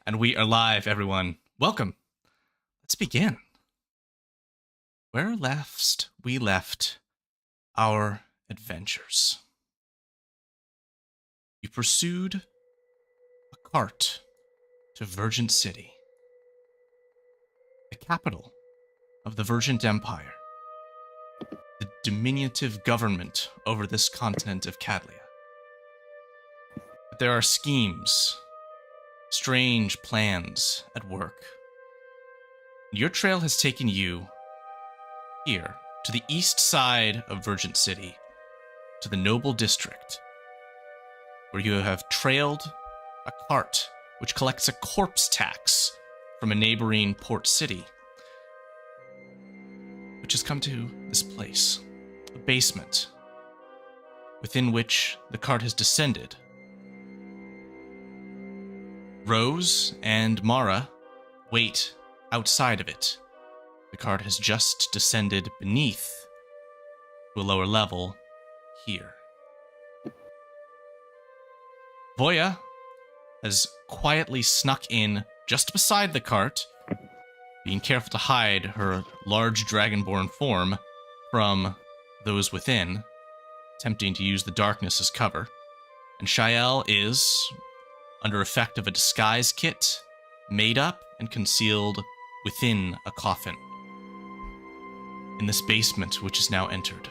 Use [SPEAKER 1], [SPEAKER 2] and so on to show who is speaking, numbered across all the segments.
[SPEAKER 1] And we are live, everyone. Welcome. Let's begin. Where last we left our adventures. You pursued a cart to Virgin City, the capital of the Virgin Empire, the diminutive government over this continent of Cadlia. But there are schemes, strange plans at work. Your trail has taken you here to the east side of Virgin City, to the Noble District, where you have trailed a cart which collects a corpse tax from a neighboring port city, which has come to this place, a basement, within which the cart has descended. Rose and Mara wait outside of it. The cart has just descended beneath to a lower level here. Voya has quietly snuck in just beside the cart, being careful to hide her large dragonborn form from those within, attempting to use the darkness as cover. And Shael is under effect of a disguise kit, made up and concealed within a coffin in this basement which is now entered.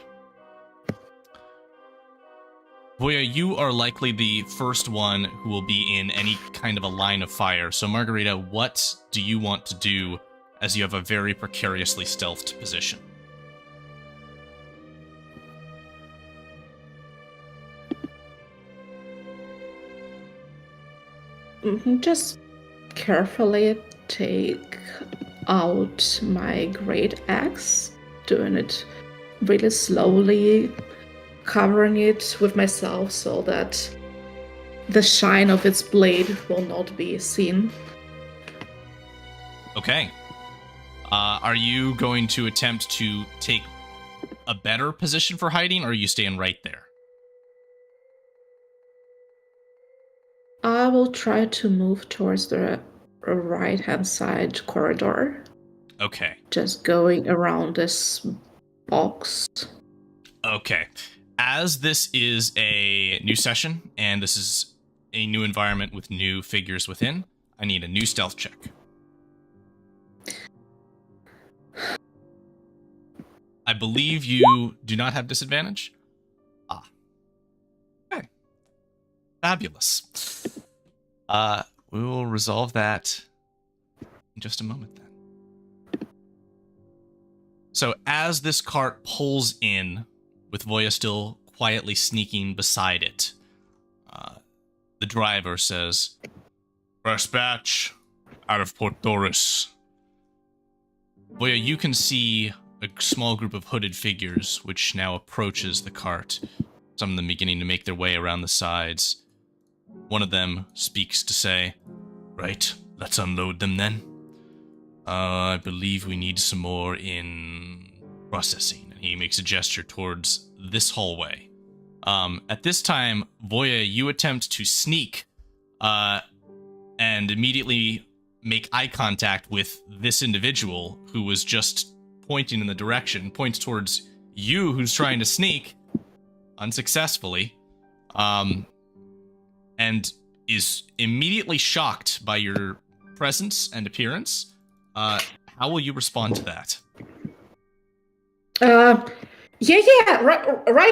[SPEAKER 1] Voya, you are likely the first one who will be in any kind of a line of fire. So Margarita, what do you want to do as you have a very precariously stealthed position?
[SPEAKER 2] Just carefully take out my great axe, doing it really slowly, covering it with myself so that the shine of its blade will not be seen.
[SPEAKER 1] Okay. Are you going to attempt to take a better position for hiding, or are you staying right there?
[SPEAKER 2] I will try to move towards the right-hand side corridor.
[SPEAKER 1] Okay.
[SPEAKER 2] Just going around this box.
[SPEAKER 1] Okay. As this is a new session, and this is a new environment with new figures within, I need a new stealth check. I believe you do not have disadvantage? Ah. Okay. Fabulous. We will resolve that in just a moment then. So as this cart pulls in, with Voya still quietly sneaking beside it, the driver says, "Fresh batch out of Port Doris." Voya, you can see a small group of hooded figures which now approaches the cart, some of them beginning to make their way around the sides. One of them speaks to say, "Right, let's unload them then. I believe we need some more in processing." And he makes a gesture towards this hallway. At this time, Voya, you attempt to sneak and immediately make eye contact with this individual who was just pointing in the direction, points towards you who's trying to sneak unsuccessfully, and is immediately shocked by your presence and appearance. How will you respond to that?
[SPEAKER 2] Right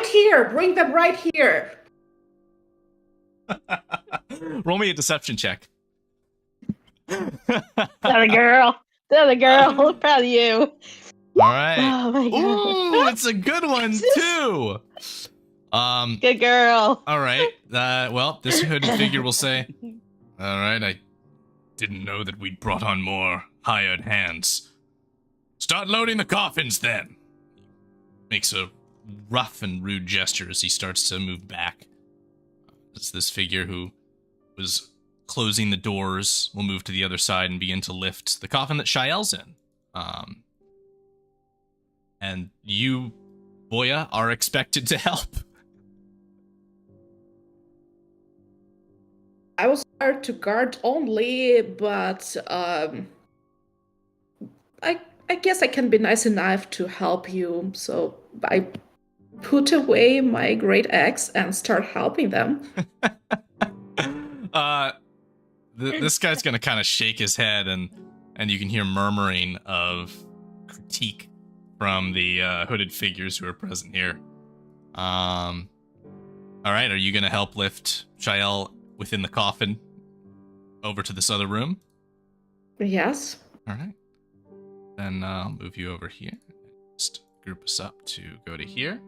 [SPEAKER 2] here. Bring them right here.
[SPEAKER 1] Roll me a deception check.
[SPEAKER 3] The other girl. I'm proud of you.
[SPEAKER 1] All right.
[SPEAKER 3] Oh my god.
[SPEAKER 1] Ooh, it's a good one too.
[SPEAKER 3] Good girl.
[SPEAKER 1] All right. Well, this hooded figure will say, "All right, I didn't know that we'd brought on more hired hands. Start loading the coffins then." Makes a rough and rude gesture as he starts to move back. As this figure who was closing the doors will move to the other side and begin to lift the coffin that Shael's in. And you, Voya, are expected to help.
[SPEAKER 2] I was hired to guard only, but I guess I can be nice enough to help you. So I put away my great axe and start helping them.
[SPEAKER 1] This guy's gonna kind of shake his head, and you can hear murmuring of critique from the hooded figures who are present here. All right, are you gonna help lift Shael within the coffin over to this other room?
[SPEAKER 2] Yes.
[SPEAKER 1] All right. Then I'll move you over here. Just group us up to go to here.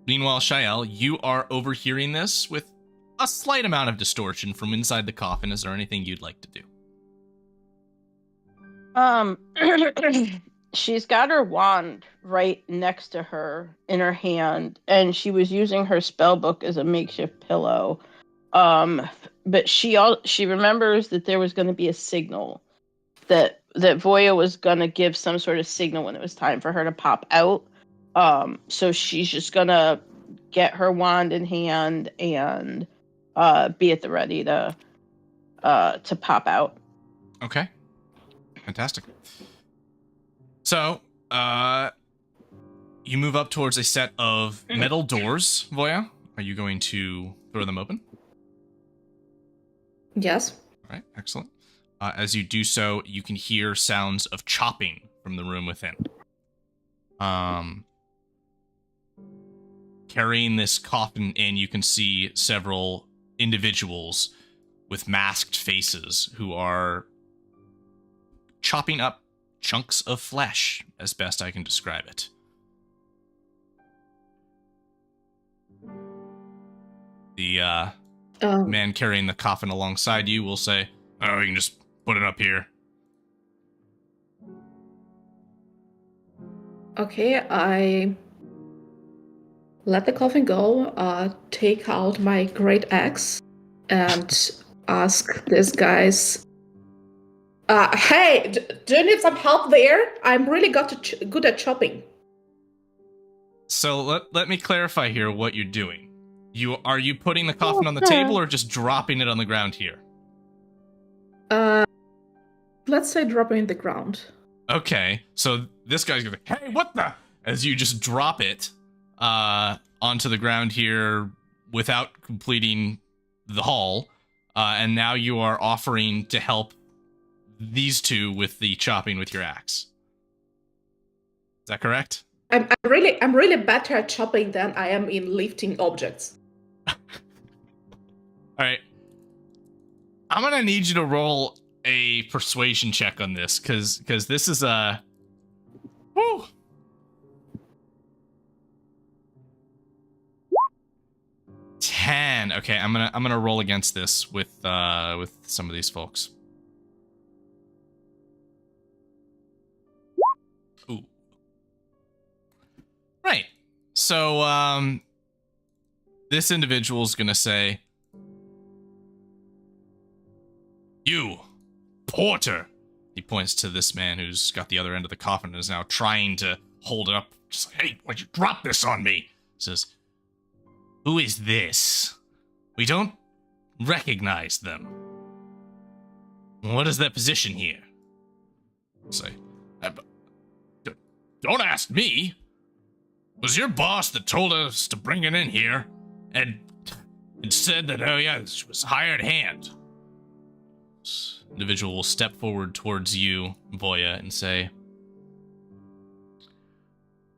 [SPEAKER 1] Meanwhile, Shael, you are overhearing this with a slight amount of distortion from inside the coffin. Is there anything you'd like to do?
[SPEAKER 3] She's got her wand right next to her in her hand, and she was using her spell book as a makeshift pillow. But she remembers that there was going to be a signal, that Voya was going to give some sort of signal when it was time for her to pop out. So she's just going to get her wand in hand and be at the ready to pop out.
[SPEAKER 1] Okay. Fantastic. So, you move up towards a set of metal doors, Voya. Are you going to throw them open?
[SPEAKER 2] Yes.
[SPEAKER 1] All right, excellent. As you do so, you can hear sounds of chopping from the room within. Carrying this coffin in, you can see several individuals with masked faces who are chopping up chunks of flesh, as best I can describe it. The man carrying the coffin alongside you will say, "Oh, you can just put it up here."
[SPEAKER 2] Okay, I let the coffin go, take out my great axe, and ask these guys, hey, do you need some help there? I'm really good at chopping.
[SPEAKER 1] So let me clarify here what you're doing. Are you putting the coffin on the table or just dropping it on the ground here?
[SPEAKER 2] Let's say dropping in the ground.
[SPEAKER 1] Okay, so this guy's gonna, hey, what the? As you just drop it onto the ground here without completing the haul, and now you are offering to help these two with the chopping with your axe. Is that correct?
[SPEAKER 2] I'm really better at chopping than I am in lifting objects.
[SPEAKER 1] All right, I'm gonna need you to roll a persuasion check on this, because this is a woo. Okay, I'm gonna roll against this with some of these folks. Ooh. Right. So this individual's gonna say, "You, Porter." He points to this man who's got the other end of the coffin and is now trying to hold it up. Just like, "Hey, why'd you drop this on me?" He says, "Who is this? We don't recognize them. What is their position here?" Say, "Don't ask me. It was your boss that told us to bring it in here and said that, oh yeah, this was hired hand." This individual will step forward towards you, Voya, and say,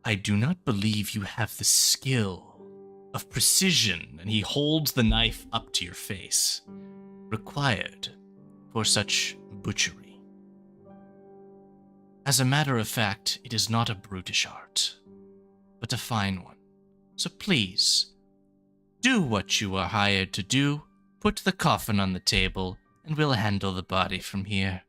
[SPEAKER 1] "I do not believe you have the skill of precision," and he holds the knife up to your face, "required for such butchery. As a matter of fact, it is not a brutish art, but a fine one. So please, do what you are hired to do, put the coffin on the table, and we'll handle the body from here."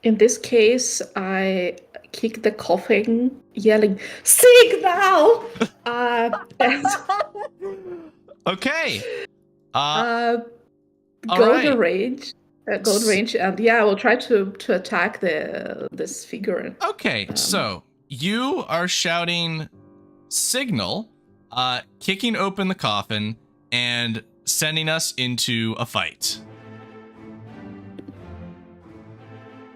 [SPEAKER 2] In this case, I kick the coffin, yelling, "Signal!"
[SPEAKER 1] Okay.
[SPEAKER 2] Go
[SPEAKER 1] right.
[SPEAKER 2] to range Gold range, and yeah, I will try to attack this figure.
[SPEAKER 1] Okay, so you are shouting signal, kicking open the coffin, and sending us into a fight.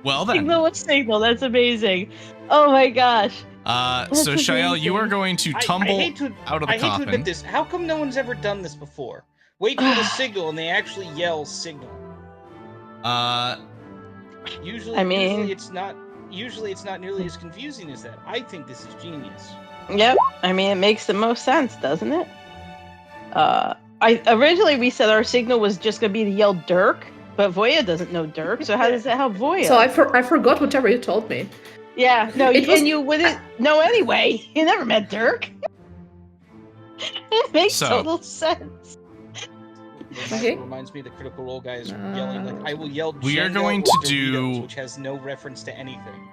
[SPEAKER 1] Well then.
[SPEAKER 3] Signal, that's amazing. Oh my gosh.
[SPEAKER 1] So Shael, you are going to tumble out of the coffin.
[SPEAKER 4] I hate to admit this. How come no one's ever done this before? Wait for the signal and they actually yell signal. Usually it's not nearly as confusing as that. I think this is genius.
[SPEAKER 3] Yep. I mean, it makes the most sense, doesn't it? Originally we said our signal was just gonna be to yell Dirk, but Voya doesn't know Dirk, so how does that help Voya?
[SPEAKER 2] So I forgot whatever you told me.
[SPEAKER 3] Yeah, no, and you wouldn't know anyway. You never met Dirk. It makes total sense.
[SPEAKER 4] Reminds me of the Critical Role guys yelling, like, I will yell
[SPEAKER 1] we are
[SPEAKER 4] Jenga
[SPEAKER 1] going
[SPEAKER 4] or
[SPEAKER 1] to
[SPEAKER 4] Doritos,
[SPEAKER 1] do...
[SPEAKER 4] which has no reference to anything.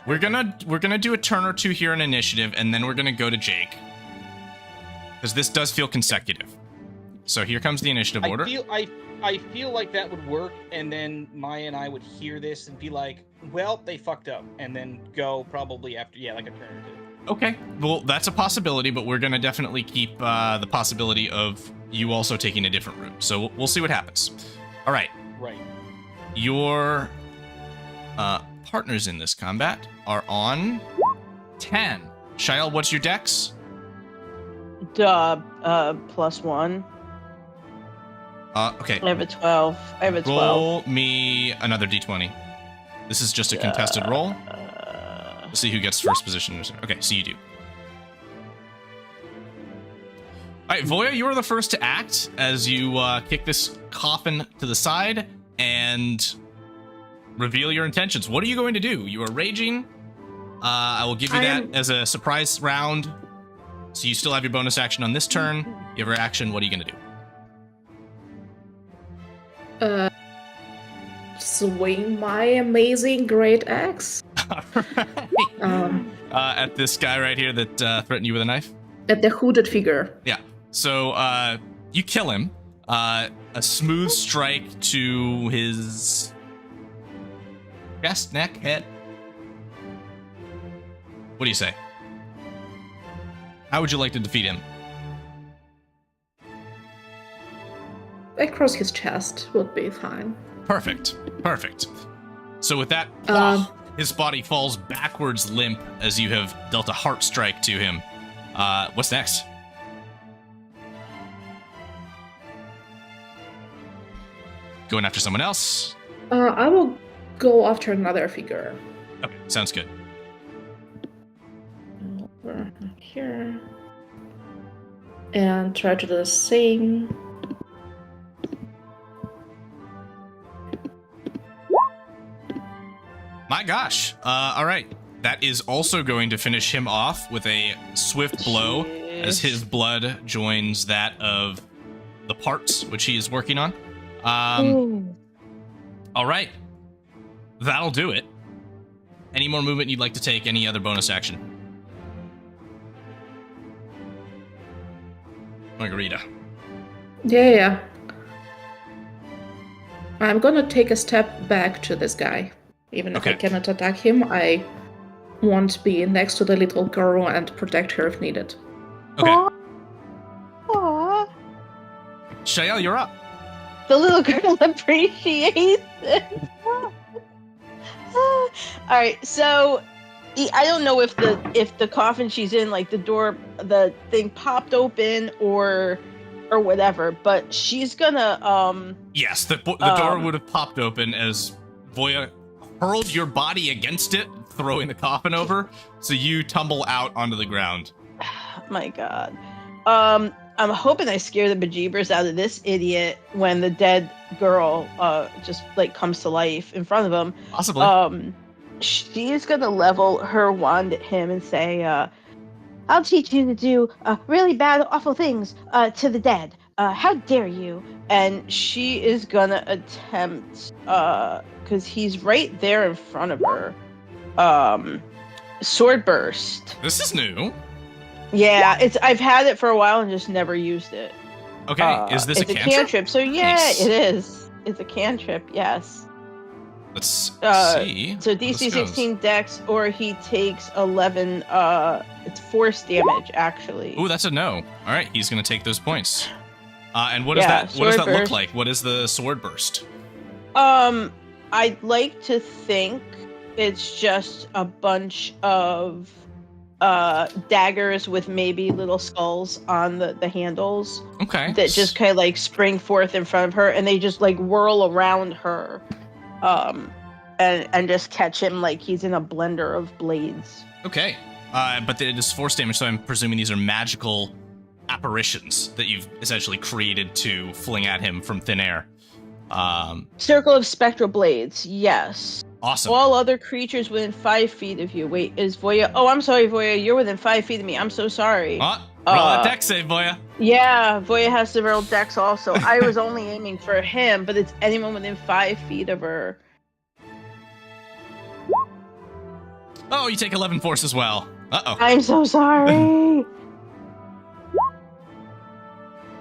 [SPEAKER 1] We're gonna do a turn or two here in initiative, and then we're gonna go to Jake. Because this does feel consecutive. So here comes the initiative order.
[SPEAKER 4] I feel like that would work, and then Maya and I would hear this and be like, well, they fucked up, and then go probably after, like a turn or two.
[SPEAKER 1] Okay, well, that's a possibility, but we're going to definitely keep the possibility of you also taking a different route. So we'll see what happens. All right.
[SPEAKER 4] Right.
[SPEAKER 1] Your partners in this combat are on 10. Shael, what's your dex?
[SPEAKER 3] +1.
[SPEAKER 1] Okay.
[SPEAKER 3] I have a 12.
[SPEAKER 1] Roll me another d20. This is just a contested roll. Let's see who gets first position. Okay, so you do. All right, Voya, you are the first to act as you kick this coffin to the side and reveal your intentions. What are you going to do? You are raging. I will give you that as a surprise round. So you still have your bonus action on this turn. You have your action. What are you going to do?
[SPEAKER 2] Swing my amazing great axe.
[SPEAKER 1] At this guy right here that threatened you with a knife?
[SPEAKER 2] At the hooded figure.
[SPEAKER 1] Yeah. So you kill him. A smooth strike to his chest, neck, head. What do you say? How would you like to defeat him?
[SPEAKER 2] Across his chest would be fine.
[SPEAKER 1] Perfect. So with that, his body falls backwards limp as you have dealt a heart strike to him. What's next? Going after someone else?
[SPEAKER 2] I will go after another figure.
[SPEAKER 1] Okay, sounds good.
[SPEAKER 2] Over here. And try to do the same.
[SPEAKER 1] My gosh. All right. That is also going to finish him off with a swift blow as his blood joins that of the parts which he is working on. All right. That'll do it. Any more movement you'd like to take? Any other bonus action? Margarita.
[SPEAKER 2] Yeah. I'm gonna take a step back to this guy. Even if I cannot attack him, I want to be next to the little girl and protect her if needed.
[SPEAKER 1] Okay.
[SPEAKER 3] Aww.
[SPEAKER 1] Shael, you're up.
[SPEAKER 3] The little girl appreciates it. Alright, so I don't know if the coffin she's in, like the thing popped open or whatever, but she's gonna
[SPEAKER 1] Yes, the door would have popped open as Voya hurled your body against it, throwing the coffin over, so you tumble out onto the ground.
[SPEAKER 3] My god. I'm hoping I scare the bejeebers out of this idiot when the dead girl just like comes to life in front of him.
[SPEAKER 1] Possibly.
[SPEAKER 3] She's gonna level her wand at him and say, I'll teach you to do really bad, awful things to the dead. How dare you? And she is gonna attempt, because he's right there in front of her, sword burst.
[SPEAKER 1] This is new.
[SPEAKER 3] Yeah, I've had it for a while and just never used it.
[SPEAKER 1] Okay, is this a cantrip?
[SPEAKER 3] So yeah, nice. It is. It's a cantrip, yes.
[SPEAKER 1] Let's see.
[SPEAKER 3] So
[SPEAKER 1] how
[SPEAKER 3] DC
[SPEAKER 1] this goes.
[SPEAKER 3] 16 Dex, or he takes 11. It's force damage actually.
[SPEAKER 1] Ooh, that's a no. All right, he's gonna take those points. And what
[SPEAKER 3] Yeah,
[SPEAKER 1] does that? What does
[SPEAKER 3] sword
[SPEAKER 1] that look
[SPEAKER 3] burst.
[SPEAKER 1] like? What is the sword burst?
[SPEAKER 3] I'd like to think it's just a bunch of daggers with maybe little skulls on the handles
[SPEAKER 1] Okay.
[SPEAKER 3] that just kind of like spring forth in front of her, and they just like whirl around her, and just catch him like he's in a blender of blades.
[SPEAKER 1] Okay. But it is force damage, so I'm presuming these are magical apparitions that you've essentially created to fling at him from thin air.
[SPEAKER 3] Circle of spectral blades, yes.
[SPEAKER 1] Awesome.
[SPEAKER 3] All other creatures within 5 feet of you. Wait, is Voya? Oh, I'm sorry, Voya. You're within 5 feet of me. I'm so sorry.
[SPEAKER 1] Roll that dex save, Voya.
[SPEAKER 3] Yeah, Voya has to roll dex also. I was only aiming for him, but it's anyone within 5 feet of her.
[SPEAKER 1] Oh, you take 11 force as well. Uh-oh.
[SPEAKER 3] I'm so sorry.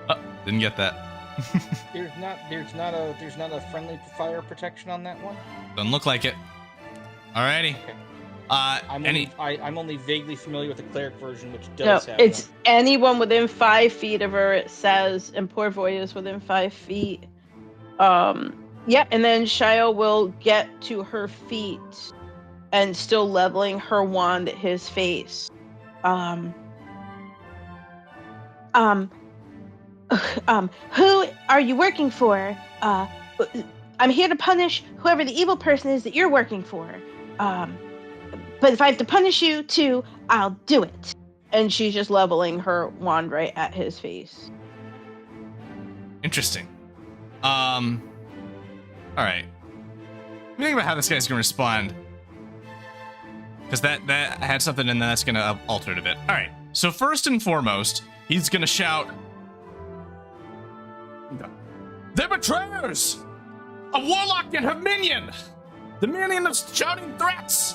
[SPEAKER 1] Oh, didn't get that.
[SPEAKER 4] There's not a friendly fire protection on that one.
[SPEAKER 1] Doesn't look like it. Alrighty.
[SPEAKER 4] Okay.
[SPEAKER 1] I'm
[SPEAKER 4] I'm only vaguely familiar with the cleric version, which
[SPEAKER 3] No,
[SPEAKER 4] does have
[SPEAKER 3] it's
[SPEAKER 4] one.
[SPEAKER 3] anyone within 5 feet of her, it says, and poor Voya's within 5 feet. Yeah, and then Shia will get to her feet and still leveling her wand at his face. Who are you working for? I'm here to punish whoever the evil person is that you're working for. But if I have to punish you too, I'll do it. And she's just leveling her wand right at his face.
[SPEAKER 1] Interesting. All right. Let me think about how this guy's gonna respond, because that had something, and that's gonna alter it a bit. All right. So first and foremost, he's gonna shout, "They're betrayers! A warlock and her minion! The minion of shouting threats!"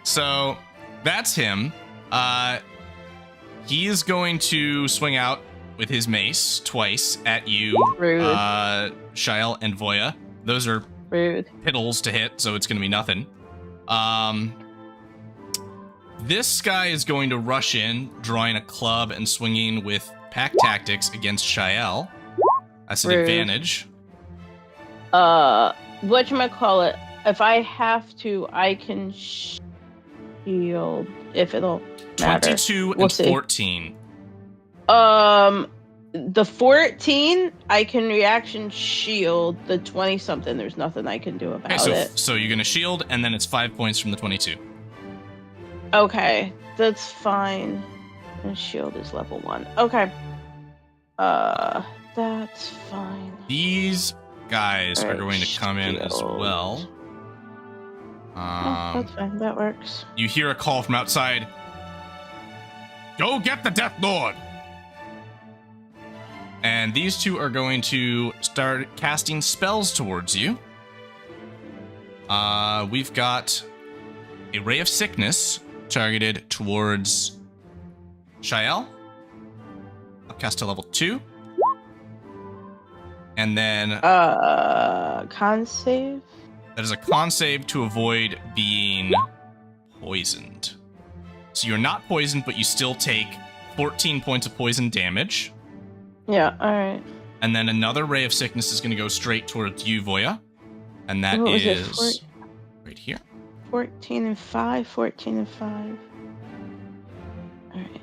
[SPEAKER 1] So that's him. He is going to swing out with his mace twice at you,
[SPEAKER 3] Rude.
[SPEAKER 1] Shael and Voya. Those are
[SPEAKER 3] Rude.
[SPEAKER 1] piddles to hit, so it's going to be nothing. This guy is going to rush in, drawing a club and swinging with pack tactics against Shael. That's an
[SPEAKER 3] Rude.
[SPEAKER 1] advantage.
[SPEAKER 3] Whatchamacallit, if I have to, I can shield if it'll matter.
[SPEAKER 1] 22
[SPEAKER 3] We'll
[SPEAKER 1] and
[SPEAKER 3] see.
[SPEAKER 1] 14.
[SPEAKER 3] The 14, I can reaction shield. The 20-something, there's nothing I can do about
[SPEAKER 1] Okay,
[SPEAKER 3] it.
[SPEAKER 1] so you're going to shield, and then it's 5 points from the 22.
[SPEAKER 3] Okay, that's fine. And shield is level 1. Okay. That's fine.
[SPEAKER 1] These guys are
[SPEAKER 3] Alright,
[SPEAKER 1] going to come in as
[SPEAKER 3] shield.
[SPEAKER 1] well.
[SPEAKER 3] That's fine. That works.
[SPEAKER 1] You hear a call from outside. Go get the Death Lord! And these two are going to start casting spells towards you. We've got a Ray of Sickness targeted towards Shael. I'll cast to level 2. And then
[SPEAKER 3] Con save?
[SPEAKER 1] that is a con save to avoid being poisoned. So you're not poisoned, but you still take 14 points of poison damage.
[SPEAKER 3] Yeah, alright.
[SPEAKER 1] And then another Ray of Sickness is going to go straight towards you, Voya. And that
[SPEAKER 3] What was it,
[SPEAKER 1] is right here.
[SPEAKER 3] 14 and 5, 14 and 5. Alright.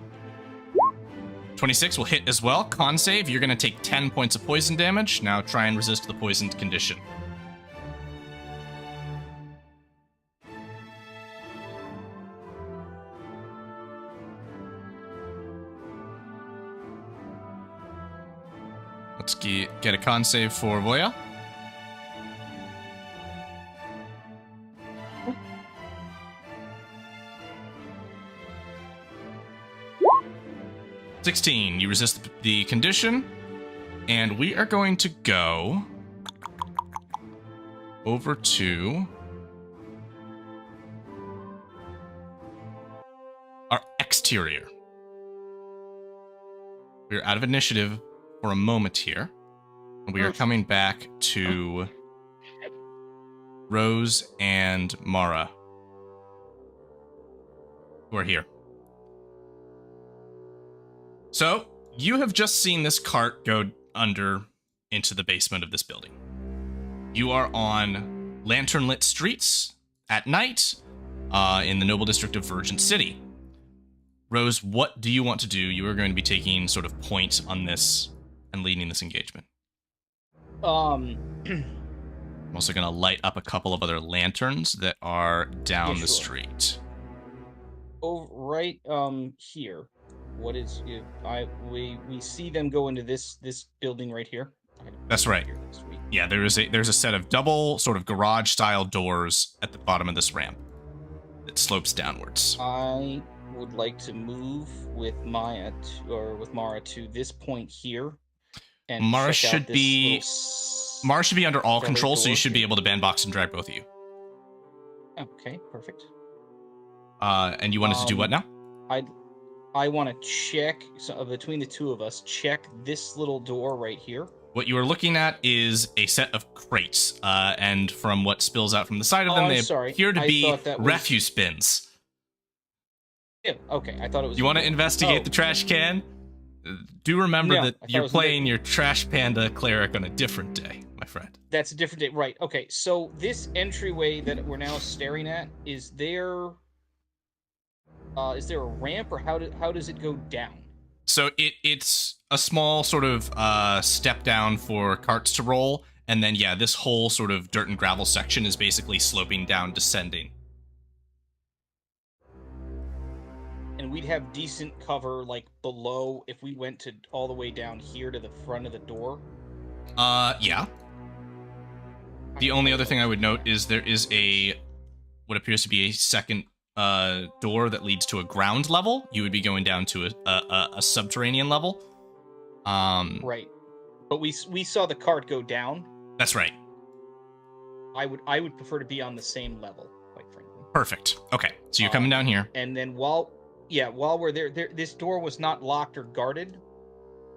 [SPEAKER 1] 26 will hit as well. Con save, you're going to take 10 points of poison damage. Now try and resist the poisoned condition. Let's get a con save for Voya. You resist the condition, and we are going to go over to our exterior. We're out of initiative for a moment here. And we are coming back to Rose and Mara, who are here. So, you have just seen this cart go under into the basement of this building. You are on lantern-lit streets at night in the noble district of Virgin City. Rose, what do you want to do? You are going to be taking sort of point on this and leading this engagement. I'm also going to light up a couple of other lanterns that are down the street.
[SPEAKER 4] Oh, right here. What is we see them go into this building right here.
[SPEAKER 1] That's right. Yeah, there's a set of double sort of garage style doors at the bottom of this ramp that slopes downwards.
[SPEAKER 4] I would like to move with Mara to this point here. And
[SPEAKER 1] Mara should be under all control, so you should be able to bandbox and drag both of you.
[SPEAKER 4] Okay, perfect.
[SPEAKER 1] And you wanted to do what now?
[SPEAKER 4] I want to check, so between the two of us, check this little door right here.
[SPEAKER 1] What you are looking at is a set of crates, and from what spills out from the side of them, they appear to be refuse bins.
[SPEAKER 4] Yeah, okay, I thought it was...
[SPEAKER 1] You want to investigate the trash can? Do remember that you're playing your Trash Panda cleric on a different day, my friend.
[SPEAKER 4] That's a different day, right. Okay, so this entryway that we're now staring at, is there a ramp, or how does it go down?
[SPEAKER 1] So it's a small sort of step down for carts to roll, and then yeah, this whole sort of dirt and gravel section is basically sloping down, descending.
[SPEAKER 4] And we'd have decent cover, like, below if we went to all the way down here to the front of the door?
[SPEAKER 1] Yeah. The only other thing I would note is there is what appears to be a second door that leads to a ground level. You would be going down to a subterranean level.
[SPEAKER 4] Right. But we saw the cart go down.
[SPEAKER 1] That's right.
[SPEAKER 4] I would prefer to be on the same level, quite frankly.
[SPEAKER 1] Perfect. Okay, so you're coming down here.
[SPEAKER 4] And then while we're there, this door was not locked or guarded.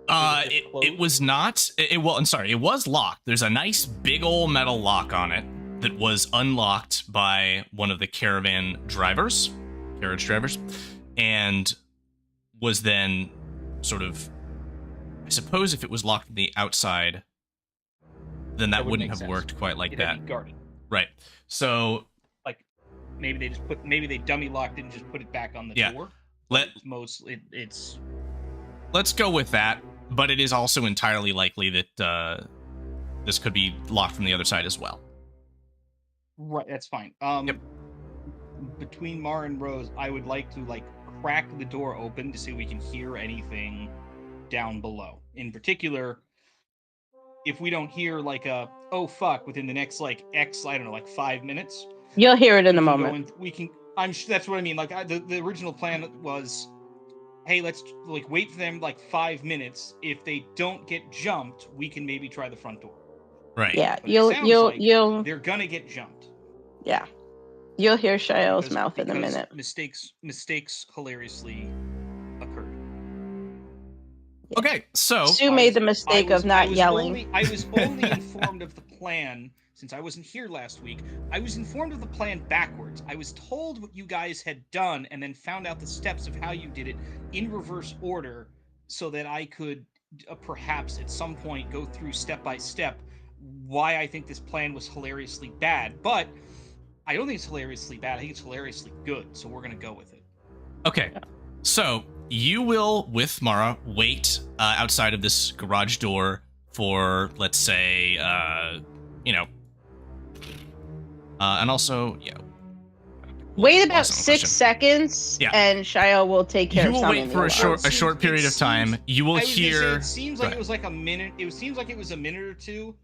[SPEAKER 1] It was not. It was locked. There's a nice big old metal lock on it that was unlocked by one of the carriage drivers, and was then sort of, I suppose if it was locked on the outside, then that wouldn't have worked quite like that.
[SPEAKER 4] Be guarded.
[SPEAKER 1] Right. So,
[SPEAKER 4] like, maybe they dummy locked it and just put it back on the door.
[SPEAKER 1] Let's go with that, but it is also entirely likely that this could be locked from the other side as well.
[SPEAKER 4] Right, that's fine.
[SPEAKER 1] Yep.
[SPEAKER 4] Between Mara and Rose, I would like to crack the door open to see if we can hear anything down below. In particular, if we don't hear oh fuck within the next 5 minutes,
[SPEAKER 3] you'll hear it in a moment.
[SPEAKER 4] That's what I mean. The original plan was, hey, let's wait for them 5 minutes. If they don't get jumped, we can maybe try the front door.
[SPEAKER 1] Right.
[SPEAKER 3] Yeah,
[SPEAKER 4] you'll they're gonna get jumped.
[SPEAKER 3] Yeah. You'll hear Shael's mouth in a minute.
[SPEAKER 4] Mistakes hilariously occurred.
[SPEAKER 1] Okay, so
[SPEAKER 3] Stu made the mistake of not yelling.
[SPEAKER 4] I was only informed of the plan since I wasn't here last week. I was informed of the plan backwards. I was told what you guys had done and then found out the steps of how you did it in reverse order so that I could perhaps at some point go through step by step why I think this plan was hilariously bad. But I don't think it's hilariously bad. I think it's hilariously good. So we're going to go with it.
[SPEAKER 1] Okay. So you will, with Mara, wait outside of this garage door for, let's say, and also,
[SPEAKER 3] wait about 6 seconds, and Shael will take care of something.
[SPEAKER 1] You will wait for a short period of time. You will hear.
[SPEAKER 4] It seems like it was a minute. It seems like it was a minute or two,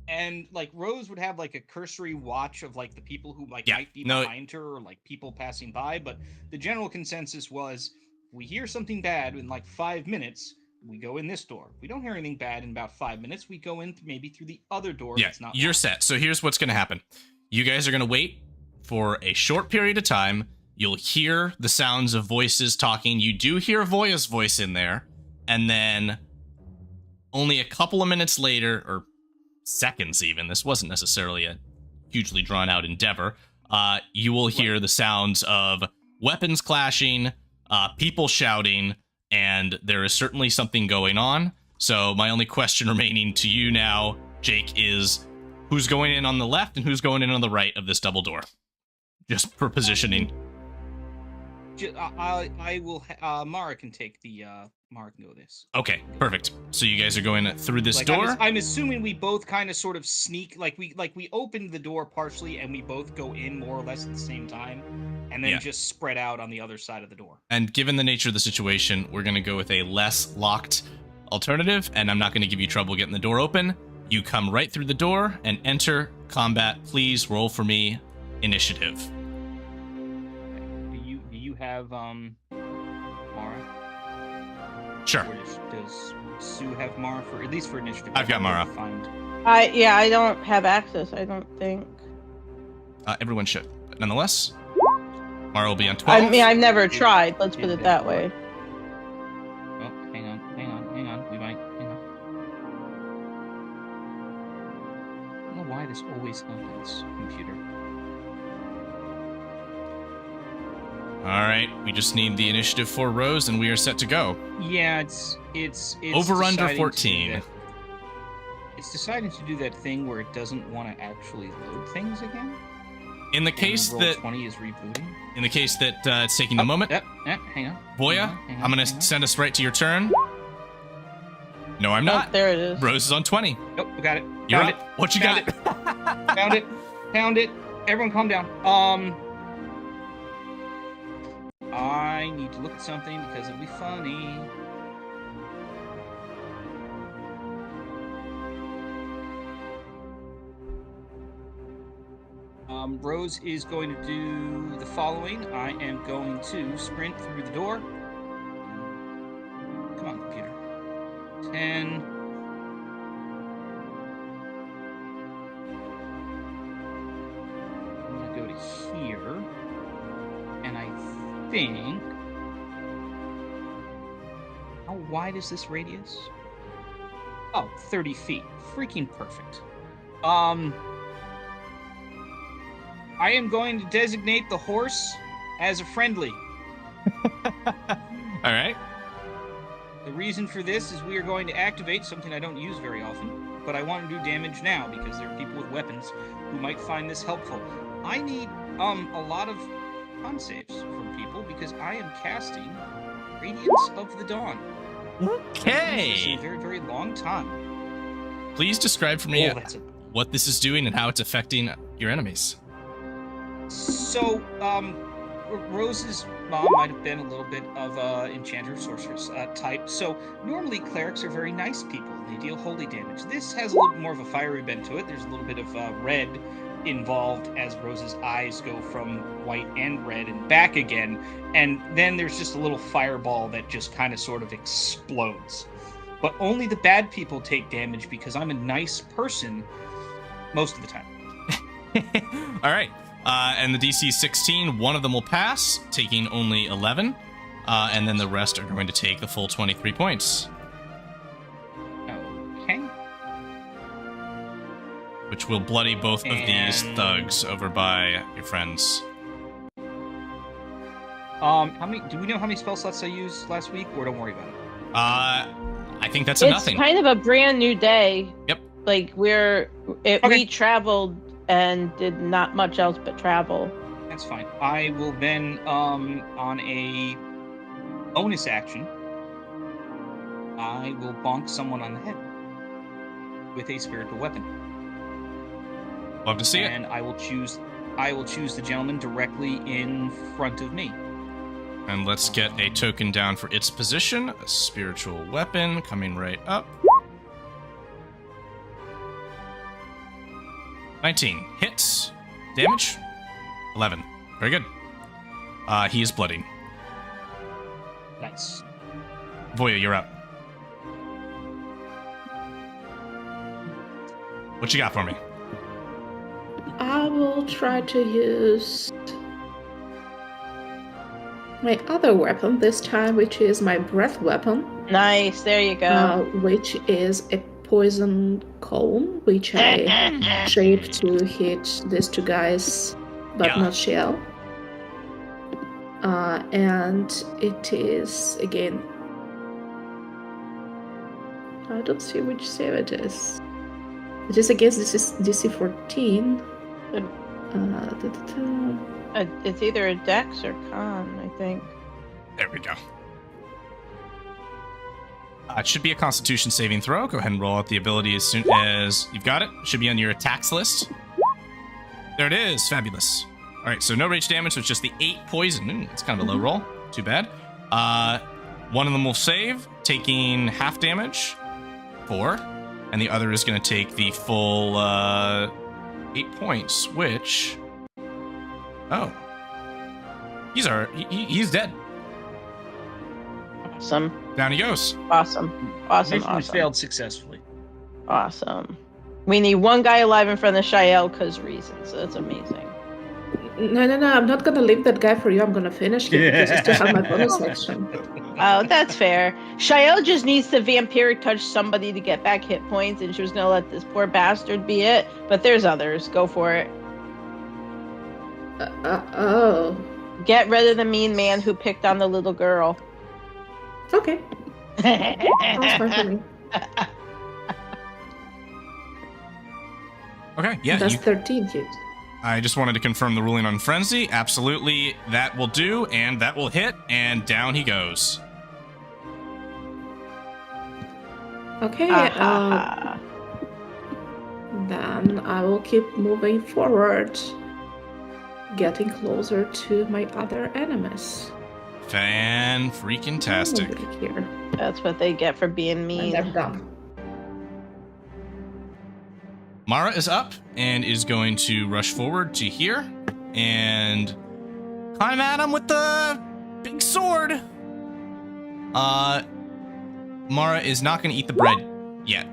[SPEAKER 4] and Rose would have a cursory watch of the people who might be behind her or people passing by. But the general consensus was, we hear something bad in 5 minutes, we go in this door. If we don't hear anything bad in about 5 minutes, we go in maybe through the other door.
[SPEAKER 1] Yeah, you're set. So here's what's going to happen. You guys are going to wait for a short period of time. You'll hear the sounds of voices talking. You do hear Voya's voice in there. and then only a couple of minutes later, or seconds even, this wasn't necessarily a hugely drawn out endeavor, you will hear the sounds of weapons clashing, people shouting, and there is certainly something going on. So my only question remaining to you now, Jake, is who's going in on the left and who's going in on the right of this double door? Just for positioning.
[SPEAKER 4] I will. Mara can take the. Mara can go this.
[SPEAKER 1] Okay, perfect. So you guys are going through this door?
[SPEAKER 4] I'm assuming we both kind of sort of sneak, like we opened the door partially, and we both go in more or less at the same time, and then just spread out on the other side of the door.
[SPEAKER 1] And given the nature of the situation, we're going to go with a less locked alternative, and I'm not going to give you trouble getting the door open. You come right through the door and enter combat. Please roll for me initiative.
[SPEAKER 4] Do you have Mara?
[SPEAKER 1] Sure.
[SPEAKER 4] Or does Sue have Mara for at least for initiative?
[SPEAKER 1] I've got Mara.
[SPEAKER 3] I don't have access. I don't think.
[SPEAKER 1] Everyone should. But nonetheless, Mara will be on 12.
[SPEAKER 3] I mean, I've never tried. Let's put it that way.
[SPEAKER 4] Oh, hang on. We might. Hang on. I don't know why this always happens, computer.
[SPEAKER 1] All right, we just need the initiative for Rose, and we are set to go.
[SPEAKER 4] Yeah, it's
[SPEAKER 1] over under
[SPEAKER 4] deciding
[SPEAKER 1] 14.
[SPEAKER 4] It's deciding to do that thing where it doesn't want to actually load things again.
[SPEAKER 1] In the case
[SPEAKER 4] roll
[SPEAKER 1] that
[SPEAKER 4] 20 is rebooting.
[SPEAKER 1] In the case that it's taking a moment,
[SPEAKER 4] hang on.
[SPEAKER 1] Voya, I'm going to send us right to your turn. No, I'm not.
[SPEAKER 3] There it is.
[SPEAKER 1] Rose is on 20.
[SPEAKER 4] Nope, we got it.
[SPEAKER 1] You're
[SPEAKER 4] Found
[SPEAKER 1] up.
[SPEAKER 4] it.
[SPEAKER 1] What you
[SPEAKER 4] Found
[SPEAKER 1] got?
[SPEAKER 4] it. Found it. Everyone calm down. I need to look at something because it'll be funny. Rose is going to do the following. I am going to sprint through the door. Come on, computer. 10. I'm going to go to here. And I think... How wide is this radius? Oh, 30 feet. Freaking perfect. I am going to designate the horse as a friendly.
[SPEAKER 1] All right.
[SPEAKER 4] The reason for this is we are going to activate something I don't use very often, but I want to do damage now because there are people with weapons who might find this helpful. I need a lot of con saves from people because I am casting Radiance of the Dawn.
[SPEAKER 1] Okay.
[SPEAKER 4] This is a very, very long time.
[SPEAKER 1] Please describe for me
[SPEAKER 4] that's
[SPEAKER 1] what this is doing and how it's affecting your enemies.
[SPEAKER 4] So, Rose's mom might have been a little bit of enchanter sorceress type. So normally clerics are very nice people and they deal holy damage. This has a little bit more of a fiery bent to it. There's a little bit of red involved as Rose's eyes go from white and red and back again. And then there's just a little fireball that just kind of sort of explodes. But only the bad people take damage because I'm a nice person most of the time.
[SPEAKER 1] All right. And the DC 16, one of them will pass, taking only 11. And then the rest are going to take the full 23 points.
[SPEAKER 4] Okay.
[SPEAKER 1] Which will bloody both of these thugs over by your friends.
[SPEAKER 4] How many? Do we know how many spell slots I used last week, or don't worry about it?
[SPEAKER 1] I think that's nothing.
[SPEAKER 3] It's kind of a brand new day.
[SPEAKER 1] Yep.
[SPEAKER 3] Like we traveled and did not much else but travel.
[SPEAKER 4] That's fine. I will then, on a bonus action, I will bonk someone on the head with a spiritual weapon.
[SPEAKER 1] Love to see it.
[SPEAKER 4] And I will choose the gentleman directly in front of me.
[SPEAKER 1] And let's get a token down for its position. A spiritual weapon coming right up. 19 hits. Damage 11. Very good. He is bloodied.
[SPEAKER 4] Nice.
[SPEAKER 1] Voya, you're up. What you got for me?
[SPEAKER 2] I will try to use my other weapon this time, which is my breath weapon.
[SPEAKER 3] Nice. There you go.
[SPEAKER 2] which is a poison cone, which I shape to hit these two guys, but
[SPEAKER 1] Yeah.
[SPEAKER 2] not Shell. And it is, again, I don't see which save it is. It is against this DC 14.
[SPEAKER 3] It's either a dex or con, I think.
[SPEAKER 1] There we go. It should be a Constitution saving throw. Go ahead and roll out the ability as soon as you've got it. Should be on your attacks list. There it is. Fabulous. All right, so no rage damage, so it's just the 8 poison. It's kind of a low roll. Too bad. One of them will save, taking half damage, 4, and the other is going to take the full 8 points, which... Oh. He's dead.
[SPEAKER 3] Awesome.
[SPEAKER 1] Down he goes.
[SPEAKER 3] Awesome.
[SPEAKER 4] Mission was failed successfully.
[SPEAKER 3] Awesome. We need one guy alive in front of Shael because reasons. So that's amazing.
[SPEAKER 2] No, I'm not gonna leave that guy for you. I'm gonna finish him because I still have my bonus action.
[SPEAKER 3] Oh, that's fair. Shael just needs to vampiric touch somebody to get back hit points, and she was gonna let this poor bastard be it. But there's others. Go for it.
[SPEAKER 2] Oh.
[SPEAKER 3] Get rid of the mean man who picked on the little girl.
[SPEAKER 2] Okay. That's fine for me.
[SPEAKER 1] Okay, yeah.
[SPEAKER 2] That's 13 hit.
[SPEAKER 1] I just wanted to confirm the ruling on Frenzy. Absolutely, that will do, and that will hit, and down he goes.
[SPEAKER 2] Okay,
[SPEAKER 3] Ah.
[SPEAKER 2] then I will keep moving forward, getting closer to my other enemies.
[SPEAKER 1] Fan-freaking-tastic.
[SPEAKER 2] Over here.
[SPEAKER 3] That's what they get for being
[SPEAKER 2] And
[SPEAKER 3] mean.
[SPEAKER 2] they're done.
[SPEAKER 1] Mara is up and is going to rush forward to here and climb at him with the big sword. Mara is not going to eat the bread yet.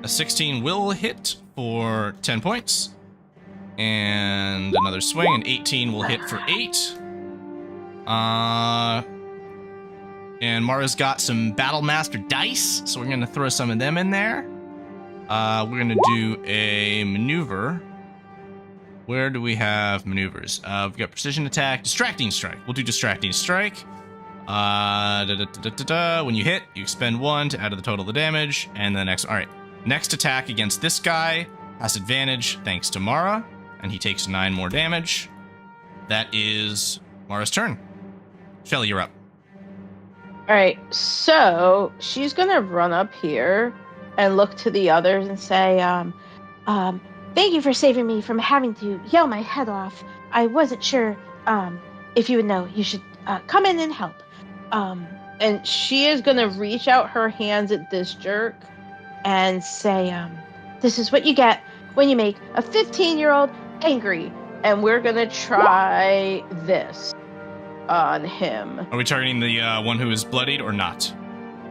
[SPEAKER 1] A 16 will hit for 10 points. And another swing. An 18 will hit for 8. And Mara's got some Battle Master dice, so we're going to throw some of them in there. We're going to do a maneuver. Where do we have maneuvers? We've got Precision Attack, Distracting Strike. We'll do Distracting Strike. When you hit, you expend 1 to add to the total of the damage. And the next... Alright. Next attack against this guy has advantage thanks to Mara. And he takes 9 more damage. That is Mara's turn. Shelly, you're up.
[SPEAKER 3] Alright, so she's gonna run up here and look to the others and say, thank you for saving me from having to yell my head off. I wasn't sure if you would know. You should come in and help. And she is going to reach out her hands at this jerk and say, this is what you get when you make a 15-year-old angry. And we're going to try this on him.
[SPEAKER 1] Are we targeting the one who is bloodied or not?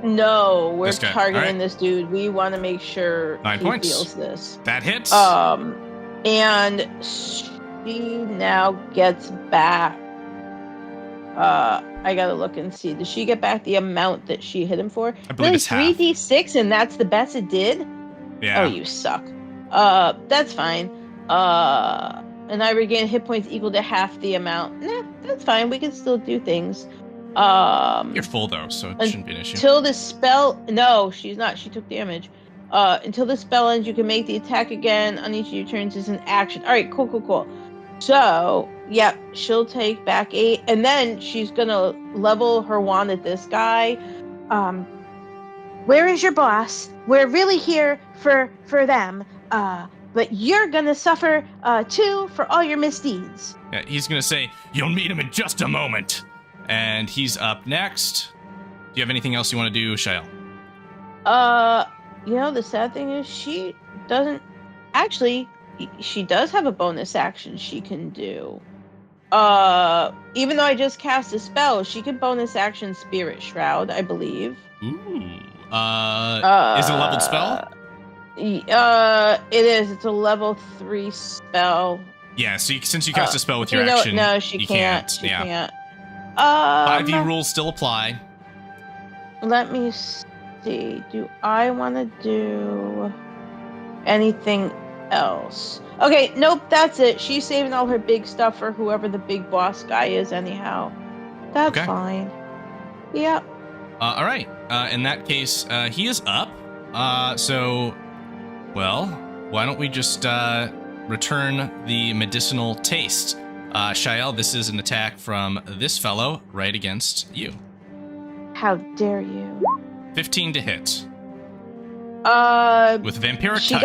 [SPEAKER 3] No, we're
[SPEAKER 1] This guy.
[SPEAKER 3] targeting
[SPEAKER 1] Alright.
[SPEAKER 3] this dude. We want to make sure
[SPEAKER 1] 9
[SPEAKER 3] he
[SPEAKER 1] points.
[SPEAKER 3] feels this.
[SPEAKER 1] That hits.
[SPEAKER 3] And she now gets back. I gotta look and see. Does she get back the amount that she hit him for?
[SPEAKER 1] I believe it's half.
[SPEAKER 3] 3d6, and that's the best it did?
[SPEAKER 1] Yeah.
[SPEAKER 3] Oh, you suck. That's fine. And I regain hit points equal to half the amount. Nah, that's fine. We can still do things.
[SPEAKER 1] You're full though, so it shouldn't be an issue.
[SPEAKER 3] Until the spell... No, she's not. She took damage. Until the spell ends, you can make the attack again on each of your turns as an action. All right, cool. So, yeah, she'll take back 8, and then she's gonna level her wand at this guy. Where is your boss? We're really here for them. But you're gonna suffer too for all your misdeeds.
[SPEAKER 1] Yeah, he's gonna say, "You'll meet him in just a moment," and he's up next. Do you have anything else you want to do, Shael?
[SPEAKER 3] The sad thing is she doesn't actually. She does have a bonus action she can do. Even though I just cast a spell, she could bonus action Spirit Shroud, I believe.
[SPEAKER 1] Ooh. Is it a leveled spell?
[SPEAKER 3] It is. It's a level 3 spell.
[SPEAKER 1] Yeah, so since you cast a spell with your
[SPEAKER 3] you know,
[SPEAKER 1] action,
[SPEAKER 3] no, she
[SPEAKER 1] you
[SPEAKER 3] can't.
[SPEAKER 1] can't.
[SPEAKER 3] She can't.
[SPEAKER 1] 5e rules still apply.
[SPEAKER 3] Let me see. Do I want to do anything else? Okay, nope, that's it. She's saving all her big stuff for whoever the big boss guy is anyhow. That's
[SPEAKER 1] Okay.
[SPEAKER 3] fine. Yep.
[SPEAKER 1] All right. In that case, he is up. So, well, why don't we just return the medicinal taste? Shael, this is an attack from this fellow right against you.
[SPEAKER 3] How dare you?
[SPEAKER 1] 15 to hit. With vampiric
[SPEAKER 3] She
[SPEAKER 1] touch.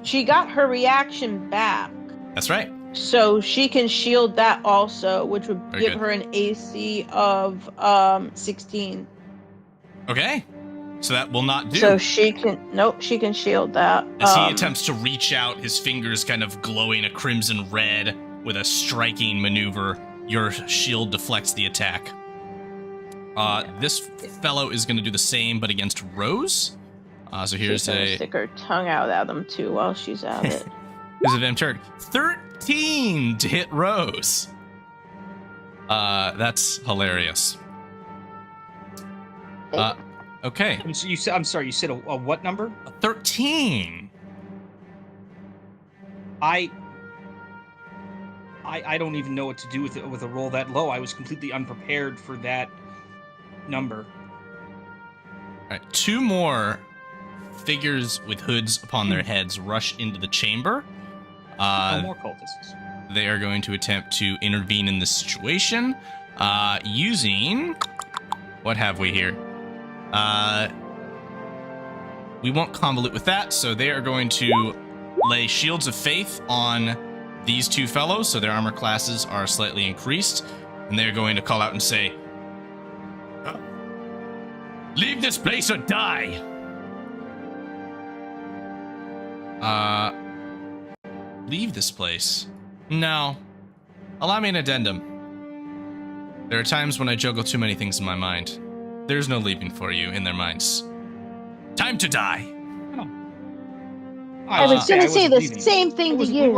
[SPEAKER 3] She got her reaction back.
[SPEAKER 1] That's right.
[SPEAKER 3] So she can shield that also, which would
[SPEAKER 1] Very
[SPEAKER 3] give
[SPEAKER 1] good.
[SPEAKER 3] her an AC of 16.
[SPEAKER 1] Okay. So that will not do.
[SPEAKER 3] So she can shield that.
[SPEAKER 1] As he attempts to reach out, his fingers kind of glowing a crimson red with a striking maneuver, your shield deflects the attack. This fellow is going to do the same, but against Rose. So here's
[SPEAKER 3] She's gonna stick her tongue out at him too while she's at it.
[SPEAKER 1] Here's a vampiric 13 to hit Rose. That's hilarious. Okay.
[SPEAKER 4] I'm sorry. You said a what number?
[SPEAKER 1] A 13.
[SPEAKER 4] I don't even know what to do with it with a roll that low. I was completely unprepared for that number.
[SPEAKER 1] All right, 2 more figures with hoods upon their heads rush into the chamber.
[SPEAKER 4] No more cultists.
[SPEAKER 1] They are going to attempt to intervene in this situation using... What have we here? We won't convolute with that, so they are going to lay Shields of Faith on these 2 fellows, so their armor classes are slightly increased, and they're going to call out and say, "Leave this place or die!" Leave this place? No. Allow me an addendum. There are times when I juggle too many things in my mind. There's no leaving for you in their minds. Time to die.
[SPEAKER 3] I was going to say the
[SPEAKER 4] leaving.
[SPEAKER 3] same thing to you.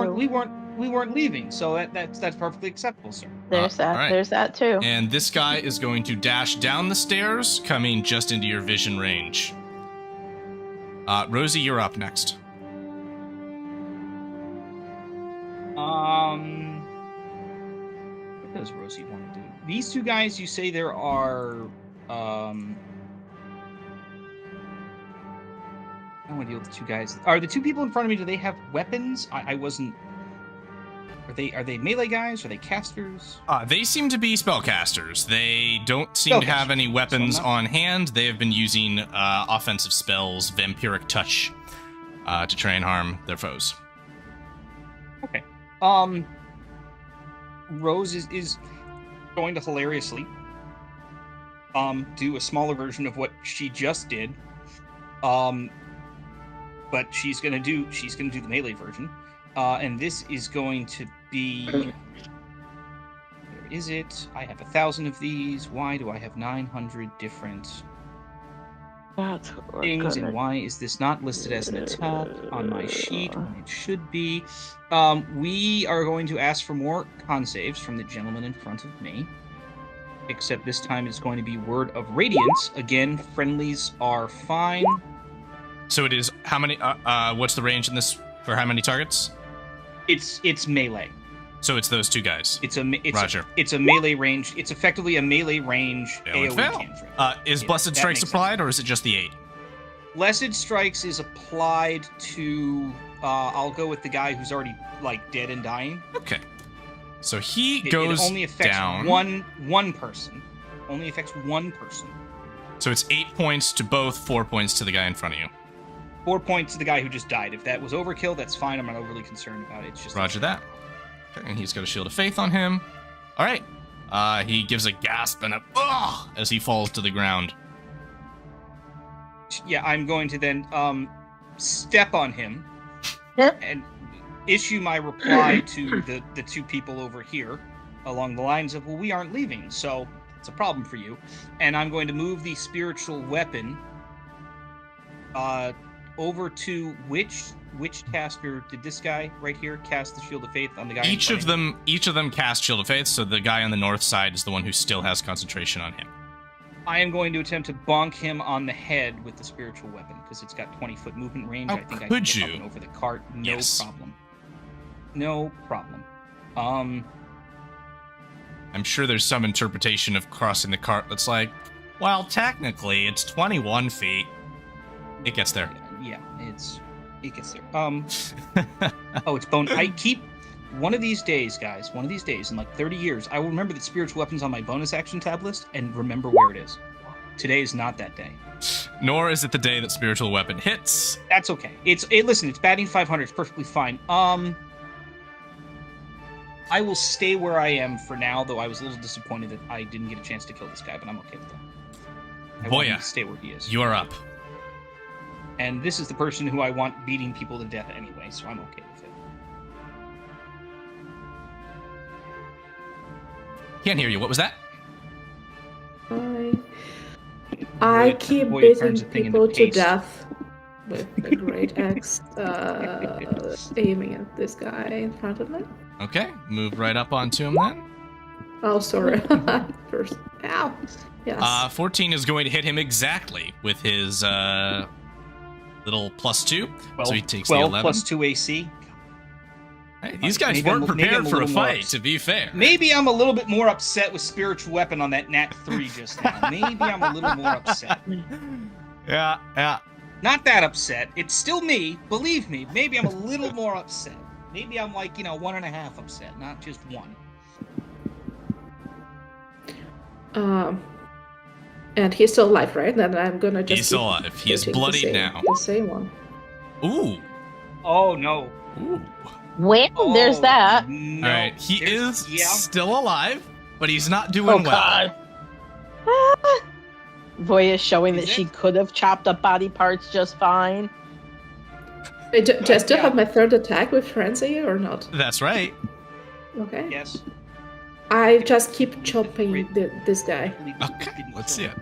[SPEAKER 4] We weren't leaving, so that's perfectly acceptable, sir.
[SPEAKER 3] There's that.
[SPEAKER 1] right.
[SPEAKER 3] There's that too.
[SPEAKER 1] And this guy is going to dash down the stairs, coming just into your vision range. Rosie, you're up next.
[SPEAKER 4] What does Rosie want to do? These 2 guys, you say there are, I don't want to deal with the 2 guys. Are the 2 people in front of me, do they have weapons? I wasn't... Are they melee guys? Are they casters?
[SPEAKER 1] They seem to be spellcasters. They don't seem to have any weapons on hand. They have been using offensive spells, vampiric touch, to try and harm their foes.
[SPEAKER 4] Okay. Rose is going to hilariously do a smaller version of what she just did. But she's gonna do the melee version. And this is going to be... Where is it? I have 1,000 of these. Why do I have 900 different things? And why is this not listed as an attack on my sheet when it should be? We are going to ask for more con saves from the gentleman in front of me. Except this time it's going to be Word of Radiance. Again, friendlies are fine.
[SPEAKER 1] So it is how many? What's the range in this for how many targets?
[SPEAKER 4] It's melee.
[SPEAKER 1] So it's those 2 guys. Roger.
[SPEAKER 4] It's a melee range. It's effectively a melee range AoE cantrip.
[SPEAKER 1] Is Blessed Strikes applied, or is it just the 8?
[SPEAKER 4] Blessed Strikes is applied to. I'll go with the guy who's already dead and dying.
[SPEAKER 1] Okay. So he goes
[SPEAKER 4] it only affects
[SPEAKER 1] down.
[SPEAKER 4] one person. Only affects 1 person.
[SPEAKER 1] So it's 8 points to both, 4 points to the guy in front of you.
[SPEAKER 4] 4 points to the guy who just died. If that was overkill, that's fine. I'm not overly concerned about it. It's just
[SPEAKER 1] Roger that. Okay, and he's got a Shield of Faith on him. All right. He gives a gasp and a ugh as he falls to the ground.
[SPEAKER 4] Yeah, I'm going to then step on him and issue my reply to the 2 people over here along the lines of, well, we aren't leaving, so it's a problem for you. And I'm going to move the spiritual weapon over to which caster did this guy right here cast the Shield of Faith on the guy?
[SPEAKER 1] Each of them cast Shield of Faith, so the guy on the north side is the one who still has concentration on him.
[SPEAKER 4] I am going to attempt to bonk him on the head with the spiritual weapon because it's got 20-foot movement range.
[SPEAKER 1] Oh,
[SPEAKER 4] I think I
[SPEAKER 1] could
[SPEAKER 4] can get
[SPEAKER 1] you?
[SPEAKER 4] up and over the cart. No
[SPEAKER 1] Yes.
[SPEAKER 4] problem. No problem.
[SPEAKER 1] I'm sure there's some interpretation of crossing the cart that's like, well, technically it's 21 feet. It gets there.
[SPEAKER 4] Yeah, it gets there. Oh, it's bone. I keep one of these days, guys. One of these days, in like 30 years, I will remember that spiritual weapons on my bonus action tab list and remember where it is. Today is not that day.
[SPEAKER 1] Nor is it the day that spiritual weapon hits.
[SPEAKER 4] That's okay. Listen, it's batting 500. It's perfectly fine. I will stay where I am for now, though I was a little disappointed that I didn't get a chance to kill this guy, but I'm okay with that. I want him to stay where he is.
[SPEAKER 1] You are up.
[SPEAKER 4] And this is the person who I want beating people to death anyway, so I'm okay with it.
[SPEAKER 1] Can't hear you. What was that?
[SPEAKER 2] I
[SPEAKER 4] Boy,
[SPEAKER 2] keep
[SPEAKER 4] it
[SPEAKER 2] beating
[SPEAKER 4] turns a thing into
[SPEAKER 2] people to
[SPEAKER 4] paste.
[SPEAKER 2] death with the great axe, aiming at this guy in front of me.
[SPEAKER 1] Okay, move right up onto him then.
[SPEAKER 2] Oh, sorry. First, ow. Yes.
[SPEAKER 1] 14 is going to hit him exactly with his little +2. So he takes
[SPEAKER 4] 12
[SPEAKER 1] the 11.
[SPEAKER 4] plus 2 AC.
[SPEAKER 1] Hey, these guys
[SPEAKER 4] Maybe
[SPEAKER 1] weren't
[SPEAKER 4] I'm- maybe I'm
[SPEAKER 1] prepared
[SPEAKER 4] a
[SPEAKER 1] for a
[SPEAKER 4] little more
[SPEAKER 1] fight,
[SPEAKER 4] ups-
[SPEAKER 1] to be fair.
[SPEAKER 4] Maybe I'm a little bit more upset with spiritual weapon on that nat 3 just now. Maybe I'm a little more upset.
[SPEAKER 1] Yeah.
[SPEAKER 4] Not that upset. It's still me. Believe me. Maybe I'm a little more upset. Maybe I'm like, 1.5 upset, not just 1.
[SPEAKER 2] And he's still alive, right? Then I'm gonna just.
[SPEAKER 1] He's still alive. He is
[SPEAKER 2] hitting the
[SPEAKER 1] bloodied
[SPEAKER 2] same-
[SPEAKER 1] now.
[SPEAKER 2] The same one.
[SPEAKER 1] Ooh.
[SPEAKER 4] Oh, no.
[SPEAKER 1] Ooh.
[SPEAKER 3] Well, there's
[SPEAKER 4] Oh,
[SPEAKER 3] that.
[SPEAKER 4] No.
[SPEAKER 1] All right, he
[SPEAKER 4] There's-
[SPEAKER 1] is
[SPEAKER 4] Yeah.
[SPEAKER 1] still alive, but he's not doing well.
[SPEAKER 3] Voya showing
[SPEAKER 4] Is
[SPEAKER 3] that
[SPEAKER 4] it?
[SPEAKER 3] she could have chopped up body parts just fine.
[SPEAKER 2] Wait, do I still
[SPEAKER 4] Yeah.
[SPEAKER 2] have my third attack with frenzy or not?
[SPEAKER 1] That's right.
[SPEAKER 2] Okay.
[SPEAKER 4] Yes.
[SPEAKER 2] I just keep chopping this guy.
[SPEAKER 1] Okay, let's see it.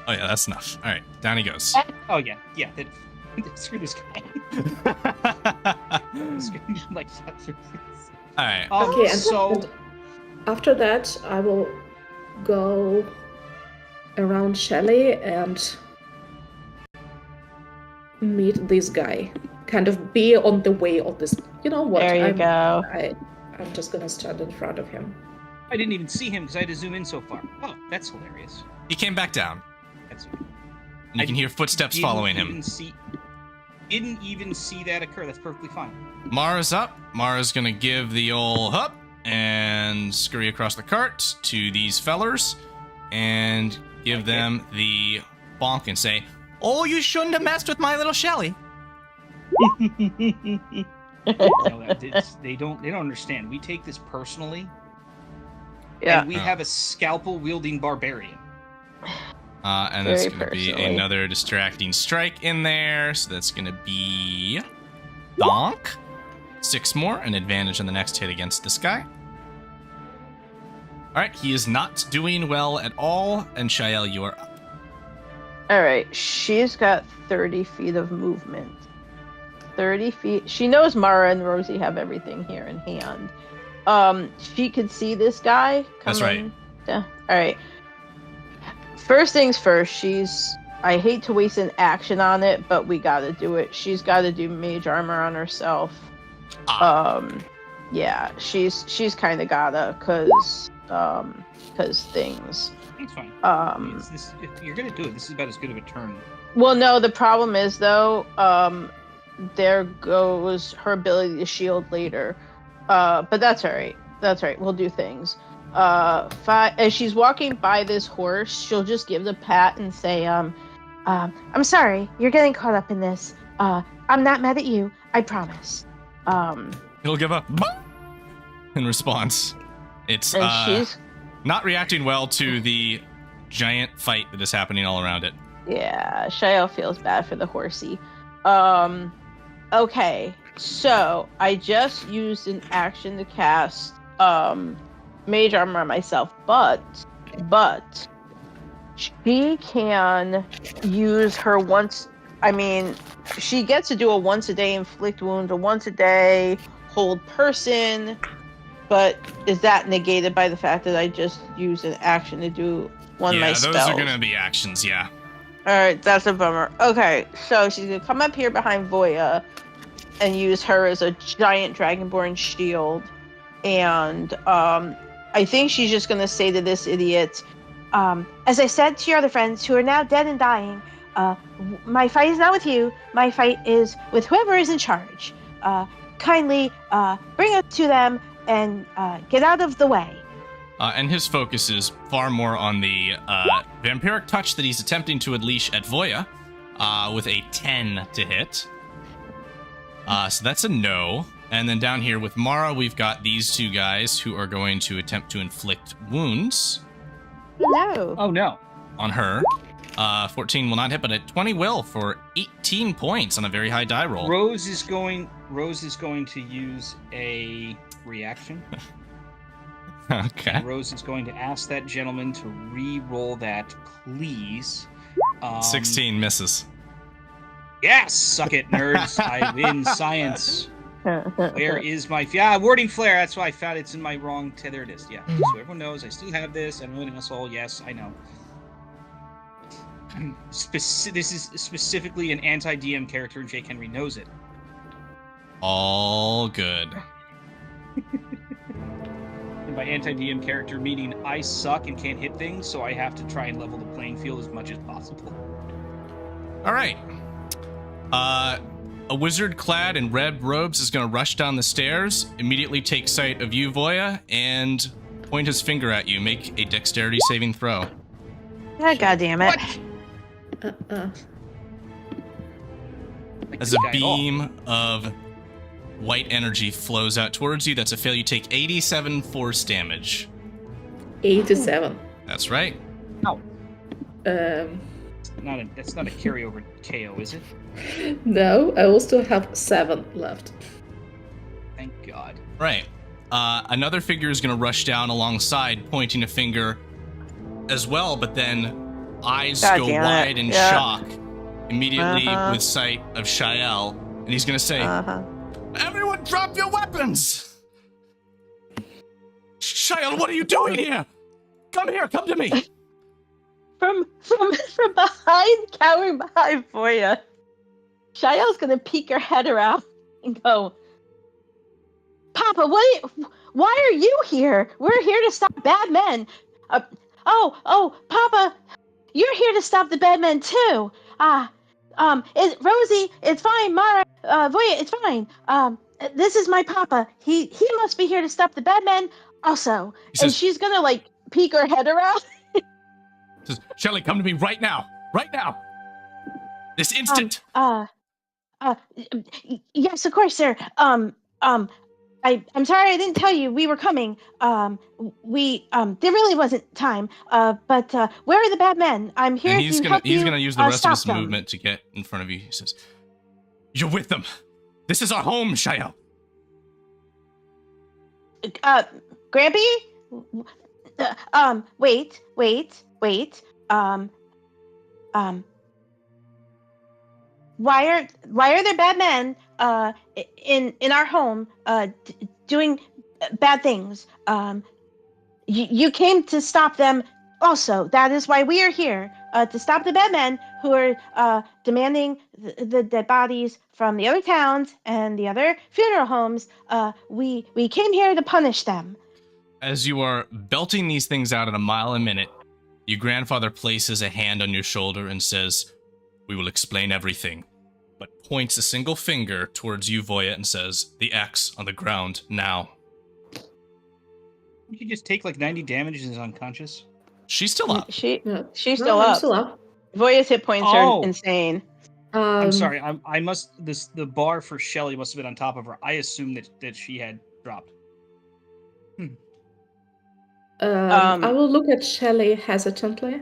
[SPEAKER 1] Oh yeah, that's enough. All right, down he goes.
[SPEAKER 4] Oh, yeah. Yeah. Screw this guy. Like,
[SPEAKER 1] All right.
[SPEAKER 2] Okay, and
[SPEAKER 4] so...
[SPEAKER 2] after that, I will go around Shelly and meet this guy. Kind of be on the way of this. You know what?
[SPEAKER 3] There you go.
[SPEAKER 2] I'm just gonna stand in front of him.
[SPEAKER 4] I didn't even see him because I had to zoom in so far. Oh, that's hilarious.
[SPEAKER 1] He came back down.
[SPEAKER 4] That's
[SPEAKER 1] And you can hear footsteps following him.
[SPEAKER 4] Didn't even see that occur. That's perfectly fine.
[SPEAKER 1] Mara's up. Mara's gonna give the ol' hup and scurry across the cart to these fellers and give them the bonk and say, "Oh, you shouldn't have messed with my little Shelly."
[SPEAKER 4] They don't understand. We take this personally.
[SPEAKER 3] Yeah.
[SPEAKER 4] And we have a scalpel wielding barbarian.
[SPEAKER 1] And that's
[SPEAKER 3] Very
[SPEAKER 1] going to be
[SPEAKER 3] personally.
[SPEAKER 1] another distracting strike in there. So that's going to be donk. 6 more, an advantage on the next hit against this guy. All right, he is not doing well at all. And Shael, you are up.
[SPEAKER 3] All right, she's got 30 feet of movement. 30 feet. She knows Mara and Rosie have everything here in hand. She could see this guy coming.
[SPEAKER 1] That's right.
[SPEAKER 3] Yeah. All right. First things first, I hate to waste an action on it, but we gotta do it. She's gotta do mage armor on herself. Yeah, she's kind of gotta, cause things.
[SPEAKER 4] It's fine. If you're gonna do it, this is about as good of a turn.
[SPEAKER 3] Well, no, the problem is though, there goes her ability to shield later. But that's all right. That's all right. We'll do things. As she's walking by this horse, she'll just give the pat and say, I'm sorry, you're getting caught up in this. I'm not mad at you, I promise.
[SPEAKER 1] He'll give a in response. It's
[SPEAKER 3] And she's
[SPEAKER 1] not reacting well to the giant fight that is happening all around it.
[SPEAKER 3] Yeah, Shael feels bad for the horsey. Okay, so I just used an action to cast mage armor on myself, but she can use her she gets to do a once a day inflict wounds, a once a day hold person, But is that negated by the fact that I just used an action to do one of my spells?
[SPEAKER 1] Yeah, those are gonna be actions, yeah.
[SPEAKER 3] Alright, that's a bummer. Okay, so she's gonna come up here behind Voya and use her as a giant dragonborn shield. And I think she's just gonna say to this idiot, as I said to your other friends who are now dead and dying, my fight is not with you. My fight is with whoever is in charge. Kindly bring it to them and get out of the way.
[SPEAKER 1] And his focus is far more on the vampiric touch that he's attempting to unleash at Voya with a 10 to hit. So that's a no. And then down here with Mara, we've got these two guys who are going to attempt to inflict wounds.
[SPEAKER 3] No.
[SPEAKER 4] Oh no.
[SPEAKER 1] On her. 14 will not hit, but a 20 will for 18 points on a very high die roll.
[SPEAKER 4] Rose is going to use a reaction.
[SPEAKER 1] Okay.
[SPEAKER 4] And Rose is going to ask that gentleman to re-roll that, please.
[SPEAKER 1] 16 misses.
[SPEAKER 4] Yes! Suck it, nerds. I win science. Where is my... Yeah, wording flare. That's why I found it's in my wrong... There it is. Yeah. So everyone knows I still have this. I'm an asshole. Yes, I know. This is specifically an anti-DM character, and Jake Henry knows it.
[SPEAKER 1] All good.
[SPEAKER 4] And by anti-DM character, meaning I suck and can't hit things, so I have to try and level the playing field as much as possible.
[SPEAKER 1] All right. A wizard clad in red robes is going to rush down the stairs, immediately take sight of you, Voya, and point his finger at you. Make a dexterity saving throw.
[SPEAKER 3] Ah, God damn it.
[SPEAKER 1] As a beam of white energy flows out towards you, that's a fail. You take 87 force damage.
[SPEAKER 2] 87.
[SPEAKER 1] That's right.
[SPEAKER 4] Oh.
[SPEAKER 2] Um,
[SPEAKER 4] That's not a carryover KO, is it?
[SPEAKER 2] No, I will still have 7 left.
[SPEAKER 4] Thank God.
[SPEAKER 1] Right. Another figure is going to rush down alongside, pointing a finger as well, but then eyes
[SPEAKER 3] God
[SPEAKER 1] go
[SPEAKER 3] damn it.
[SPEAKER 1] wide in
[SPEAKER 3] Yeah.
[SPEAKER 1] shock immediately with sight of Shael, and he's going to say, "Everyone drop your weapons! Shael, what are you doing here? Come here, come to me!"
[SPEAKER 3] From behind, cowering behind Voya, Shael's gonna peek her head around and go, "Papa, why are you here? We're here to stop bad men. Papa, you're here to stop the bad men too. Rosie, it's fine. Mara, Voya, it's fine. This is my papa. He must be here to stop the bad men also." And she's gonna like peek her head around.
[SPEAKER 1] Says, "Shelly, come to me right now. Right now. This instant."
[SPEAKER 3] Yes, of course, sir. I'm sorry I didn't tell you we were coming. There really wasn't time. But where are the bad men? I'm here
[SPEAKER 1] and
[SPEAKER 3] to help you.
[SPEAKER 1] He's gonna use the rest of his
[SPEAKER 3] stop them.
[SPEAKER 1] movement to get in front of you. He says, "You're with them. This is our home, Shael."
[SPEAKER 3] Grampy? Wait. Why are there bad men in our home doing bad things? You came to stop them also. That is why we are here, to stop the bad men who are demanding the dead bodies from the other towns and the other funeral homes. We came here to punish them.
[SPEAKER 1] As you are belting these things out at a mile a minute, your grandfather places a hand on your shoulder and says, "We will explain everything," but points a single finger towards you, Voya, and says, "The X on the ground now."
[SPEAKER 4] You could just take like 90 damage and is unconscious.
[SPEAKER 1] She's still up.
[SPEAKER 3] She's
[SPEAKER 2] No,
[SPEAKER 3] still
[SPEAKER 2] I'm
[SPEAKER 3] up.
[SPEAKER 2] still up.
[SPEAKER 3] Voya's hit points
[SPEAKER 4] Oh.
[SPEAKER 3] are insane.
[SPEAKER 4] I'm sorry. I must. The bar for Shelly must have been on top of her. I assumed that she had dropped.
[SPEAKER 2] I will look at Shelly hesitantly.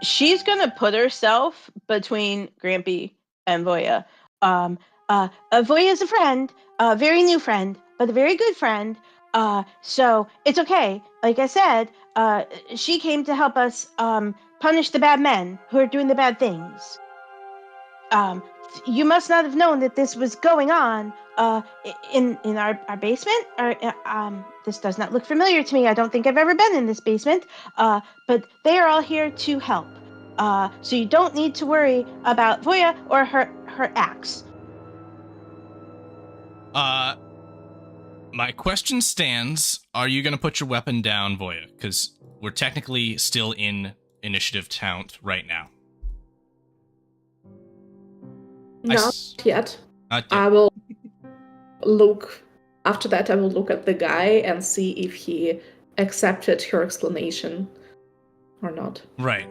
[SPEAKER 3] She's gonna put herself between Grampy and Voya. Voya is a friend, a very new friend, but a very good friend. So it's okay. Like I said, she came to help us punish the bad men who are doing the bad things. You must not have known that this was going on in our basement. Or this does not look familiar to me. I don't think I've ever been in this basement. But they are all here to help. So you don't need to worry about Voya or her axe.
[SPEAKER 1] My question stands. Are you going to put your weapon down, Voya? Because we're technically still in initiative count right now.
[SPEAKER 2] Not yet.
[SPEAKER 1] Not yet.
[SPEAKER 2] I will look. After that, I will look at the guy and see if he accepted her explanation or not.
[SPEAKER 1] Right.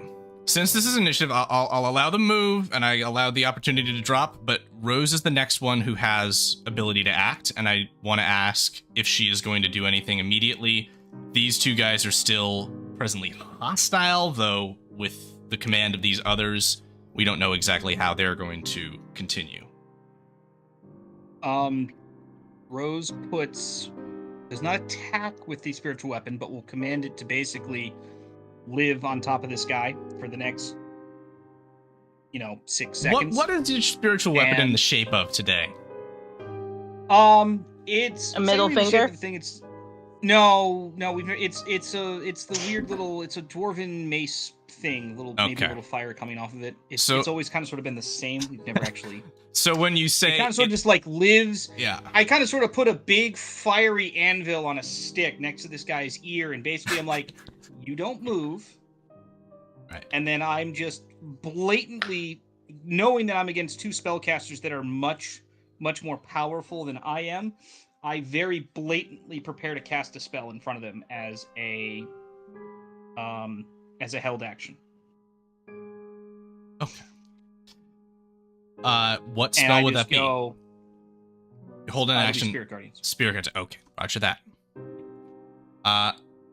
[SPEAKER 1] Since this is initiative, I'll allow the move, and I allow the opportunity to drop, but Rose is the next one who has ability to act, and I want to ask if she is going to do anything immediately. These two guys are still presently hostile, though with the command of these others, we don't know exactly how they're going to continue.
[SPEAKER 4] Rose does not attack with the spiritual weapon, but will command it to basically live on top of this guy for the next, 6 seconds.
[SPEAKER 1] What is your spiritual weapon in the shape of today?
[SPEAKER 4] It's
[SPEAKER 3] a middle finger.
[SPEAKER 4] It's the weird little. It's a dwarven mace thing. Maybe a little fire coming off of it. It's always kind of sort of been the same. We've never actually.
[SPEAKER 1] So when you say
[SPEAKER 4] it kind of sort of just like lives.
[SPEAKER 1] Yeah.
[SPEAKER 4] I kind of sort of put a big fiery anvil on a stick next to this guy's ear, and basically I'm like, you don't move.
[SPEAKER 1] Right.
[SPEAKER 4] And then I'm just blatantly knowing that I'm against two spellcasters that are much, much more powerful than I am. I very blatantly prepare to cast a spell in front of them as a held action.
[SPEAKER 1] Okay. What spell would that be?
[SPEAKER 4] You
[SPEAKER 1] hold an action.
[SPEAKER 4] Spirit Guardians.
[SPEAKER 1] Spirit Guardians. Okay, roger that.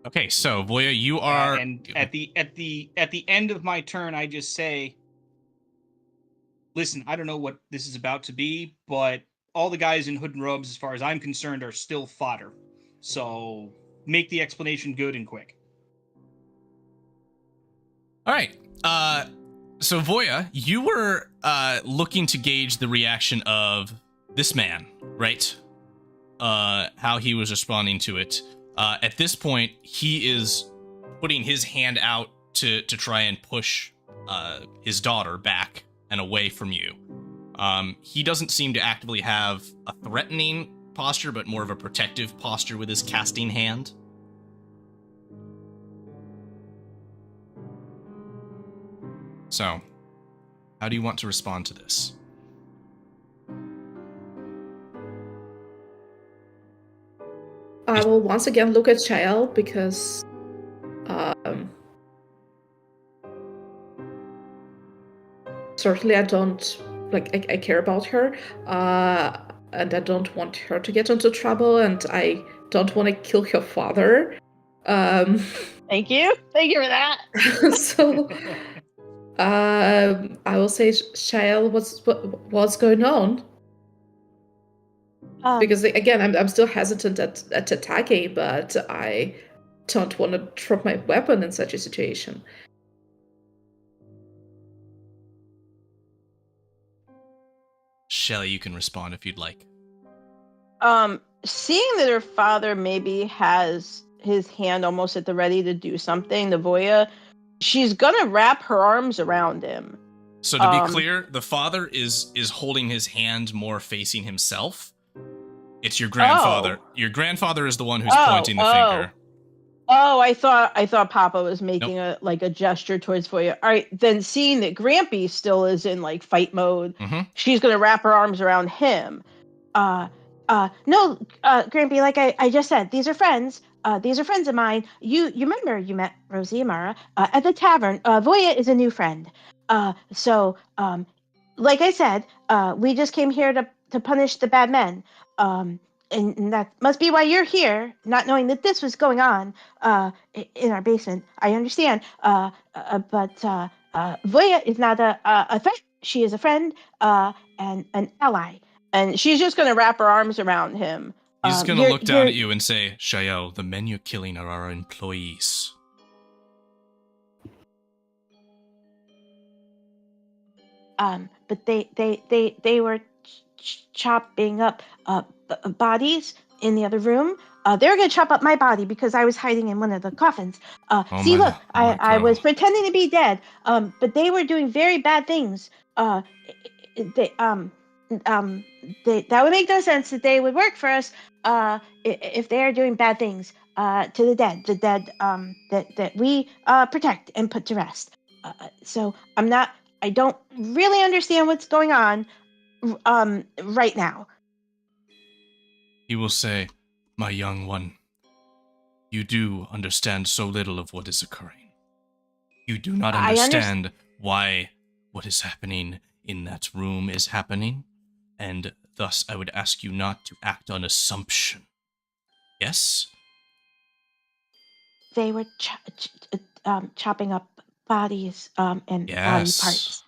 [SPEAKER 1] Okay, so Voya, you are.
[SPEAKER 4] And at the end of my turn, I just say, "Listen, I don't know what this is about to be, but all the guys in hood and robes, as far as I'm concerned, are still fodder. So make the explanation good and quick."
[SPEAKER 1] All right. So Voya, you were looking to gauge the reaction of this man, right? How he was responding to it. At this point, he is putting his hand out to try and push his daughter back and away from you. He doesn't seem to actively have a threatening posture, but more of a protective posture with his casting hand. So, how do you want to respond to this?
[SPEAKER 2] I will once again look at Shael because certainly I don't I care about her, and I don't want her to get into trouble, and I don't want to kill her father.
[SPEAKER 3] Thank you for that.
[SPEAKER 2] So I will say, Shael, what's going on? Because again, I'm still hesitant at attacking, but I don't want to drop my weapon in such a situation.
[SPEAKER 1] Shelly, you can respond if you'd like.
[SPEAKER 3] Seeing that her father maybe has his hand almost at the ready to do something, the Voya, she's gonna wrap her arms around him.
[SPEAKER 1] So to be clear, the father is holding his hand more facing himself. It's your grandfather.
[SPEAKER 3] Oh.
[SPEAKER 1] Your grandfather is the one who's pointing the finger.
[SPEAKER 3] Oh, I thought Papa was making a gesture towards Voya. All right, then seeing that Grampy still is in fight mode, she's gonna wrap her arms around him. No, Grampy, like I just said, these are friends. These are friends of mine. You remember you met Rosie Amara at the tavern. Voya is a new friend. So like I said, we just came here to punish the bad men. And that must be why you're here, not knowing that this was going on in our basement. I understand. But Voya is not a threat. She is a friend and an ally. And she's just going to wrap her arms around him.
[SPEAKER 1] He's going to look down at you and say, Shael, the men you're killing are our employees.
[SPEAKER 3] but they were chopping up bodies in the other room. They were going to chop up my body because I was hiding in one of the coffins. See, look, I was pretending to be dead. But they were doing very bad things. They that would make no sense that they would work for us. If they are doing bad things to the dead that we protect and put to rest. So I don't really understand what's going on right now.
[SPEAKER 1] He will say, "My young one, you do understand so little of what is occurring. You do not understand why what is happening in that room is happening, and thus I would ask you not to act on assumption. Yes?"
[SPEAKER 3] They were chopping up bodies and body parts.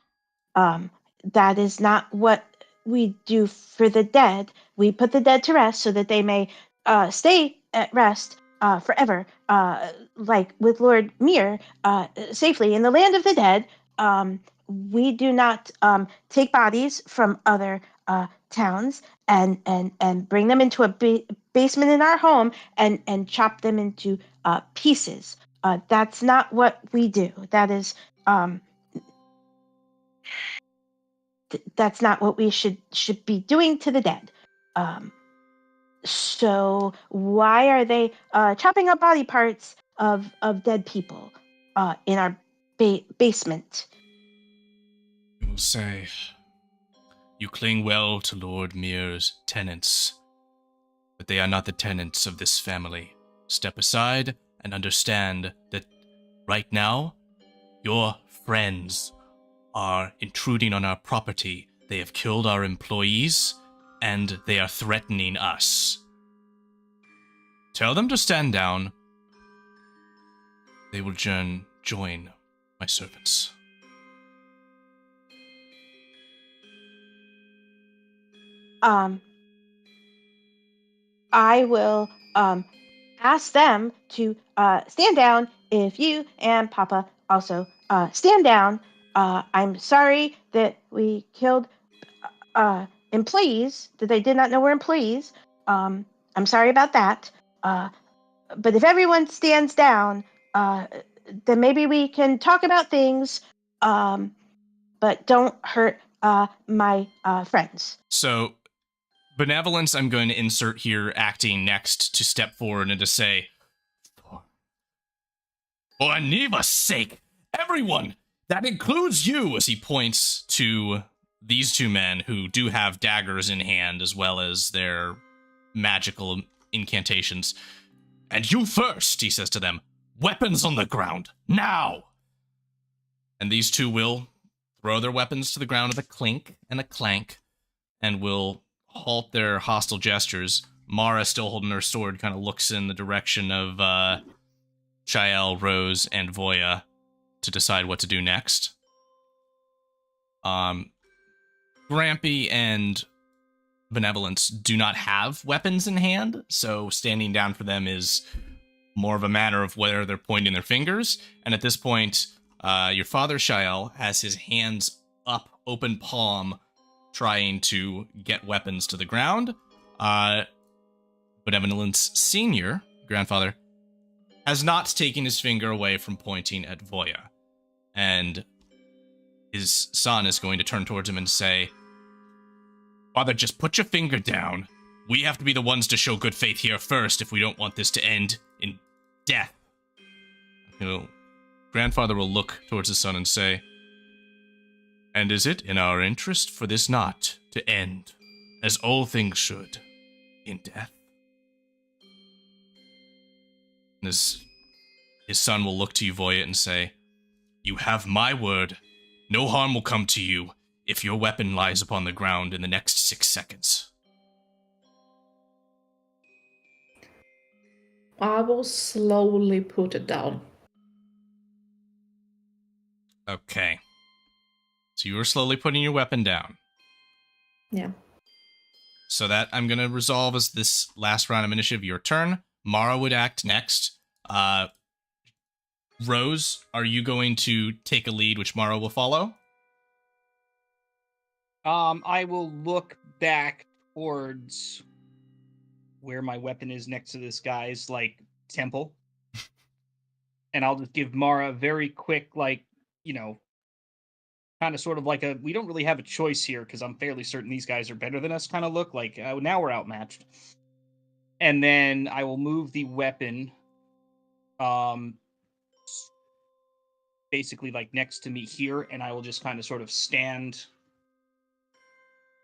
[SPEAKER 3] That is not what we do for the dead. We put the dead to rest so that they may stay at rest forever, like with Lord Mir, safely in the land of the dead. We do not take bodies from other towns and bring them into a basement in our home and chop them into pieces. That's not what we do. That is that's not what we should be doing to the dead. So why are they chopping up body parts of dead people in our basement?
[SPEAKER 1] You will say, "You cling well to Lord Mir's tenants, but they are not the tenants of this family. Step aside and understand that right now, your friends are intruding on our property. They have killed our employees, and they are threatening us. Tell them to stand down. They will join my servants."
[SPEAKER 3] I will ask them to stand down if you and Papa also stand down. I'm sorry that we killed employees that they did not know were employees. I'm sorry about that. But if everyone stands down, then maybe we can talk about things, but don't hurt my friends.
[SPEAKER 1] So, Benevolence, I'm going to insert here, acting next to step forward and to say, "For Aniva's sake, everyone, that includes you," as he points to these two men who do have daggers in hand as well as their magical incantations. "And you first," he says to them, "weapons on the ground, now!" And these two will throw their weapons to the ground with a clink and a clank, and will halt their hostile gestures. Mara, still holding her sword, kind of looks in the direction of Shael, Rose, and Voya to decide what to do next. Grampy and Benevolence do not have weapons in hand, so standing down for them is more of a matter of where they're pointing their fingers. And at this point, your father, Shael, has his hands up, open palm, trying to get weapons to the ground. Benevolence Senior, grandfather, has not taken his finger away from pointing at Voya. And his son is going to turn towards him and say, "Father, just put your finger down. We have to be the ones to show good faith here first if we don't want this to end in death." Grandfather will look towards his son and say, "And is it in our interest for this not to end, as all things should, in death?" And his son will look to you, Voya, and say, "You have my word. No harm will come to you if your weapon lies upon the ground in the next 6 seconds."
[SPEAKER 2] I will slowly put it down.
[SPEAKER 1] Okay. So you are slowly putting your weapon down.
[SPEAKER 2] Yeah.
[SPEAKER 1] So that I'm going to resolve as this last round of initiative, your turn. Mara would act next. Rose, are you going to take a lead, which Mara will follow?
[SPEAKER 4] I will look back towards where my weapon is next to this guy's like temple, and I'll just give Mara a very quick, like, kind of sort of like a, we don't really have a choice here because I'm fairly certain these guys are better than us kind of look, like, now we're outmatched. And then I will move the weapon basically like next to me here, and I will just kind of sort of stand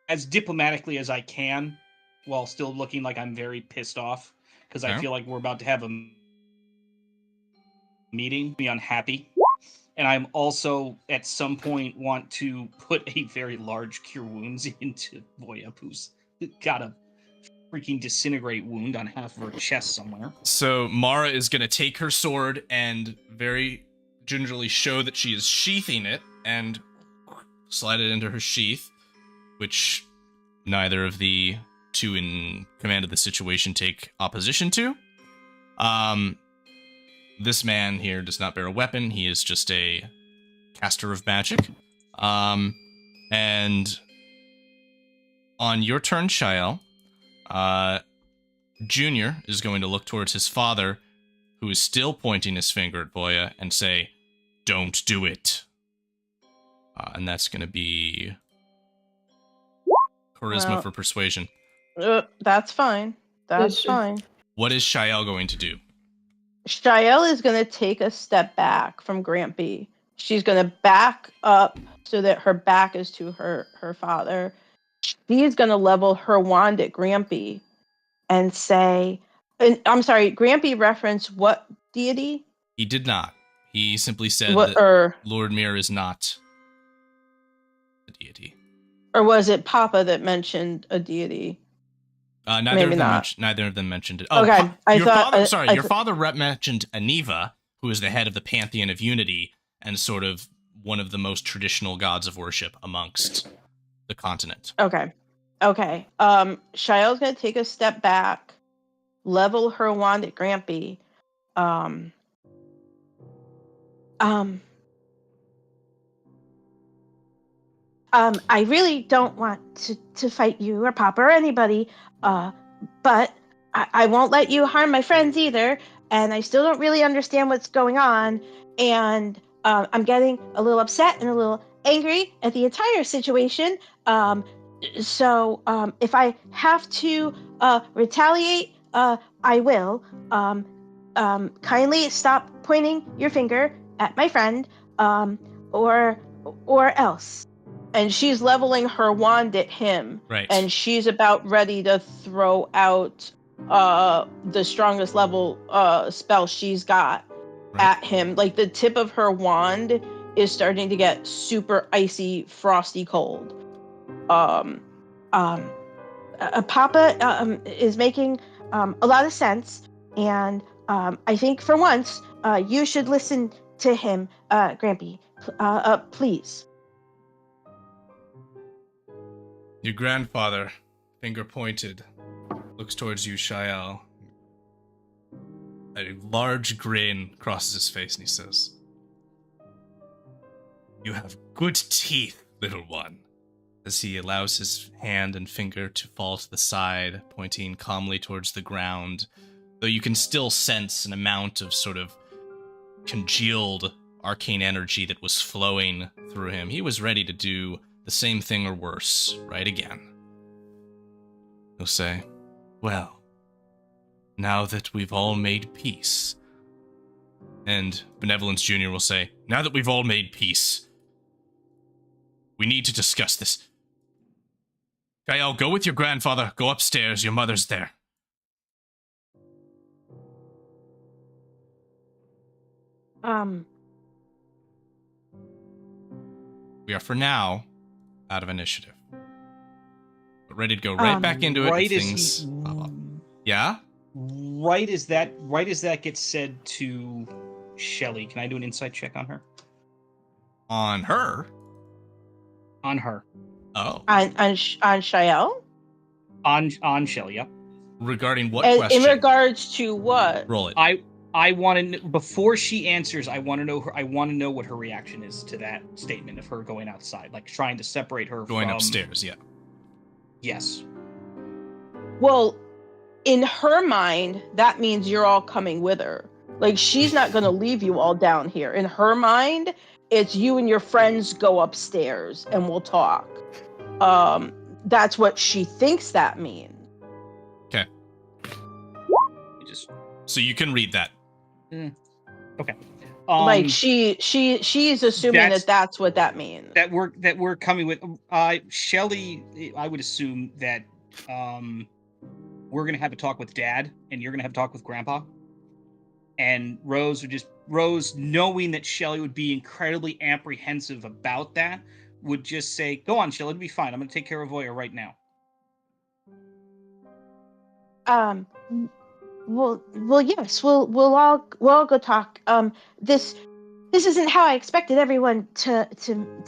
[SPEAKER 4] as diplomatically as I can while still looking like I'm very pissed off because I feel like we're about to have a meeting, be unhappy. And I'm also at some point want to put a very large cure wounds into Voya, who's got a freaking disintegrate wound on half of her chest somewhere.
[SPEAKER 1] So Mara is going to take her sword and very gingerly show that she is sheathing it and slide it into her sheath, which neither of the two in command of the situation take opposition to. This man here does not bear a weapon. He is just a caster of magic. And on your turn, Shael, Junior is going to look towards his father, who is still pointing his finger at Voya, and say, "Don't do it." And that's going to be charisma for persuasion.
[SPEAKER 3] That's fine. That's fine.
[SPEAKER 1] What is Shael going to do?
[SPEAKER 3] Shael is going to take a step back from Grampy. She's going to back up so that her back is to her father. She's going to level her wand at Grampy and say, and I'm sorry, Grampy referenced what deity?
[SPEAKER 1] He did not. He simply said that Lord Mir is not a deity.
[SPEAKER 3] Or was it Papa that mentioned a deity?
[SPEAKER 1] Neither of them mentioned it. Oh,
[SPEAKER 3] okay.
[SPEAKER 1] Your father mentioned Aniva, who is the head of the Pantheon of Unity and sort of one of the most traditional gods of worship amongst the continent.
[SPEAKER 3] Okay. Shael's going to take a step back, level her wand at Grampy. I really don't want to fight you or Papa or anybody, but I won't let you harm my friends either, and I still don't really understand what's going on, and I'm getting a little upset and a little angry at the entire situation, so if I have to retaliate, I will. Kindly stop pointing your finger at my friend, or else. And she's leveling her wand at him.
[SPEAKER 1] Right.
[SPEAKER 3] And she's about ready to throw out the strongest level spell she's got at him. Like the tip of her wand is starting to get super icy, frosty cold. Papa is making a lot of sense. And I think for once, you should listen to him, Grampy. Please.
[SPEAKER 1] Your grandfather, finger pointed, looks towards you, Shael. A large grin crosses his face and he says, "You have good teeth, little one," as he allows his hand and finger to fall to the side, pointing calmly towards the ground, though you can still sense an amount of sort of congealed arcane energy that was flowing through him. He was ready to do the same thing or worse, right again. He'll say, "Well, now that we've all made peace," and Benevolence Jr. will say, "Now that we've all made peace, we need to discuss this. Gael, go with your grandfather, go upstairs, your mother's there." We are for now out of initiative, but ready to go right back into it.
[SPEAKER 4] Right
[SPEAKER 1] if
[SPEAKER 4] as
[SPEAKER 1] things
[SPEAKER 4] he,
[SPEAKER 1] pop up. Yeah.
[SPEAKER 4] Right as that gets said to Shelly, can I do an insight check on her?
[SPEAKER 1] On her.
[SPEAKER 4] On her.
[SPEAKER 3] On
[SPEAKER 1] Oh.
[SPEAKER 3] Shael?
[SPEAKER 4] On Shelly, yeah.
[SPEAKER 1] Regarding what
[SPEAKER 3] In
[SPEAKER 1] question?
[SPEAKER 3] regards to what?
[SPEAKER 1] Roll it.
[SPEAKER 4] I want to before she answers. I want to know her. I want to know what her reaction is to that statement of her going outside, like trying to separate her
[SPEAKER 1] Going
[SPEAKER 4] from
[SPEAKER 1] upstairs, yeah.
[SPEAKER 4] Yes.
[SPEAKER 3] Well, in her mind, that means you're all coming with her. Like, she's not going to leave you all down here. In her mind, it's you and your friends go upstairs and we'll talk. That's what she thinks that means.
[SPEAKER 1] Okay. So you can read that.
[SPEAKER 4] Okay.
[SPEAKER 3] Like she's assuming that's what that means.
[SPEAKER 4] That we're coming with Shelly. I would assume that we're gonna have a talk with Dad, and you're gonna have a talk with Grandpa. And Rose knowing that Shelly would be incredibly apprehensive about that, would just say, "Go on, Shelly, it'll be fine. I'm gonna take care of Voya right now."
[SPEAKER 3] Well, yes, we'll all go talk. This isn't how I expected everyone to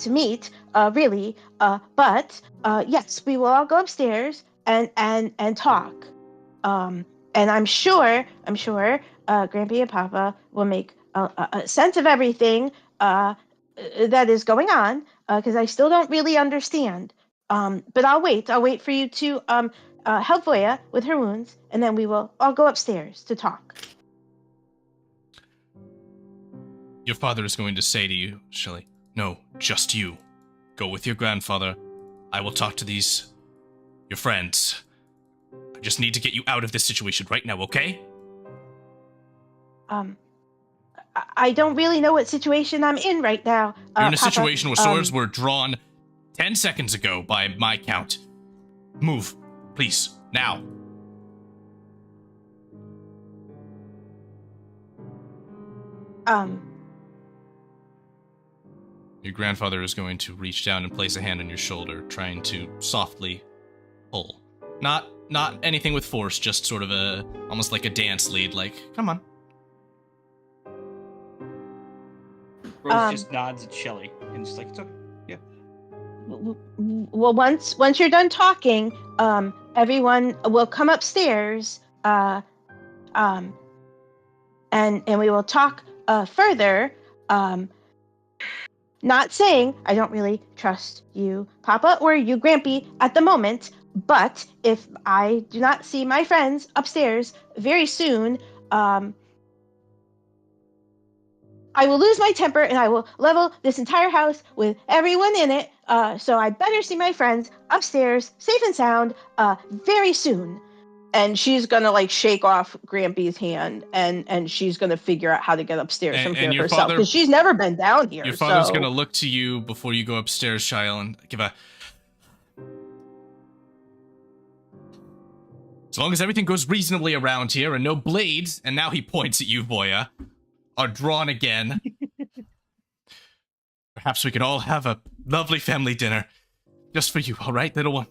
[SPEAKER 3] meet, really. But yes, we will all go upstairs and talk. And I'm sure, Grampy and Papa will make a sense of everything that is going on, because I still don't really understand. But I'll wait for you to help Voya with her wounds, and then we will all go upstairs to talk.
[SPEAKER 1] Your father is going to say to you, Shelly, no, just you. Go with your grandfather. I will talk to your friends. I just need to get you out of this situation right now, okay?
[SPEAKER 3] I don't really know what situation I'm in right now.
[SPEAKER 1] You're in a
[SPEAKER 3] Papa,
[SPEAKER 1] situation where swords were drawn 10 seconds ago by my count. Move, please, now. Your grandfather is going to reach down and place a hand on your shoulder, trying to softly pull. Not anything with force, just sort of almost like a dance lead, like, come on.
[SPEAKER 4] Rose just nods at Shelly and just like, it's okay. Yeah.
[SPEAKER 3] Well, once you're done talking, everyone will come upstairs, and we will talk further. Not saying I don't really trust you, Papa, or you, Grampy, at the moment, but if I do not see my friends upstairs very soon, I will lose my temper and I will level this entire house with everyone in it. So I better see my friends upstairs, safe and sound, very soon. And she's gonna like shake off Grampy's hand, and she's gonna figure out how to get upstairs from here herself, because she's never been down here.
[SPEAKER 1] Your father's gonna look to you before you go upstairs, Shyle, and give a. As long as everything goes reasonably around here and no blades, and now he points at you, Voya, are drawn again. Perhaps we could all have a lovely family dinner. Just for you, all right, little one?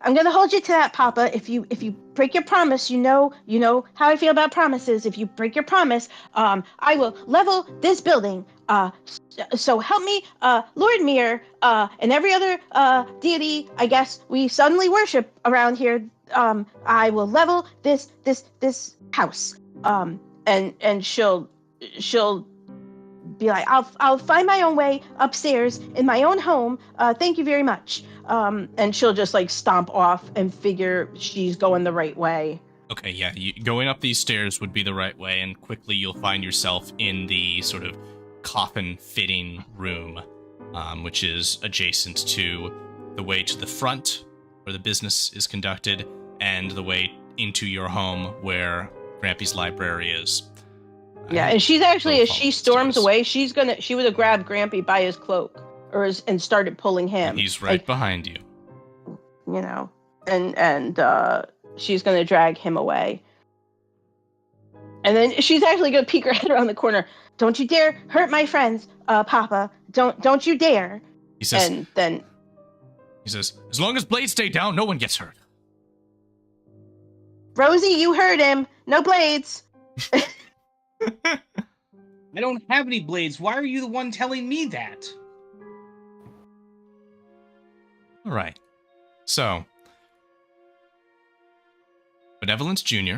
[SPEAKER 3] I'm gonna hold you to that, Papa. If you break your promise, you know how I feel about promises. If you break your promise, I will level this building. So help me, Lord Mir, and every other deity I guess we suddenly worship around here. I will level this house. And she'll be like, I'll find my own way upstairs in my own home. Thank you very much. And she'll just like stomp off and figure she's going the right way.
[SPEAKER 1] Okay, yeah, going up these stairs would be the right way, and quickly you'll find yourself in the sort of coffin-fitting room, which is adjacent to the way to the front, where the business is conducted, and the way into your home, where Grampy's library is.
[SPEAKER 3] Yeah, and she's actually, as she storms away, she would have grabbed Grampy by his cloak, and started pulling him.
[SPEAKER 1] And he's right behind you.
[SPEAKER 3] You know, and she's gonna drag him away. And then she's actually gonna peek her head around the corner. Don't you dare hurt my friends, Papa. Don't you dare.
[SPEAKER 1] He says,
[SPEAKER 3] and then
[SPEAKER 1] he says, as long as blades stay down, no one gets hurt.
[SPEAKER 3] Rosie, you heard him. No blades.
[SPEAKER 4] I don't have any blades. Why are you the one telling me that?
[SPEAKER 1] All right. So, Benevolence Jr.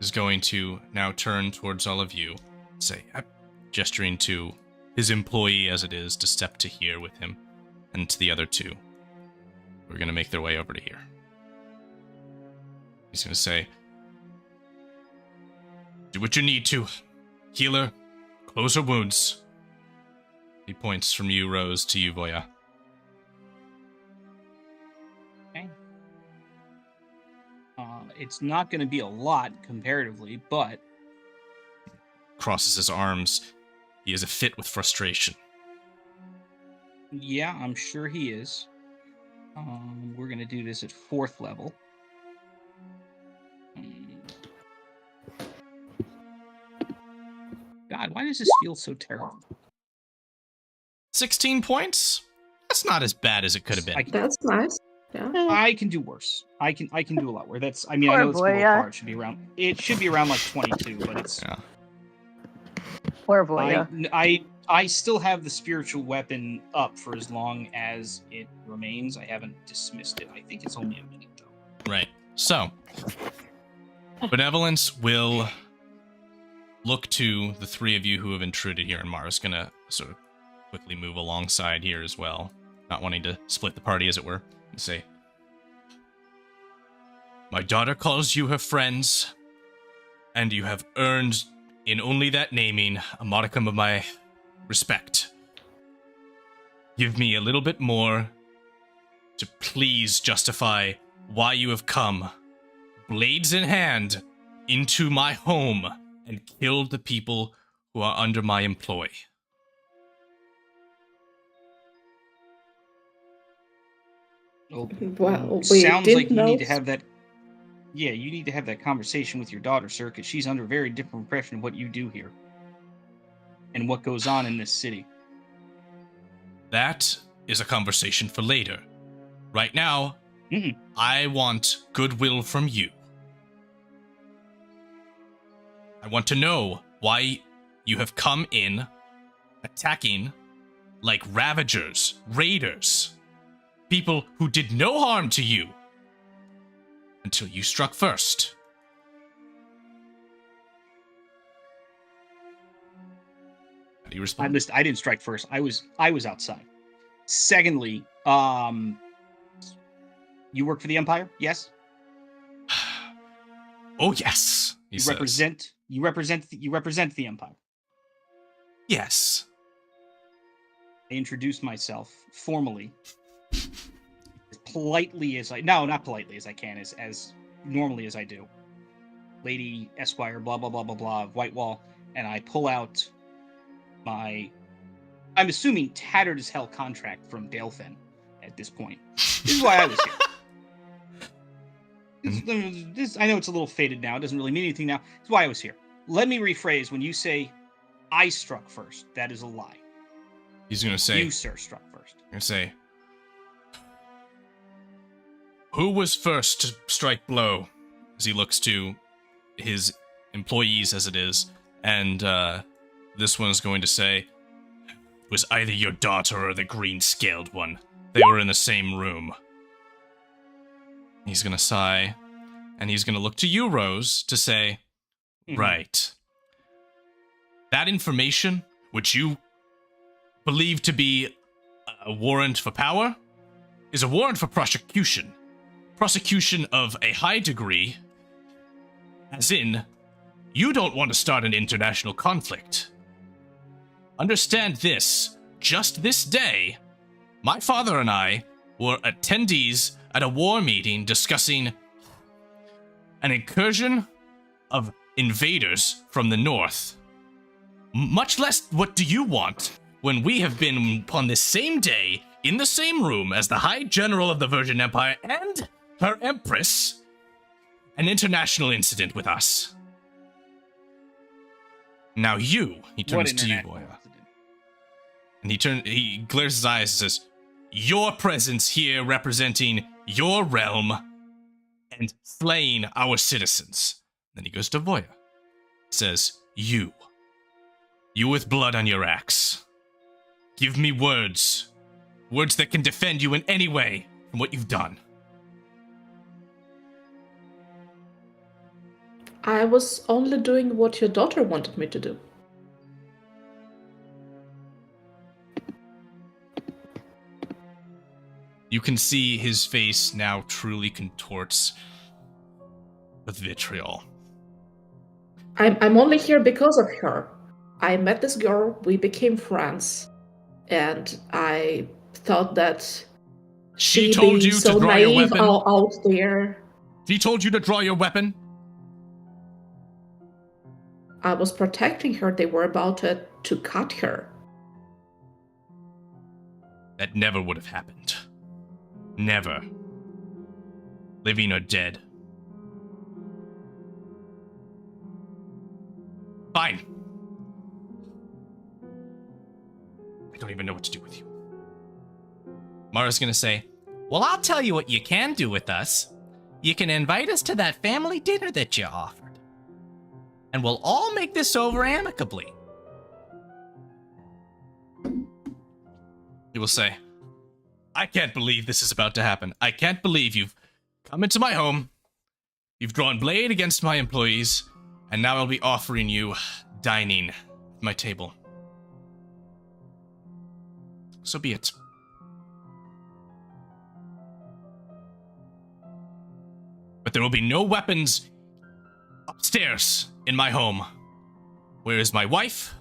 [SPEAKER 1] is going to now turn towards all of you and say, gesturing to his employee as it is to step to here with him, and to the other two. We're going to make their way over to here. He's going to say, do what you need to. Heal her. Close her wounds. He points from you, Rose, to you, Voya.
[SPEAKER 4] Okay. It's not going to be a lot comparatively, but...
[SPEAKER 1] Crosses his arms. He is a fit with frustration.
[SPEAKER 4] Yeah, I'm sure he is. We're going to do this at 4th level. God, why does this feel so terrible?
[SPEAKER 1] 16 points? That's not as bad as it could have been.
[SPEAKER 2] That's nice. Yeah.
[SPEAKER 4] I can do worse. I can do a lot worse. That's. I mean,
[SPEAKER 3] Poor
[SPEAKER 4] I know it's
[SPEAKER 3] boy,
[SPEAKER 4] below
[SPEAKER 3] yeah.
[SPEAKER 4] par. It should be around like 22, but it's.
[SPEAKER 1] Yeah.
[SPEAKER 3] Poor Voya.
[SPEAKER 4] I still have the spiritual weapon up for as long as it remains. I haven't dismissed it. I think it's only a minute though.
[SPEAKER 1] Right. So, Benevolence will look to the three of you who have intruded here, and Mara's gonna sort of quickly move alongside here as well, not wanting to split the party, as it were, and say, my daughter calls you her friends, and you have earned, in only that naming, a modicum of my respect. Give me a little bit more to please justify why you have come, blades in hand, into my home and killed the people who are under my employ.
[SPEAKER 2] Well, we
[SPEAKER 4] Sounds
[SPEAKER 2] did
[SPEAKER 4] like you
[SPEAKER 2] know.
[SPEAKER 4] need to have that. Yeah, you need to have that conversation with your daughter, sir, because she's under a very different impression of what you do here and what goes on in this city.
[SPEAKER 1] That is a conversation for later. Right now,
[SPEAKER 4] Mhm.
[SPEAKER 1] I want goodwill from you. I want to know why you have come in attacking like ravagers, raiders, people who did no harm to you until you struck first. How do you respond?
[SPEAKER 4] I didn't strike first. I was outside. Secondly, you work for the Empire? Yes.
[SPEAKER 1] Oh yes, he says.
[SPEAKER 4] You represent the Empire.
[SPEAKER 1] Yes.
[SPEAKER 4] I introduce myself formally, as politely as not politely as I can, as normally as I do. Lady Esquire, blah blah blah blah blah, Whitewall, and I pull out my, I'm assuming tattered as hell contract from Dalefen at this point. This is why I was here. This, I know it's a little faded now. It doesn't really mean anything now. This is why I was here. Let me rephrase. When you say I struck first, that is a lie.
[SPEAKER 1] He's going to say...
[SPEAKER 4] You, sir, struck first.
[SPEAKER 1] Going to say... Who was first to strike blow? As he looks to his employees, as it is. And this one's going to say... It was either your daughter or the green-scaled one. They were in the same room. He's going to sigh. And he's going to look to you, Rose, to say... Right. That information, which you believe to be a warrant for power, is a warrant for prosecution. Prosecution of a high degree, as in, you don't want to start an international conflict. Understand this, just this day, my father and I were attendees at a war meeting discussing an incursion of invaders from the north. Much less what do you want when we have been upon this same day in the same room as the High General of the Virgin Empire and her Empress, an international incident with us. Now you, he turns to you, Voya, and he glares his eyes and says, your presence here representing your realm and slaying our citizens. Then he goes to Voya, says, you with blood on your axe. Give me words that can defend you in any way from what you've done.
[SPEAKER 2] I was only doing what your daughter wanted me to do.
[SPEAKER 1] You can see his face now truly contorts with vitriol.
[SPEAKER 2] I'm only here because of her. I met this girl, we became friends, and I thought that
[SPEAKER 1] She
[SPEAKER 2] she
[SPEAKER 1] told
[SPEAKER 2] being
[SPEAKER 1] you to
[SPEAKER 2] so
[SPEAKER 1] draw your
[SPEAKER 2] naive
[SPEAKER 1] weapon?
[SPEAKER 2] out there.
[SPEAKER 1] He told you to draw your weapon?
[SPEAKER 2] I was protecting her. They were about to cut her.
[SPEAKER 1] That never would have happened. Never. Living or dead. Fine. I don't even know what to do with you. Mara's gonna say, well, I'll tell you what you can do with us. You can invite us to that family dinner that you offered. And we'll all make this over amicably. He will say, I can't believe this is about to happen. I can't believe you've come into my home. You've drawn blade against my employees. And now I'll be offering you dining at my table. So be it. But there will be no weapons upstairs in my home. Where is my wife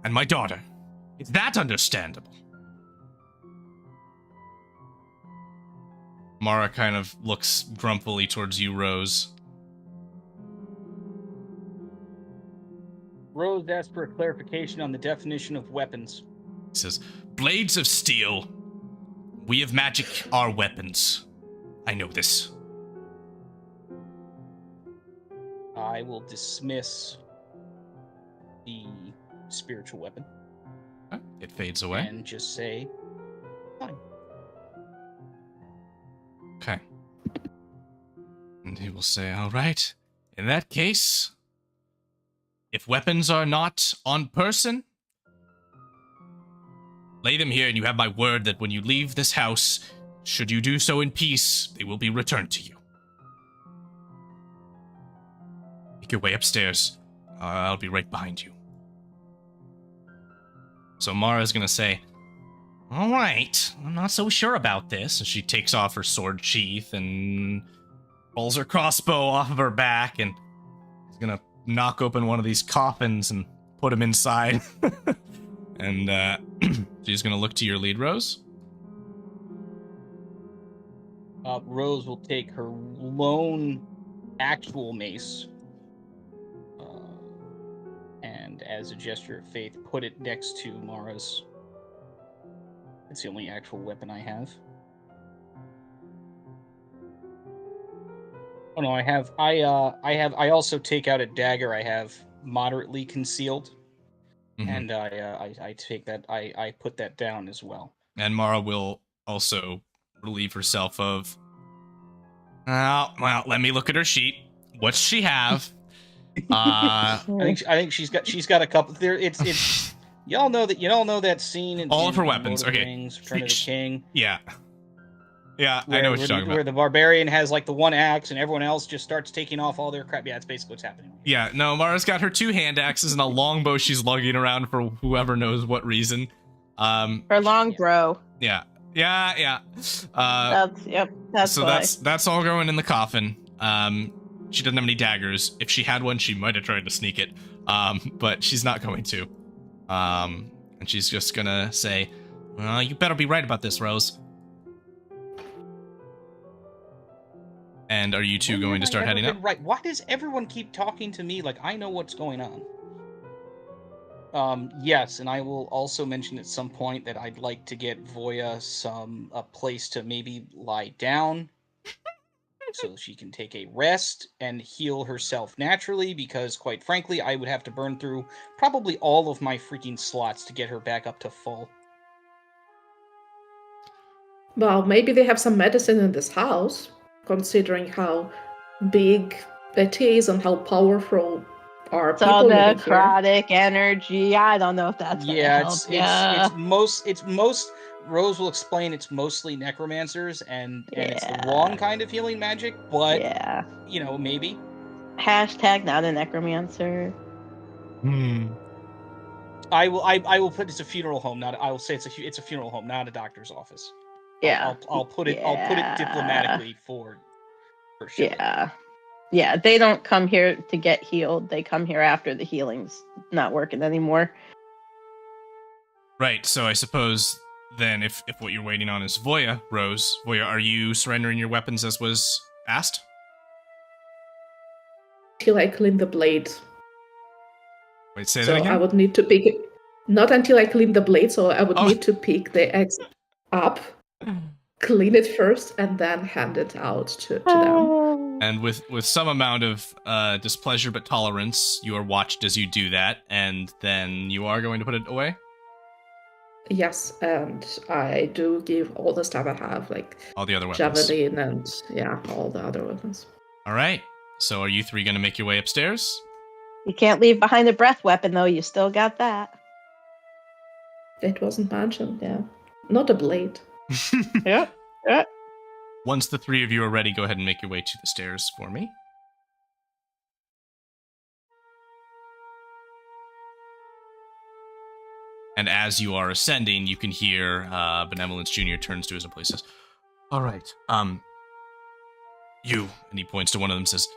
[SPEAKER 1] and my daughter? Is that understandable? Mara kind of looks grumpily towards you, Rose.
[SPEAKER 4] Rose asked for a clarification on the definition of weapons.
[SPEAKER 1] He says, blades of steel. We of magic are weapons. I know this.
[SPEAKER 4] I will dismiss the spiritual weapon
[SPEAKER 1] It fades away.
[SPEAKER 4] and just say, fine.
[SPEAKER 1] Okay. And he will say, all right. In that case, if weapons are not on person, lay them here, and you have my word that when you leave this house, should you do so in peace, they will be returned to you. Make your way upstairs. I'll be right behind you. So Mara's gonna say, all right, I'm not so sure about this. And she takes off her sword sheath and pulls her crossbow off of her back and is gonna knock open one of these coffins and put him inside. And she's gonna look to your lead, Rose.
[SPEAKER 4] Rose will take her lone actual mace and, as a gesture of faith, put it next to Mara's. It's the only actual weapon I have. Oh no, I also take out a dagger I have moderately concealed.
[SPEAKER 1] Mhm.
[SPEAKER 4] And I take that, I put that down as well.
[SPEAKER 1] And Mara will also relieve herself of, oh, well, let me look at her sheet. What's she have?
[SPEAKER 4] I think she's got a couple there. It's y'all know that scene in
[SPEAKER 1] all of her
[SPEAKER 4] in
[SPEAKER 1] weapons.
[SPEAKER 4] Lord of the
[SPEAKER 1] Okay.
[SPEAKER 4] Rings, Return of the King.
[SPEAKER 1] Yeah. Yeah, I know what you're talking
[SPEAKER 4] Where
[SPEAKER 1] about.
[SPEAKER 4] the barbarian has like the one axe and everyone else just starts taking off all their crap. Yeah, that's basically what's happening.
[SPEAKER 1] Yeah, no, Mara's got her 2 hand axes and a longbow she's lugging around for whoever knows what reason.
[SPEAKER 3] Her long bro.
[SPEAKER 1] Yeah. Yeah.
[SPEAKER 3] That's
[SPEAKER 1] So
[SPEAKER 3] why.
[SPEAKER 1] that's all going in the coffin. She doesn't have any daggers. If she had one, she might have tried to sneak it. But she's not going to. And she's just gonna say, well, you better be right about this, Rose. And are you two going to start heading up?
[SPEAKER 4] Right. Why does everyone keep talking to me like I know what's going on? Yes, and I will also mention at some point that I'd like to get Voya a place to maybe lie down so she can take a rest and heal herself naturally, because quite frankly, I would have to burn through probably all of my freaking slots to get her back up to full.
[SPEAKER 2] Well, maybe they have some medicine in this house, considering how big it is and how powerful are
[SPEAKER 3] It's all
[SPEAKER 2] people living here.
[SPEAKER 3] necrotic energy. I don't know if that's gonna help.
[SPEAKER 4] It's most. Rose will explain it's mostly necromancers and it's the wrong kind of healing magic, but
[SPEAKER 3] yeah,
[SPEAKER 4] maybe.
[SPEAKER 3] Hashtag not a necromancer.
[SPEAKER 4] I will put it's a funeral home. Not I will say it's a funeral home, not a doctor's office.
[SPEAKER 3] Yeah.
[SPEAKER 4] I'll put it diplomatically for sure.
[SPEAKER 3] Yeah. Yeah, they don't come here to get healed. They come here after the healing's not working anymore.
[SPEAKER 1] Right, so I suppose then if what you're waiting on is Voya, Rose, Voya, are you surrendering your weapons as was asked?
[SPEAKER 2] Till I clean the blade.
[SPEAKER 1] Wait, say
[SPEAKER 2] So
[SPEAKER 1] that again?
[SPEAKER 2] I would need to pick it. Not until I clean the blade, so I would
[SPEAKER 1] Oh.
[SPEAKER 2] need to pick the eggs up, clean it first, and then hand it out to them.
[SPEAKER 1] And with some amount of displeasure but tolerance, you are watched as you do that, and then you are going to put it away?
[SPEAKER 2] Yes, and I do give all the stuff I have, like
[SPEAKER 1] All the other weapons.
[SPEAKER 2] javelin and all the other weapons.
[SPEAKER 1] All right, so are you three going to make your way upstairs?
[SPEAKER 3] You can't leave behind a breath weapon, though. You still got that.
[SPEAKER 2] It wasn't mentioned, Not a blade.
[SPEAKER 3] Yep.
[SPEAKER 1] Once the three of you are ready, go ahead and make your way to the stairs for me. And as you are ascending, you can hear Benevolence Jr. turns to his employee and says, all right, you, and he points to one of them, says,